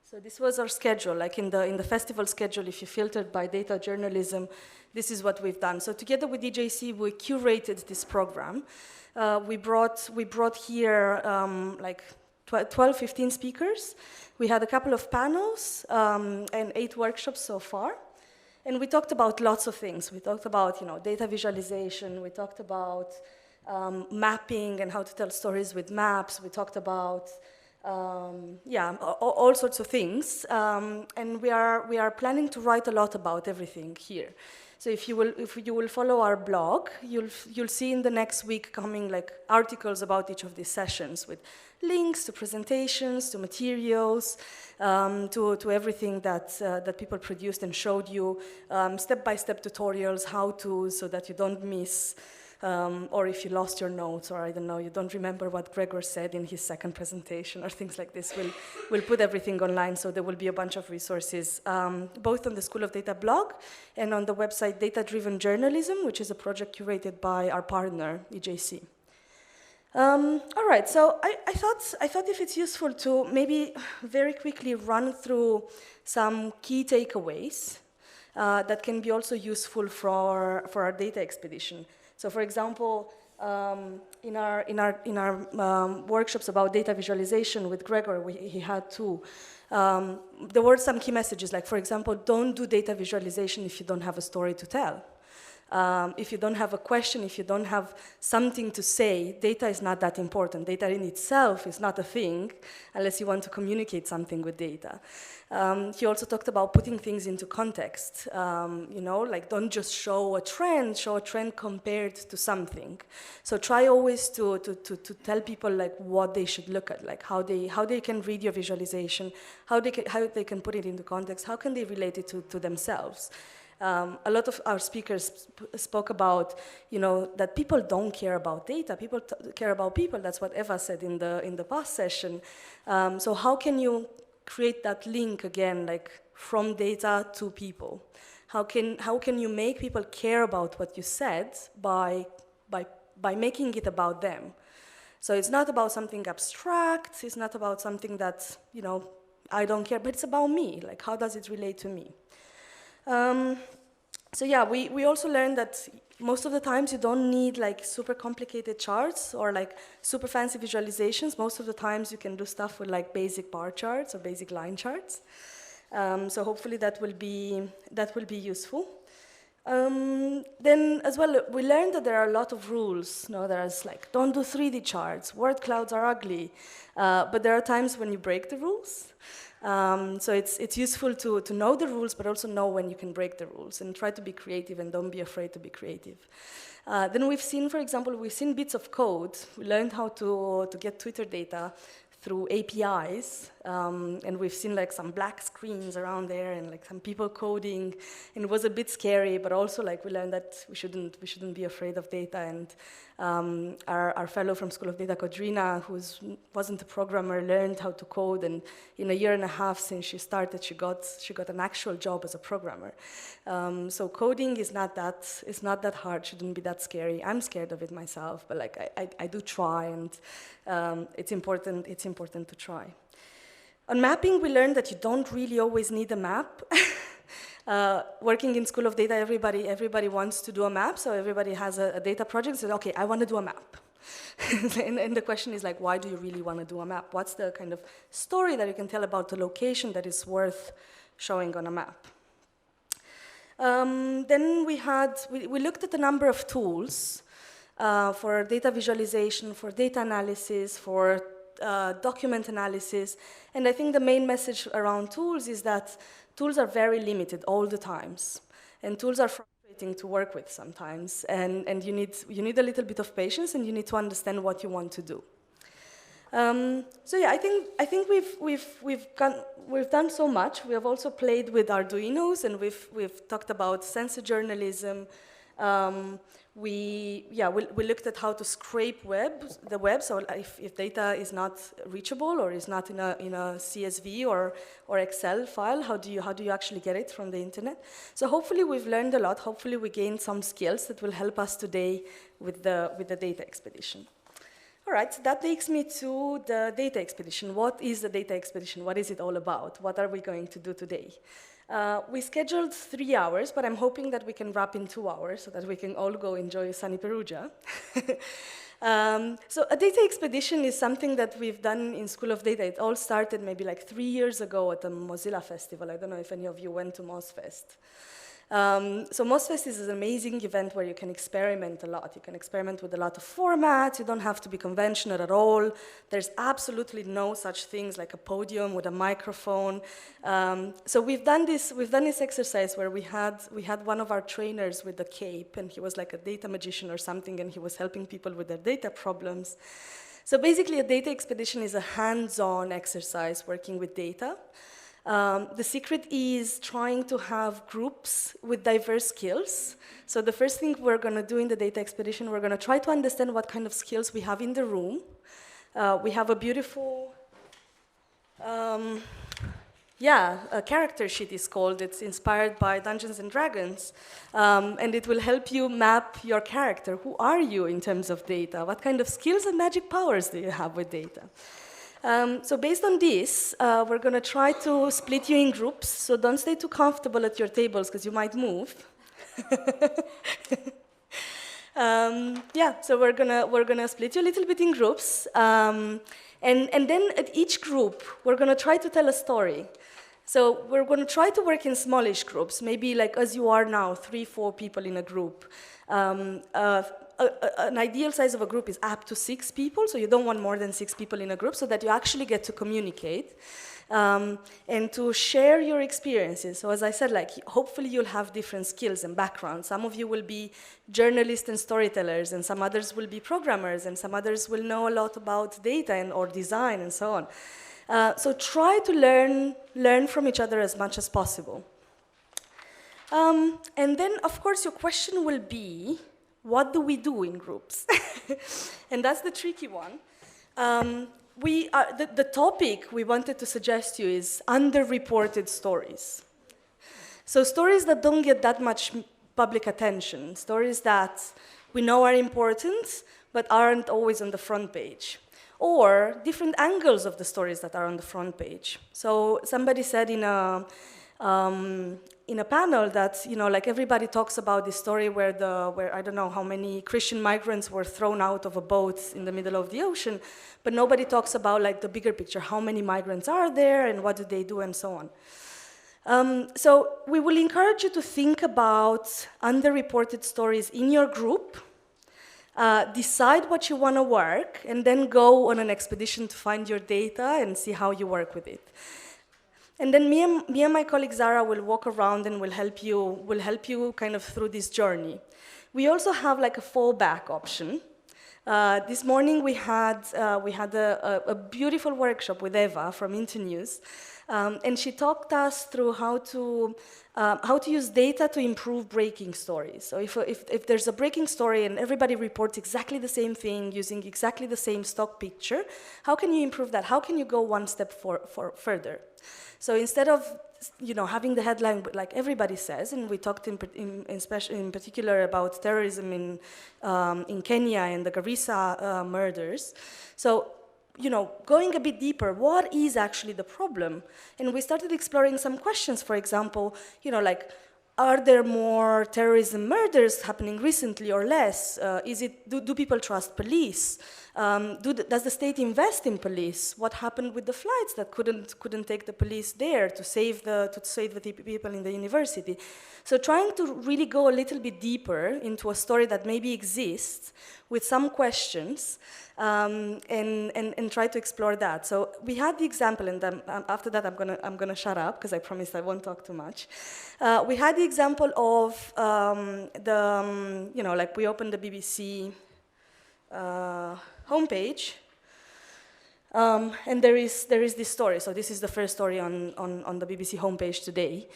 So this was our schedule, like in the festival schedule, if you filtered by data journalism, this is what we've done. So together with EJC, we curated this program. We brought here like 12, 15 speakers. We had a couple of panels and 8 workshops so far. And we talked about lots of things. We talked about data visualization. We talked about mapping and how to tell stories with maps. We talked about all sorts of things, and we are planning to write a lot about everything here. So if you will follow our blog, you'll see in the next week coming like articles about each of these sessions with links to presentations, to materials, to everything that people produced and showed you, step-by-step tutorials, how-tos, so that you don't miss. Or if you lost your notes, or I don't know, you don't remember what Gregor said in his second presentation, or things like this, we'll put everything online, so there will be a bunch of resources, both on the School of Data blog and on the website Data Driven Journalism, which is a project curated by our partner, EJC. All right, so I thought if it's useful to maybe very quickly run through some key takeaways that can be also useful for our data expedition. So, for example, in our workshops about data visualization with Gregor, he had 2. There were some key messages, like, for example, don't do data visualization if you don't have a story to tell. If you don't have a question, if you don't have something to say, data is not that important. Data in itself is not a thing unless you want to communicate something with data. He also talked about putting things into context. You know, like don't just show a trend compared to something. So try always to tell people like what they should look at, like how they can read your visualization, how they can put it into context, how can they relate it to themselves. A lot of our speakers spoke about, you know, that people don't care about data. People care about people. That's what Eva said in the past session. So how can you create that link again, like from data to people? How can you make people care about what you said by making it about them? So it's not about something abstract. It's not about something that, you know, I don't care, but it's about me. Like, how does it relate to me? So yeah, we also learned that most of the times you don't need like super complicated charts or like super fancy visualizations. Most of the times you can do stuff with like basic bar charts or basic line charts. So hopefully that will be useful. Then as well, we learned that there are a lot of rules. You know, there's like, don't do 3D charts, word clouds are ugly. But there are times when you break the rules. So it's useful to know the rules, but also know when you can break the rules and try to be creative and don't be afraid to be creative. Then we've seen, for example, bits of code. We learned how to get Twitter data through APIs, and we've seen like some black screens around there and like some people coding, and it was a bit scary, but also like we learned that we shouldn't be afraid of data. And our fellow from School of Data, Kodrina, who wasn't a programmer, learned how to code, and in a year and a half since she started, she got an actual job as a programmer. So coding is not that hard, shouldn't be that scary. I'm scared of it myself, but like I do try, and it's important to try. On mapping, we learned that you don't really always need a map. Working in School of Data, everybody wants to do a map, so everybody has a data project, says, okay, I want to do a map. and the question is like, why do you really want to do a map? What's the kind of story that you can tell about the location that is worth showing on a map? Then we looked at a number of tools for data visualization, for data analysis, for document analysis, and I think the main message around tools is that tools are very limited all the times, and tools are frustrating to work with sometimes, and you need a little bit of patience, and you need to understand what you want to do. So yeah, I think we've done so much. We have also played with Arduinos, and we've talked about sensor journalism. We looked at how to scrape the web, so if data is not reachable or is not in a CSV or Excel file, how do you actually get it from the internet? So hopefully we've learned a lot. Hopefully we gained some skills that will help us today with the data expedition. All right, so that takes me to the data expedition. What is the data expedition? What is it all about? What are we going to do today? We scheduled 3 hours, but I'm hoping that we can wrap in 2 hours so that we can all go enjoy sunny Perugia. So a data expedition is something that we've done in School of Data. It all started maybe like 3 years ago at the Mozilla Festival. I don't know if any of you went to MozFest. So MozFest is an amazing event where you can experiment a lot. You can experiment with a lot of formats. You don't have to be conventional at all. There's absolutely no such things like a podium with a microphone. So we've done this exercise where we had one of our trainers with a cape, and he was like a data magician or something, and he was helping people with their data problems. So basically, a data expedition is a hands-on exercise working with data. The secret is trying to have groups with diverse skills. So the first thing we're going to do in the data expedition, we're going to try to understand what kind of skills we have in the room. We have a beautiful, a character sheet is called. It's inspired by Dungeons and Dragons. And it will help you map your character. Who are you in terms of data? What kind of skills and magic powers do you have with data? So based on this, we're going to try to split you in groups, so don't stay too comfortable at your tables because you might move. So we're gonna split you a little bit in groups, and then at each group, we're going to try to tell a story. So we're going to try to work in smallish groups, maybe like as you are now, 3, 4 people in a group. An ideal size of a group is up to 6 people, so you don't want more than 6 people in a group so that you actually get to communicate and to share your experiences. So as I said, like, hopefully you'll have different skills and backgrounds. Some of you will be journalists and storytellers, and some others will be programmers, and some others will know a lot about data or design and so on. So try to learn from each other as much as possible. And then, of course, your question will be, what do we do in groups? And that's the tricky one. The topic we wanted to suggest to you is underreported stories. So stories that don't get that much public attention, stories that we know are important, but aren't always on the front page. Or different angles of the stories that are on the front page. So somebody said in a panel that, you know, like everybody talks about this story where I don't know how many Christian migrants were thrown out of a boat in the middle of the ocean, but nobody talks about like the bigger picture, how many migrants are there and what do they do and so on. So we will encourage you to think about underreported stories in your group, decide what you want to work, and then go on an expedition to find your data and see how you work with it. And then me and my colleague Zara will walk around and will help you kind of through this journey. We also have like a fallback option. This morning we had a beautiful workshop with Eva from Internews, and she talked us through how to use data to improve breaking stories. So if there's a breaking story and everybody reports exactly the same thing using exactly the same stock picture, how can you improve that? How can you go one step further? So instead of, you know, having the headline like everybody says, and we talked in particular about terrorism in Kenya and the Garissa murders. So, you know, going a bit deeper, what is actually the problem? And we started exploring some questions. For example, you know, like, are there more terrorism murders happening recently or less? Do people trust police? Does the state invest in police? What happened with the flights that couldn't take the police there to save the people in the university? So trying to really go a little bit deeper into a story that maybe exists with some questions and try to explore that. So we had the example, and then after that I'm gonna shut up because I promised I won't talk too much. We had the example of you know, like we opened the BBC homepage, and there is this story. So this is the first story on the BBC homepage today.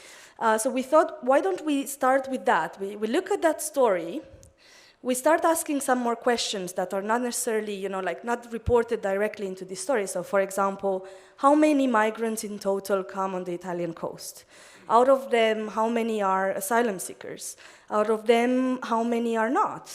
So we thought, why don't we start with that? We look at that story. We start asking some more questions that are not necessarily, you know, like not reported directly into the story. So for example, how many migrants in total come on the Italian coast? Out of them, how many are asylum seekers? Out of them, how many are not?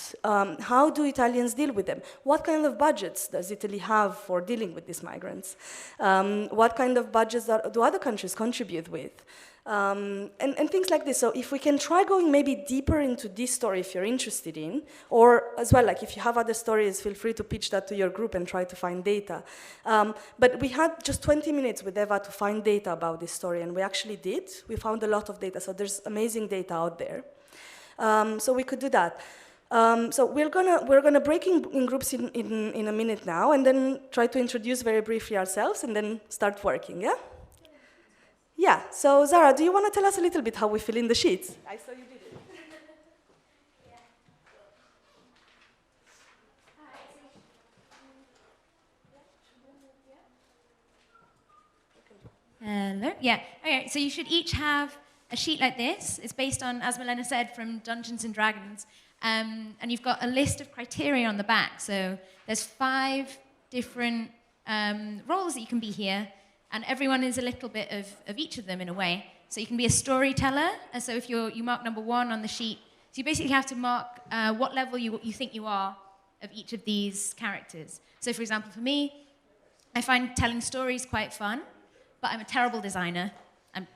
How do Italians deal with them? What kind of budgets does Italy have for dealing with these migrants? What kind of budgets do other countries contribute with? And things like this. So if we can try going maybe deeper into this story if you're interested in, or as well, like if you have other stories, feel free to pitch that to your group and try to find data. But we had just 20 minutes with Eva to find data about this story, and we actually did. We found a lot of data, so there's amazing data out there. So we could do that. So we're gonna break in groups in a minute now, and then try to introduce very briefly ourselves, and then start working, yeah? Yeah, so Zara, do you want to tell us a little bit how we fill in the sheets? I saw you did it. Hello, yeah. Okay, so you should each have a sheet like this. It's based on, as Milena said, from Dungeons and Dragons. And you've got a list of criteria on the back. So there's 5 different roles that you can be here. And everyone is a little bit of each of them in a way. So you can be a storyteller. And so if you mark number 1 on the sheet, so you basically have to mark what level you think you are of each of these characters. So for example, for me, I find telling stories quite fun, but I'm a terrible designer.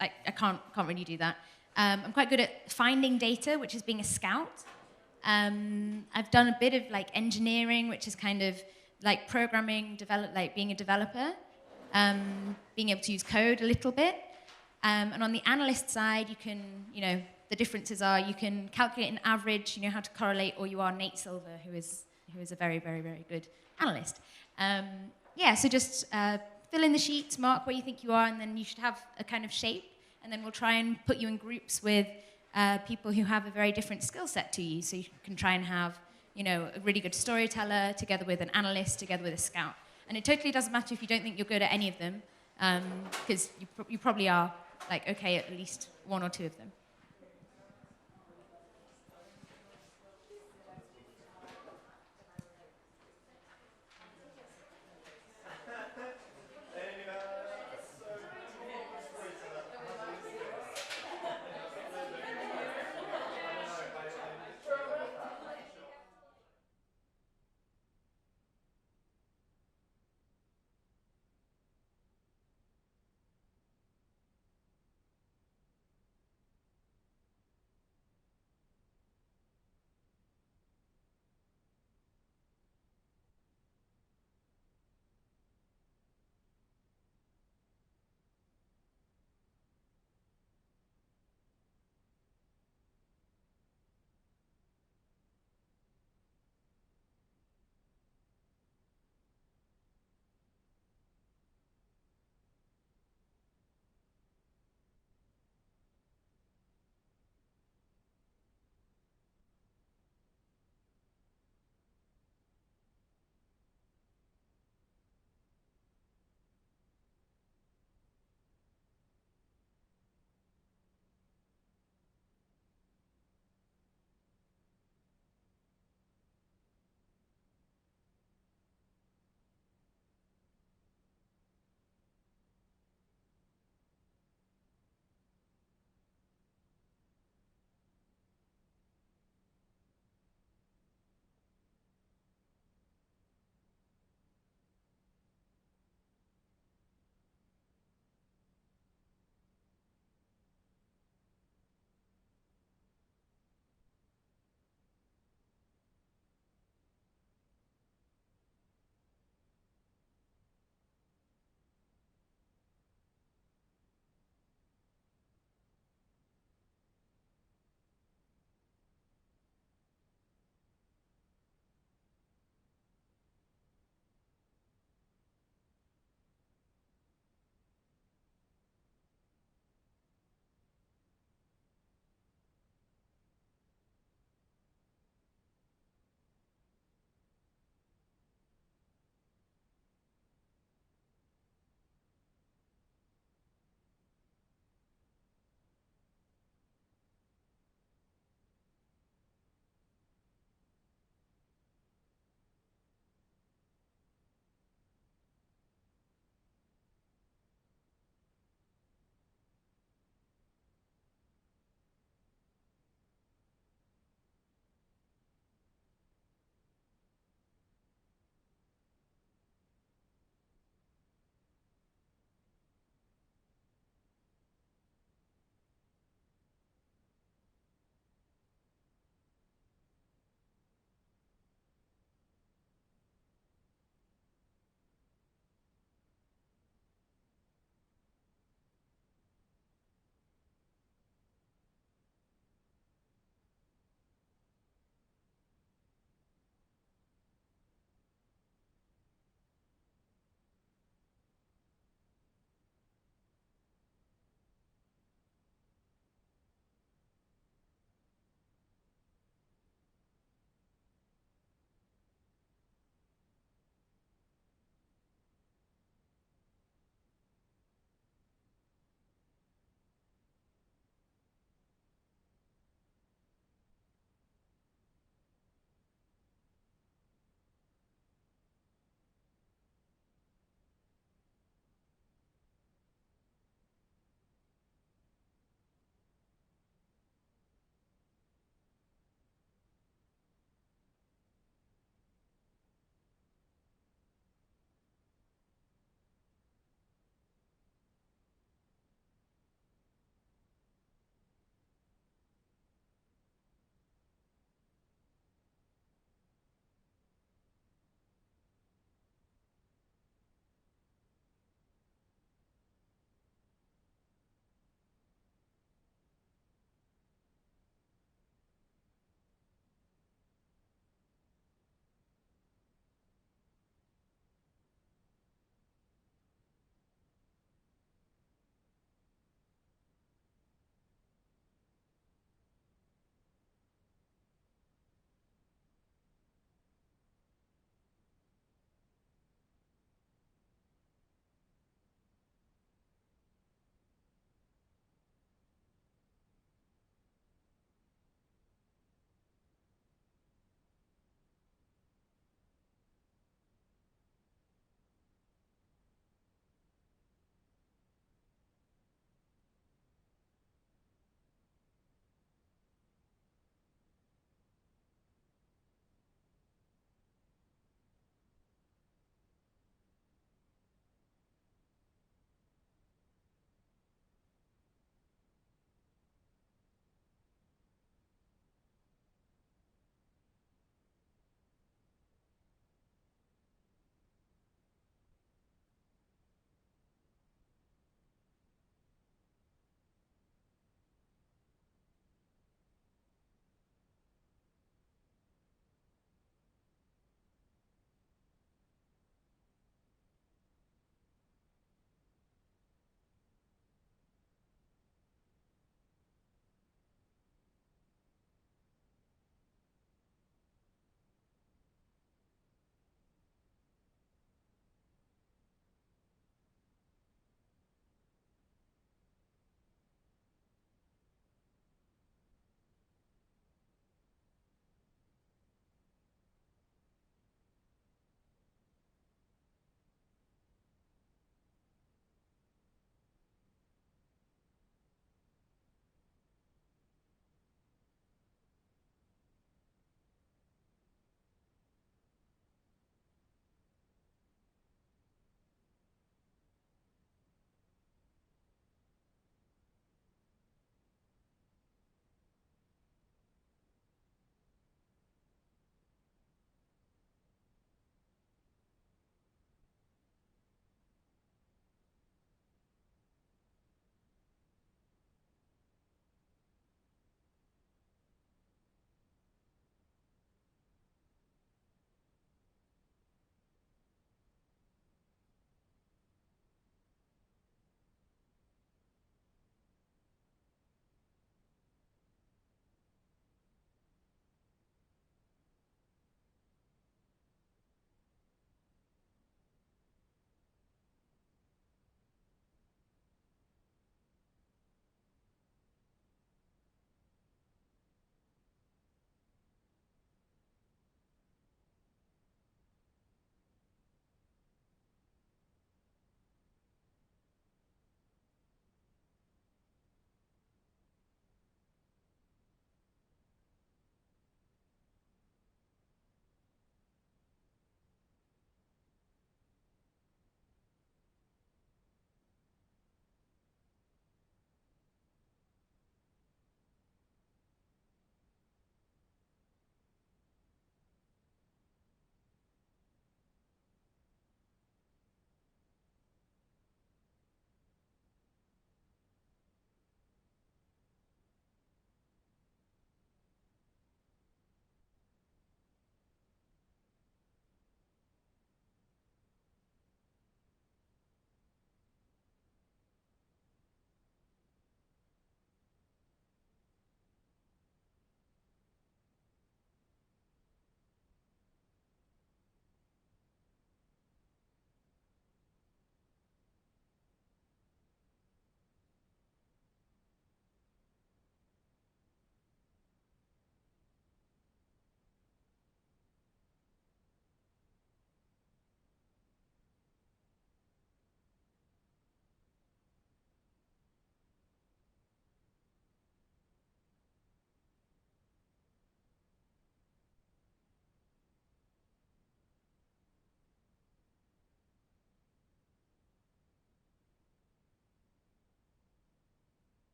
I can't really do that. I'm quite good at finding data, which is being a scout. I've done a bit of like engineering, which is kind of like programming, being a developer. Being able to use code a little bit. And on the analyst side, you can, the differences are you can calculate an average, you know how to correlate, or you are Nate Silver, who is a very, very, very good analyst. So just fill in the sheets, mark where you think you are, and then you should have a kind of shape, and then we'll try and put you in groups with people who have a very different skill set to you, so you can try and have, a really good storyteller together with an analyst, together with a scout. And it totally doesn't matter if you don't think you're good at any of them, because you probably are, okay at least one or two of them.